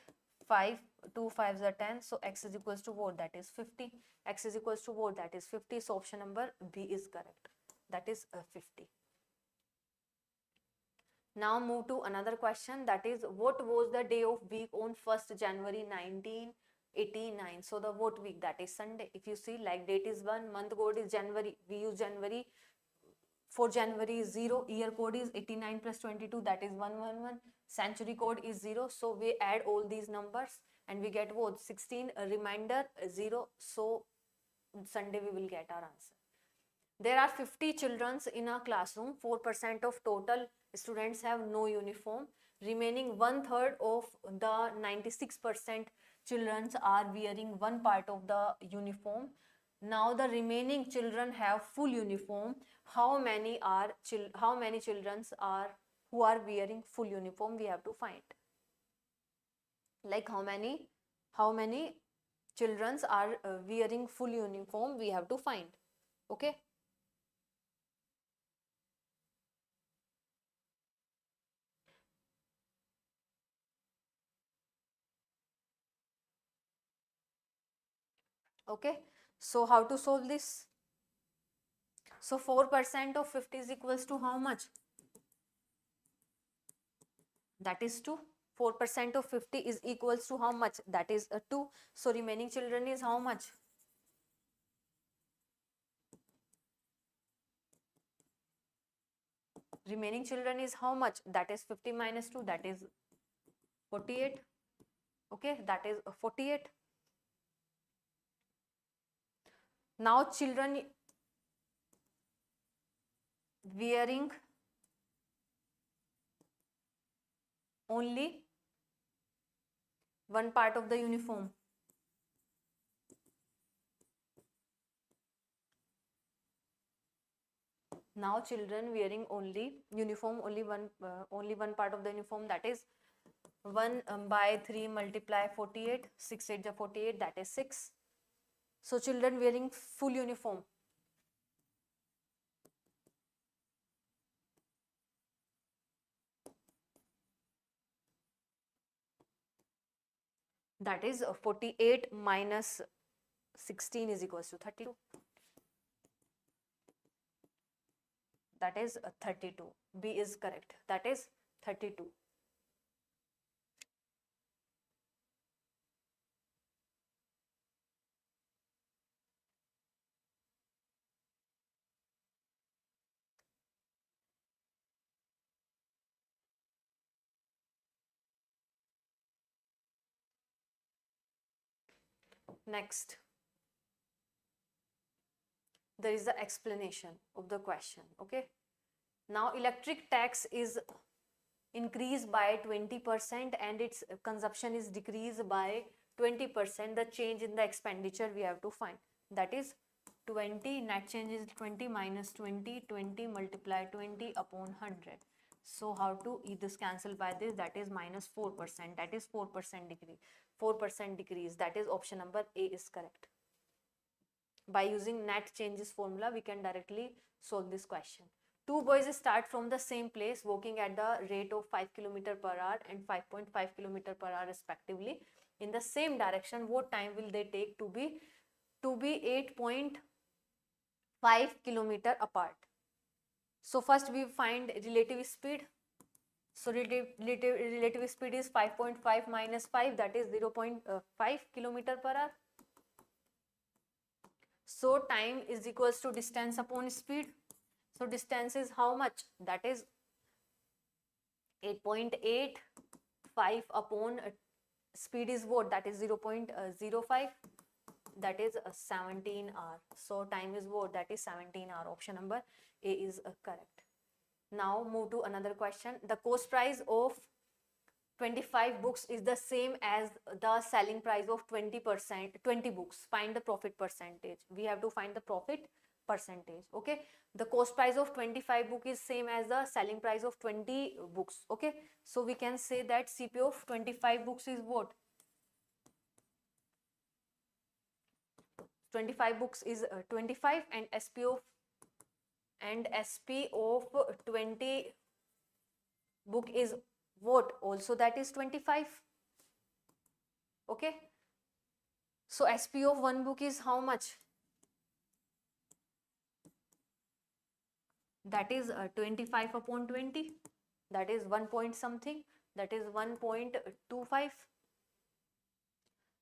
5 2 5 is 10. So x is equals to what? That is 50. X is equals to what? That is 50. So option number B is correct. That is 50. Now move to another question, that is what was the day of week on 1st January 1989? So the what week? That is Sunday. If you see, like date is 1, month code is January, we use January. For January is 0, year code is 89 plus 22, that is 111, century code is 0. So we add all these numbers and we get what? 16, a reminder 0. So Sunday we will get our answer. There are 50 children in a classroom. 4% of total students have no uniform. Remaining 1/3 of the 96% children are wearing one part of the uniform. Now the remaining children have full uniform. How many children are who are wearing full uniform? We have to find. Like how many children are wearing full uniform? We have to find. Okay. Okay, so how to solve this? So 4% of 50 is equals to how much? That is 2. 4% of 50 is equals to how much? That is 2. So remaining children is how much? Remaining children is how much? That is 50 minus 2, that is 48. Okay, that is 48. Now children wearing only one part of the uniform. Now children wearing only uniform, only one part of the uniform, that is 1 by 3 multiply 48, 6 8 is 48, that is 6. So children wearing full uniform. That is 48 minus 16 is equals to 32. That is 32. B is correct. That is 32. Next, there is the explanation of the question. Okay, now electric tax is increased by 20% and its consumption is decreased by 20%, the change in the expenditure we have to find. That is 20, net change is 20 minus 20, 20 multiply 20 upon 100. So how to this cancel by this, that is minus 4%, that is 4% decrease, 4% decrease, that is option number A is correct. By using net changes formula, we can directly solve this question. Two boys start from the same place walking at the rate of 5 km per hour and 5.5 km per hour respectively in the same direction. What time will they take to be 8.5 km apart? So first we find relative speed. So relative speed is 5.5 minus 5, that is 0.5 km per hour. So time is equals to distance upon speed. So distance is how much? That is 8.8, 5 upon speed is what? That is 0.05, that is 17 hour. So time is what? That is 17 hour. Option number A is correct. Now move to another question. The cost price of 25 books is the same as the selling price of 20 books. Find the profit percentage. We have to find the profit percentage. Okay, the cost price of 25 book is same as the selling price of 20 books. Okay, so we can say that CP of 25 books is what? 25 books is 25 and SP of 20 book is what? Also that is 25. Okay, so SP of one book is how much? That is 25 upon 20, that is 1 point something, that is 1.25.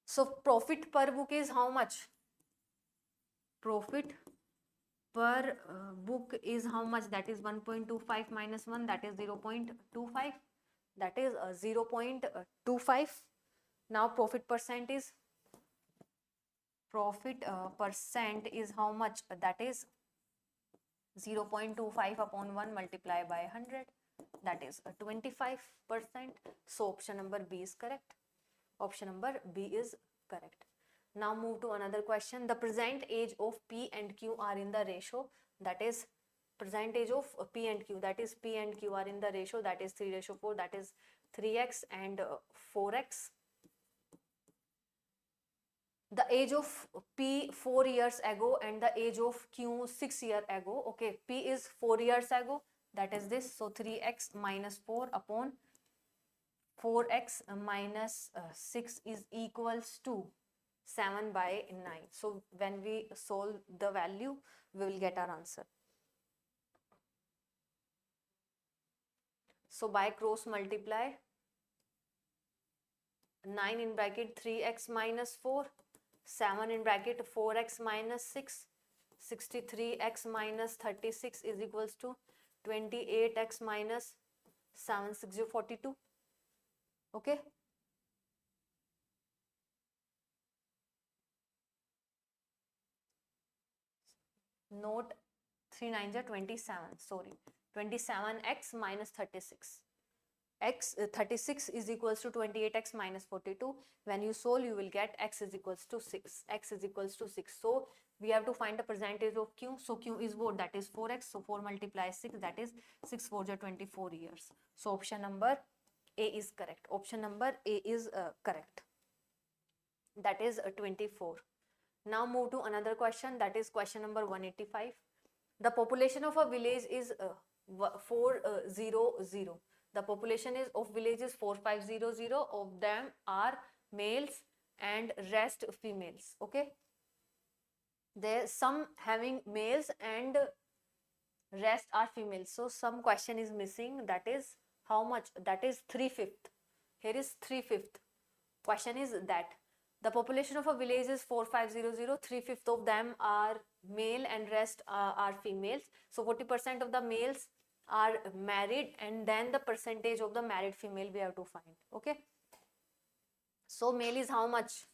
So profit per book is how much? Profit per book is how much? That is 1.25 minus 1, that is 0.25, that is 0.25. Now profit percent is how much? That is 0.25 upon 1 multiplied by 100, that is 25%. So option number B is correct. Option number B is correct. Now move to another question. The present age of P and Q are in the ratio, that is present age of P and Q, that is P and Q are in the ratio, that is 3:4, that is 3x and 4x. The age of P 4 years ago and the age of Q 6 years ago. Okay, P is 4 years ago, that is this. So 3x minus 4 upon 4x minus 6 is equals to 7 by 9. So when we solve the value, we will get our answer. So by cross multiply, 9 in bracket 3x minus 4, 7 in bracket 4x minus 6, 63x minus 36 is equals to 28x minus 7, 6, 42. Okay. Note 3 9s are 27, sorry, 27x minus 36. X 36 is equals to 28x minus 42. When you solve, you will get x is equals to 6. X is equals to 6. So we have to find the percentage of Q. So Q is what? That is 4x. So 4 multiplies 6, that is 6 4s are 24 years. So option number A is correct. Option number A is correct. That is 24. Now move to another question, that is question number 185. The population of a village is 400. The population is of villages 4500. Of them are males and rest females. Okay, there some having males and rest are females. So some question is missing, that is how much? That is 3/5. Here is 3/5. Question is that the population of a village is 4500. 3/5 of them are male and rest are females. So 40% of the males are married, and then the percentage of the married female we have to find. Okay, so male is how much?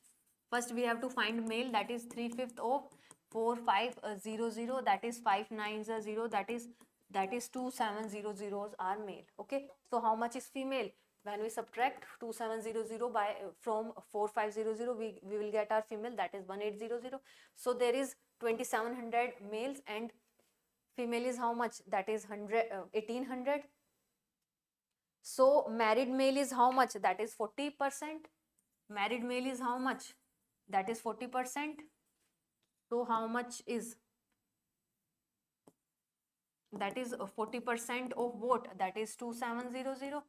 First we have to find male, that is 3/5 of 4500, that is 5 9s are 0, that is that is 2700 are male. Okay, so how much is female? When we subtract 2700 by from 4500, we will get our female, that is 1800. So there is 2700 males and female is how much? That is 1800. So married male is how much? That is 40%. Married male is how much? That is 40%. So how much is? That is 40% of what? That is 2700.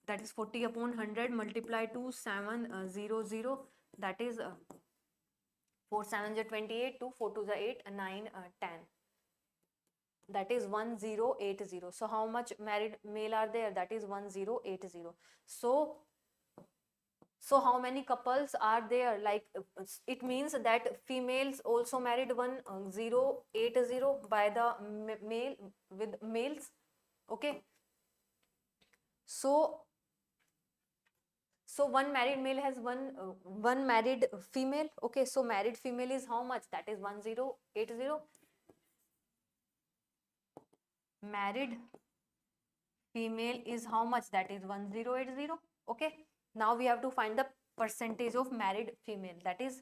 That is 40 upon 100 multiply 2700. That is 4 7 is 28, 2 4 2 is 8, 9 10. That is 1080. So how much married male are there? That is 1080. So how many couples are there? Like it means that females also married 1080 by the male with males. Okay. So one married male has one married female. Okay, so married female is how much? That is 1080. Married female is how much? That is 1080. Okay, now we have to find the percentage of married female. That is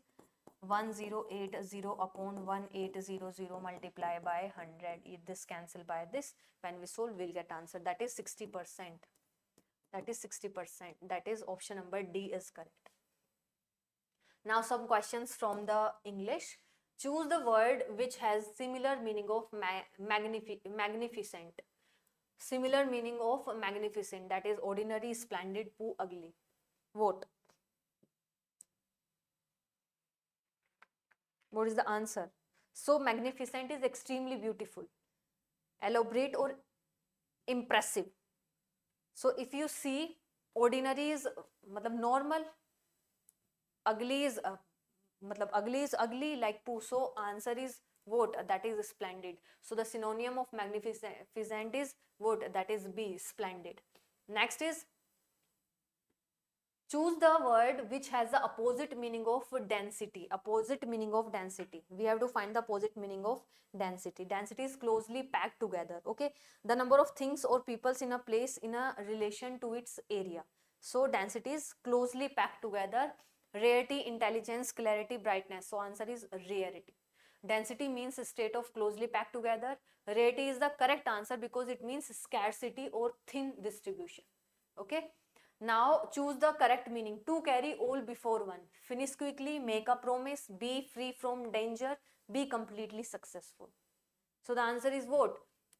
1080 upon 1800 multiply by 100. If this cancel by this, when we solve, we'll get answer. That is 60%. That is 60%. That is option number D is correct. Now some questions from the English. Choose the word which has similar meaning of magnificent. Similar meaning of magnificent, that is ordinary, splendid, poo, ugly. What? What is the answer? So magnificent is extremely beautiful, elaborate or impressive. So if you see, ordinary is normal, ugly is ugly like poo. So answer is what? That is splendid. So the synonym of magnificent is what? That is B, splendid. Next is, choose the word which has the opposite meaning of density. Opposite meaning of density. We have to find the opposite meaning of density. Density is closely packed together. Okay, the number of things or peoples in a place in a relation to its area. So density is closely packed together. Rarity, intelligence, clarity, brightness. So answer is rarity. Density means a state of closely packed together. Rarity is the correct answer because it means scarcity or thin distribution. Okay. Now choose the correct meaning. To carry all before one. Finish quickly, make a promise, be free from danger, be completely successful. So the answer is what?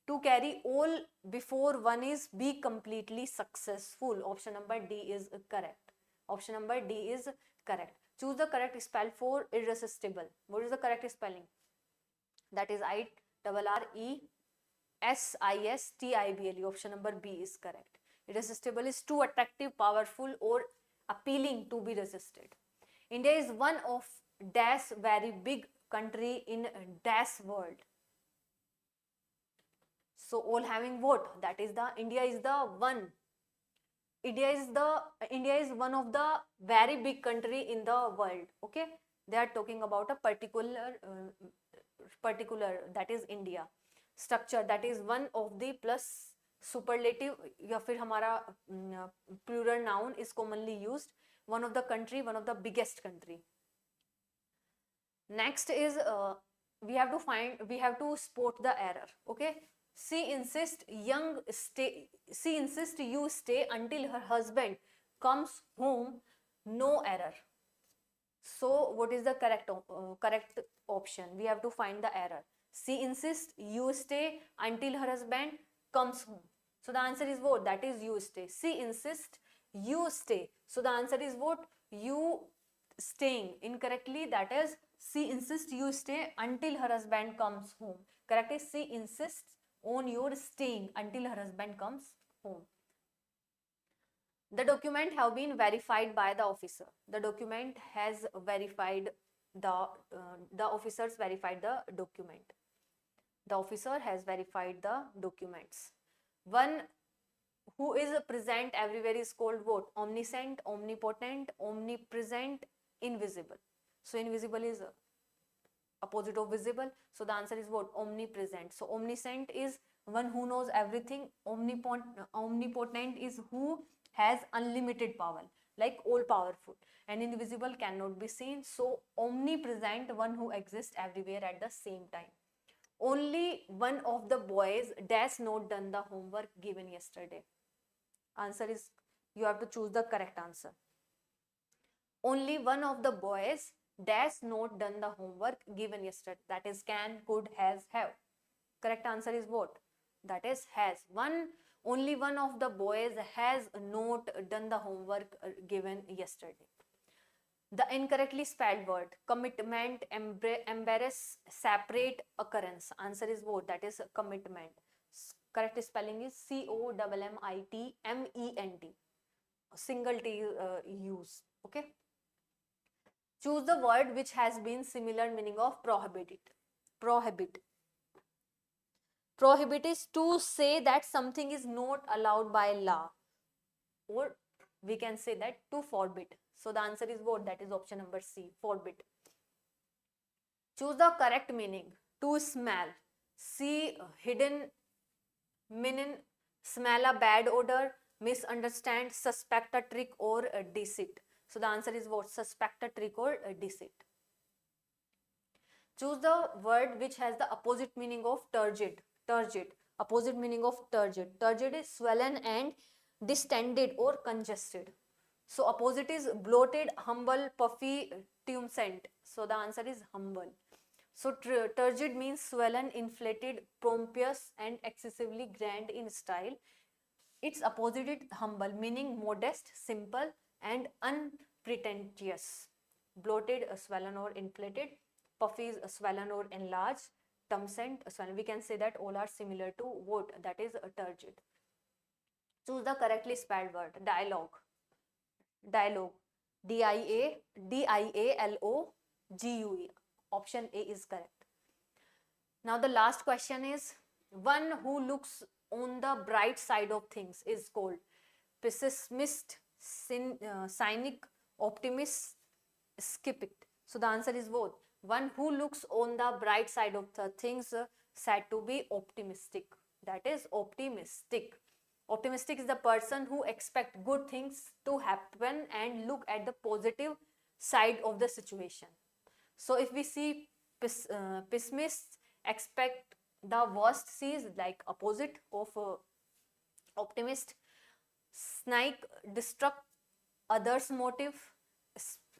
To carry all before one is be completely successful. Option number D is correct. Option number D is correct. Choose the correct spell for irresistible. What is the correct spelling? That is IRRESISTIBLE. Option number B is correct. Irresistible is too attractive, powerful or appealing to be resisted. India is one of dash very big country in dash world. So all having what? That is the India is the one. India is one of the very big country in the world. Okay, they are talking about a particular that is India. Structure, that is one of the plus superlative या फिर हमारा plural noun is commonly used. One of the country, one of the biggest country. Next is we have to spot the error. Okay, she insists you stay until her husband comes home. No error. So what is the correct option? We have to find the error. She insists you stay until her husband comes home. So the answer is what? That is you stay. She insists you stay. So the answer is what? You staying. Incorrectly, that is she insists you stay until her husband comes home. Correct is she insists on your staying until her husband comes home. The document have been verified by the officer. The document has verified the officers verified the document. The officer has verified the documents. One who is present everywhere is called what? Omniscient, omnipotent, omnipresent, invisible. So invisible is opposite of visible. So the answer is what? Omnipresent. So omniscient is one who knows everything. Omnipotent is who has unlimited power, like all powerful. And invisible cannot be seen. So omnipresent, one who exists everywhere at the same time. Only one of the boys dash not done the homework given yesterday. Answer is, you have to choose the correct answer. Only one of the boys dash not done the homework given yesterday. That is can, could, has, have. Correct answer is what? That is has. Only one of the boys has not done the homework given yesterday. The incorrectly spelled word commitment, embarrass, separate, occurrence. Answer is what? That is commitment. Correct spelling is COMMITMENT. Single T use. Okay. Choose the word which has been similar meaning of prohibit. Prohibit. Prohibit is to say that something is not allowed by law, or we can say that to forbid. So the answer is what? That is option number C, forbid. Choose the correct meaning. To smell. C, hidden meaning, smell a bad odor, misunderstand, suspect a trick or a deceit. So the answer is what? Suspect a trick or a deceit. Choose the word which has the opposite meaning of turgid. Turgid. Opposite meaning of turgid. Turgid is swollen and distended or congested. So opposite is bloated, humble, puffy, tumescent. So the answer is humble. So turgid means swollen, inflated, pompous and excessively grand in style. Its opposite is humble, meaning modest, simple and unpretentious. Bloated, swollen or inflated. Puffy is swollen or enlarged. Tumescent, swollen. We can say that all are similar to what? That is a turgid. Choose the correctly spelled word. Dialogue. Dialogue. DIALOGUE. Option A is correct. Now the last question is, one who looks on the bright side of things is called pessimist, cynic, optimist, skeptic. So the answer is both. One who looks on the bright side of the things said to be optimistic. That is optimistic. Optimistic is the person who expects good things to happen and look at the positive side of the situation. So if we see pessimists expect the worst, sees like opposite of optimist. Cynic destruct others' motive,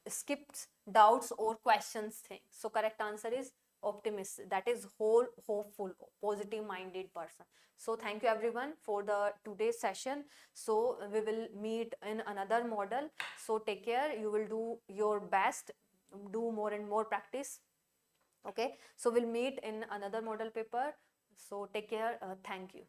skips doubts or questions things. So correct answer is optimist. That is whole, hopeful, positive minded person. So thank you everyone for the today's session. So we will meet in another model. So take care. You will do your best. Do more and more practice. Okay. So we'll meet in another model paper. So take care. Thank you.